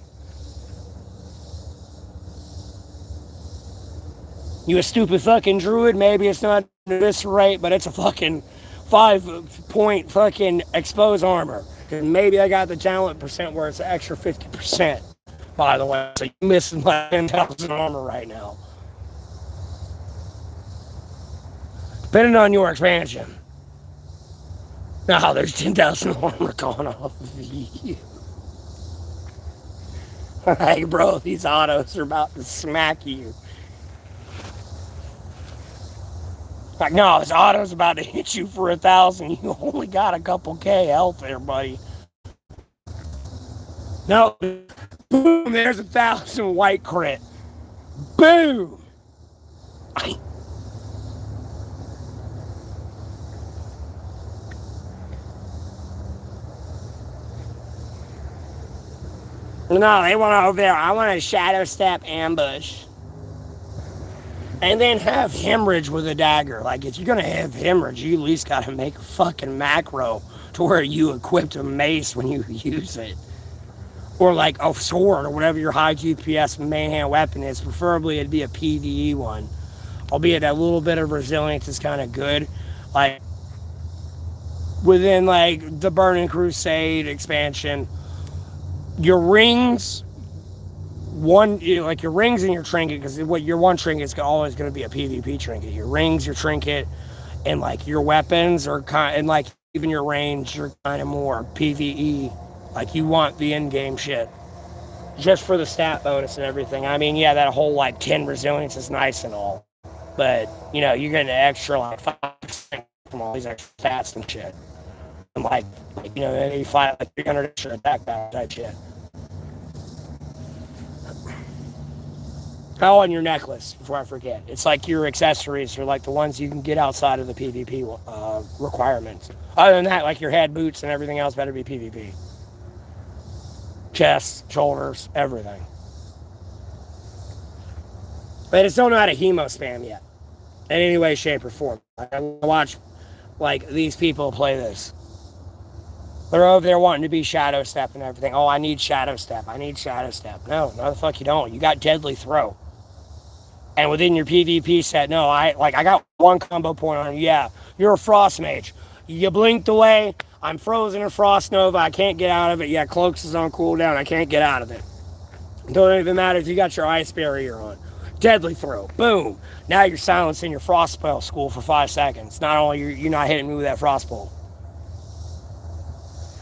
You a stupid fucking druid? Maybe it's not this rate, but it's a fucking 5-point fucking expose armor. And maybe I got the talent percent where it's an extra 50%, by the way. So you're missing like 10,000 armor right now. Depending on your expansion. Now there's 10,000 armor going off of you. Hey, bro, these autos are about to smack you. Like, no, this auto's about to hit you for 1,000. You only got a couple K health there, buddy. No. Boom, there's 1,000 white crit. Boom. No, they want to over there. I want a shadow step ambush. And then have hemorrhage with a dagger. Like, if you're going to have hemorrhage, you at least got to make a fucking macro to where you equipped a mace when you use it. Or like a sword or whatever your high DPS main hand weapon is. Preferably it'd be a PvE one. Albeit a little bit of resilience is kind of good. Like, within like the Burning Crusade expansion, your rings... your rings and your trinket, because your one trinket is always going to be a PvP trinket. Your rings, your trinket, and like your weapons are and like even your range are kind of more PvE. Like, you want the in-game shit just for the stat bonus and everything. I mean, yeah, that whole like 10 resilience is nice and all, but you're getting an extra like 5% from all these extra stats and shit. And you know, they fly like 300 extra attack power type shit. Oh, on your necklace, before I forget. It's like your accessories are like the ones you can get outside of the PvP requirements. Other than that, like your head, boots, and everything else better be PvP. Chest, shoulders, everything. But I just don't know how to hemo spam yet. In any way, shape, or form. I watch, like, these people play this. They're over there wanting to be shadow step and everything. Oh, I need shadow step. I need shadow step. No, the fuck you don't. You got deadly throw. And within your PvP set, no, I got one combo point on you. Yeah, you're a frost mage. You blinked away. I'm frozen in frost nova. I can't get out of it. Yeah, cloaks is on cooldown. I can't get out of it. Don't even matter if you got your ice barrier on. Deadly throw. Boom. Now you're silencing your frost spell school for 5 seconds. Not only you're not hitting me with that frost bolt.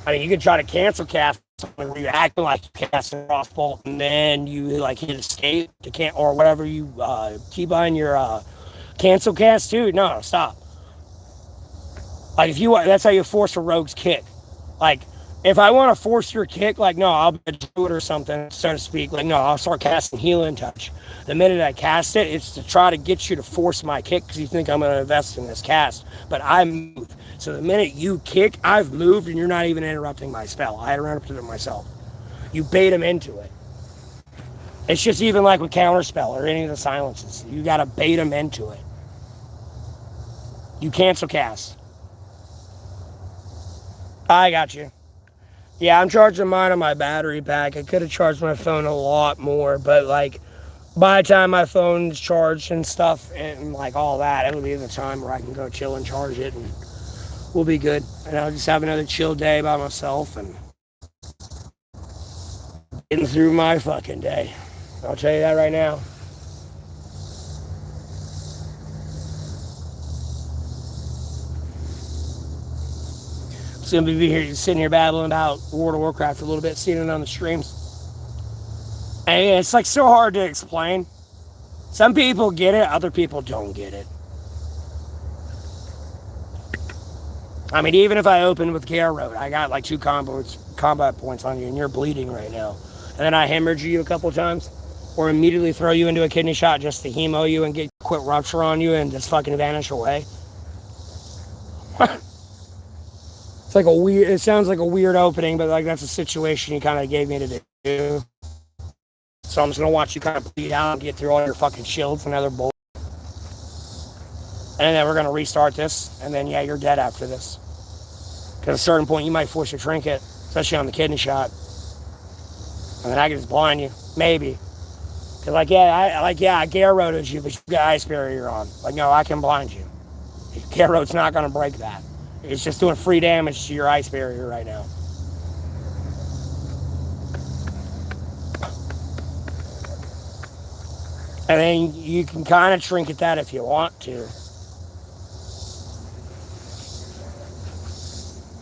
I mean, you can try to cancel cast where you're acting like you cast a frost bolt and then you like hit escape to can't or whatever you keep on your cancel cast too. No, stop. Like if you that's how you force a rogue's kick. Like if I want to force your kick, like no, I'll do it or something, so to speak. Like no, I'll start casting healing touch. The minute I cast it, it's to try to get you to force my kick because you think I'm going to invest in this cast. But I move. So the minute you kick, I've moved and you're not even interrupting my spell. I interrupted it myself. You bait him into it. It's just even like with counterspell or any of the silences. You got to bait him into it. You cancel cast. I got you. Yeah, I'm charging mine on my battery pack. I could have charged my phone a lot more, but like by the time my phone's charged and stuff and like all that, it'll be the time where I can go chill and charge it and we'll be good. And I'll just have another chill day by myself and getting through my fucking day. I'll tell you that right now. Soon be here, sitting here babbling about World of Warcraft a little bit, seeing it on the streams. And it's like so hard to explain. Some people get it, other people don't get it. I mean, even if I open with Gare Road, I got like 2 combat points on you and you're bleeding right now. And then I hemorrhage you a couple times. Or immediately throw you into a kidney shot just to hemo you and get quick rupture on you and just fucking vanish away. It's like it sounds like a weird opening, but like that's a situation you kind of gave me to do. So I'm just gonna watch you kind of bleed out and get through all your fucking shields and other bullshit. And then we're gonna restart this, and then yeah, you're dead after this. Because at a certain point you might force a trinket, especially on the kidney shot. And then I can just blind you. Maybe. Cause I Gare Roaded you, but you got ice barrier on. Like no, I can blind you. Gare Road's not gonna break that. It's just doing free damage to your ice barrier right now. And then you can kind of trinket that if you want to.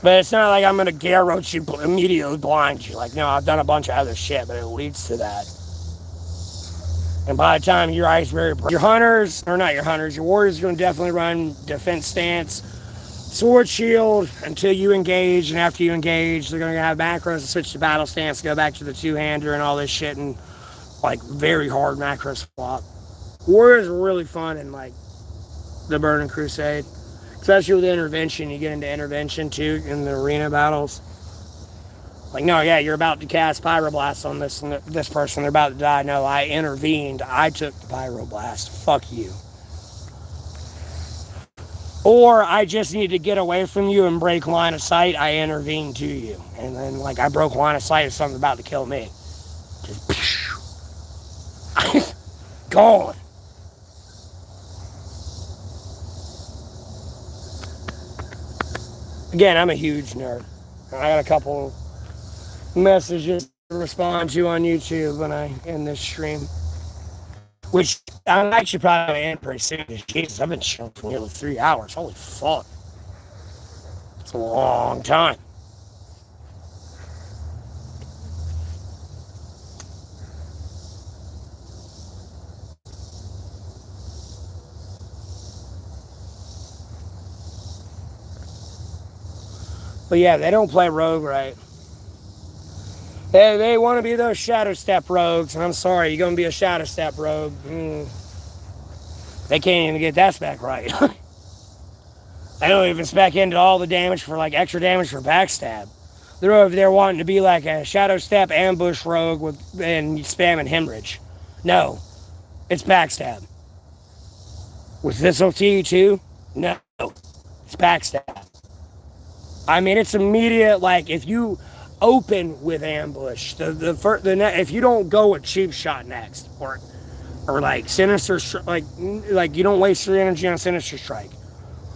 But it's not like I'm going to Gare Road you immediately blind you. Like, no, I've done a bunch of other shit, but it leads to that. And by the time your ice barrier breaks, your hunters, or not your hunters, your warriors are going to definitely run defense stance, sword shield until you engage, and after you engage, they're going to have macros to switch to battle stance, go back to the two-hander and all this shit, and like very hard macro swap. Warriors are really fun in like the Burning Crusade, especially with intervention. You get into intervention too in the arena battles. Like, no, yeah, you're about to cast Pyroblast on this person. They're about to die. No, I intervened. I took the Pyroblast. Fuck you. Or I just need to get away from you and break line of sight. I intervened to you. And then, like, I broke line of sight if something's about to kill me. Just, gone. Again, I'm a huge nerd. I got a couple messages to respond to on YouTube when I end this stream. Which I'm actually probably going to end pretty soon. Jesus, I've been streaming for nearly 3 hours. Holy fuck. It's a long time. But yeah, they don't play rogue right. They want to be those shadow step rogues, and I'm sorry, you're gonna be a shadow step rogue. They can't even get that spec right. They don't even spec into all the damage for like extra damage for backstab. They're over there wanting to be like a shadow step ambush rogue and spamming hemorrhage. No, it's backstab. With this'll too? No, it's backstab. I mean, it's immediate. Like if you open with ambush, if you don't go with cheap shot next, or like sinister, like you don't waste your energy on sinister strike.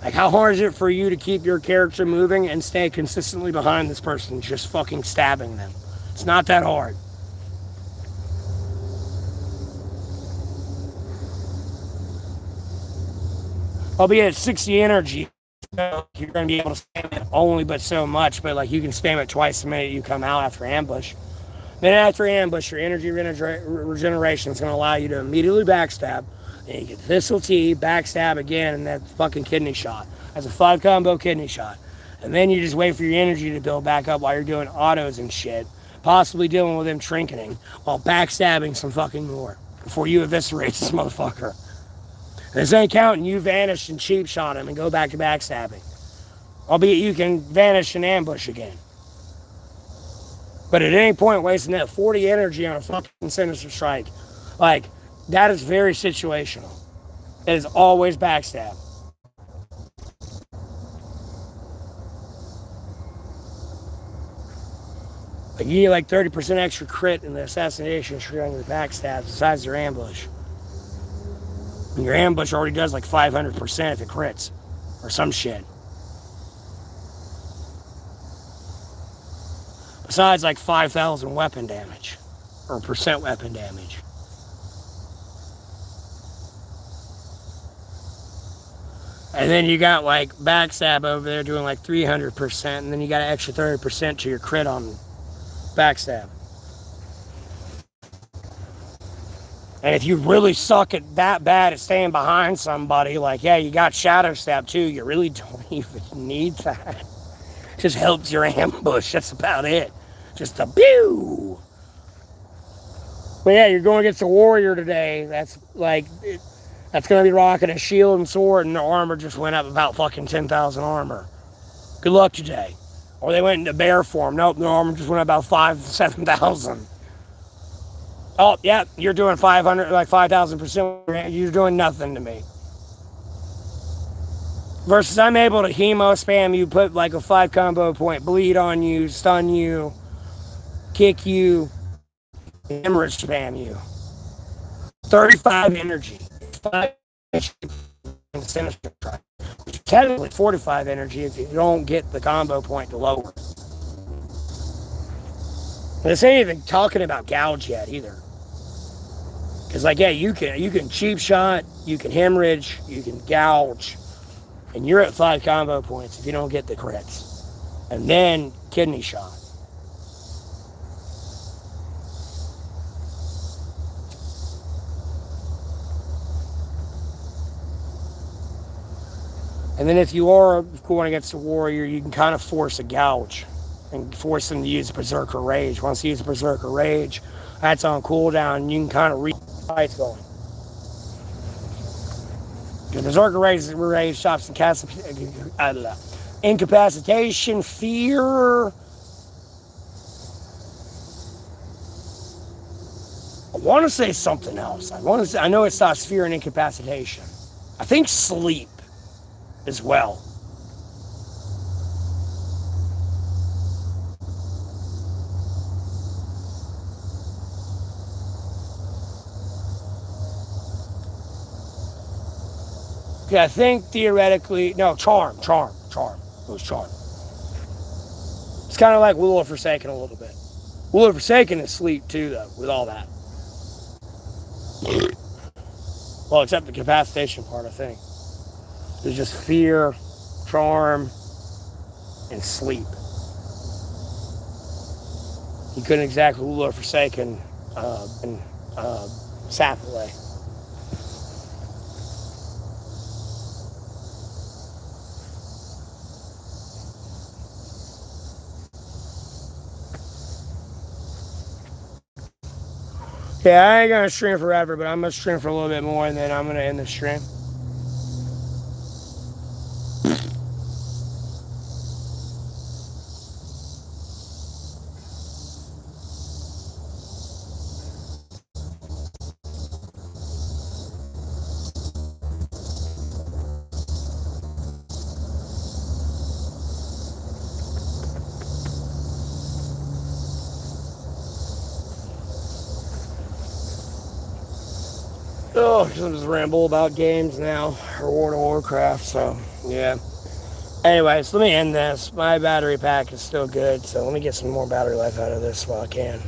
Like how hard is it for you to keep your character moving and stay consistently behind this person, just fucking stabbing them? It's not that hard. Albeit at 60 energy, you're going to be able to spam it only but so much, but like you can spam it twice the minute you come out after ambush. Then after ambush, your energy regeneration is going to allow you to immediately backstab, and you get Thistle Tea, backstab again, and that fucking kidney shot. That's a 5 combo kidney shot. And then you just wait for your energy to build back up while you're doing autos and shit, possibly dealing with them trinketing, while backstabbing some fucking more before you eviscerate this motherfucker. This ain't counting you vanish and cheap shot him and go back to backstabbing. Albeit you can vanish and ambush again. But at any point wasting that 40 energy on a fucking sinister strike, like, that is very situational. It is always backstab. Like you get like 30% extra crit in the assassination tree on your backstab besides your ambush. And your ambush already does like 500% if it crits. Or some shit. Besides like 5,000 weapon damage. Or percent weapon damage. And then you got like backstab over there doing like 300%. And then you got an extra 30% to your crit on backstab. And if you really suck at that bad at staying behind somebody, like, yeah, you got shadow stab too, you really don't even need that. Just helps your ambush. That's about it. Just a pew. But yeah, you're going against a warrior today. That's like, that's going to be rocking a shield and sword, and the armor just went up about fucking 10,000 armor. Good luck today. Or they went into bear form. Nope, the armor just went up about 7,000. Oh, yeah, you're doing 500, like 5,000%. You're doing nothing to me. Versus I'm able to hemo spam you, put like a 5 combo point, bleed on you, stun you, kick you, hemorrhage spam you. 35 energy. 5 sinister strike. Technically 45 energy if you don't get the combo point to lower. This ain't even talking about gouge yet either. Because like, yeah, you can cheap shot, you can hemorrhage, you can gouge, and you're at 5 combo points if you don't get the crits. And then kidney shot. And then if you are going against a warrior, you can kind of force a gouge and force them to use Berserker Rage. Once you use Berserker Rage, that's on cooldown, and you can kind of read how it's going. The Berserker Rage stops incapacitation, fear. I want to say something else. I know it stops fear and incapacitation. I think sleep as well. Yeah, I think theoretically, no, charm. It was charm. It's kind of like Will of Forsaken a little bit. Will of Forsaken is sleep too, though, with all that. Well, except the capacitation part, I think. There's just fear, charm, and sleep. You couldn't exactly Will of Forsaken and sap away. Yeah, I ain't gonna stream forever, but I'm gonna stream for a little bit more, and then I'm gonna end the stream. Oh, because I'm just ramble about games now, or World of Warcraft, so, yeah. Anyways, let me end this. My battery pack is still good, so let me get some more battery life out of this while I can.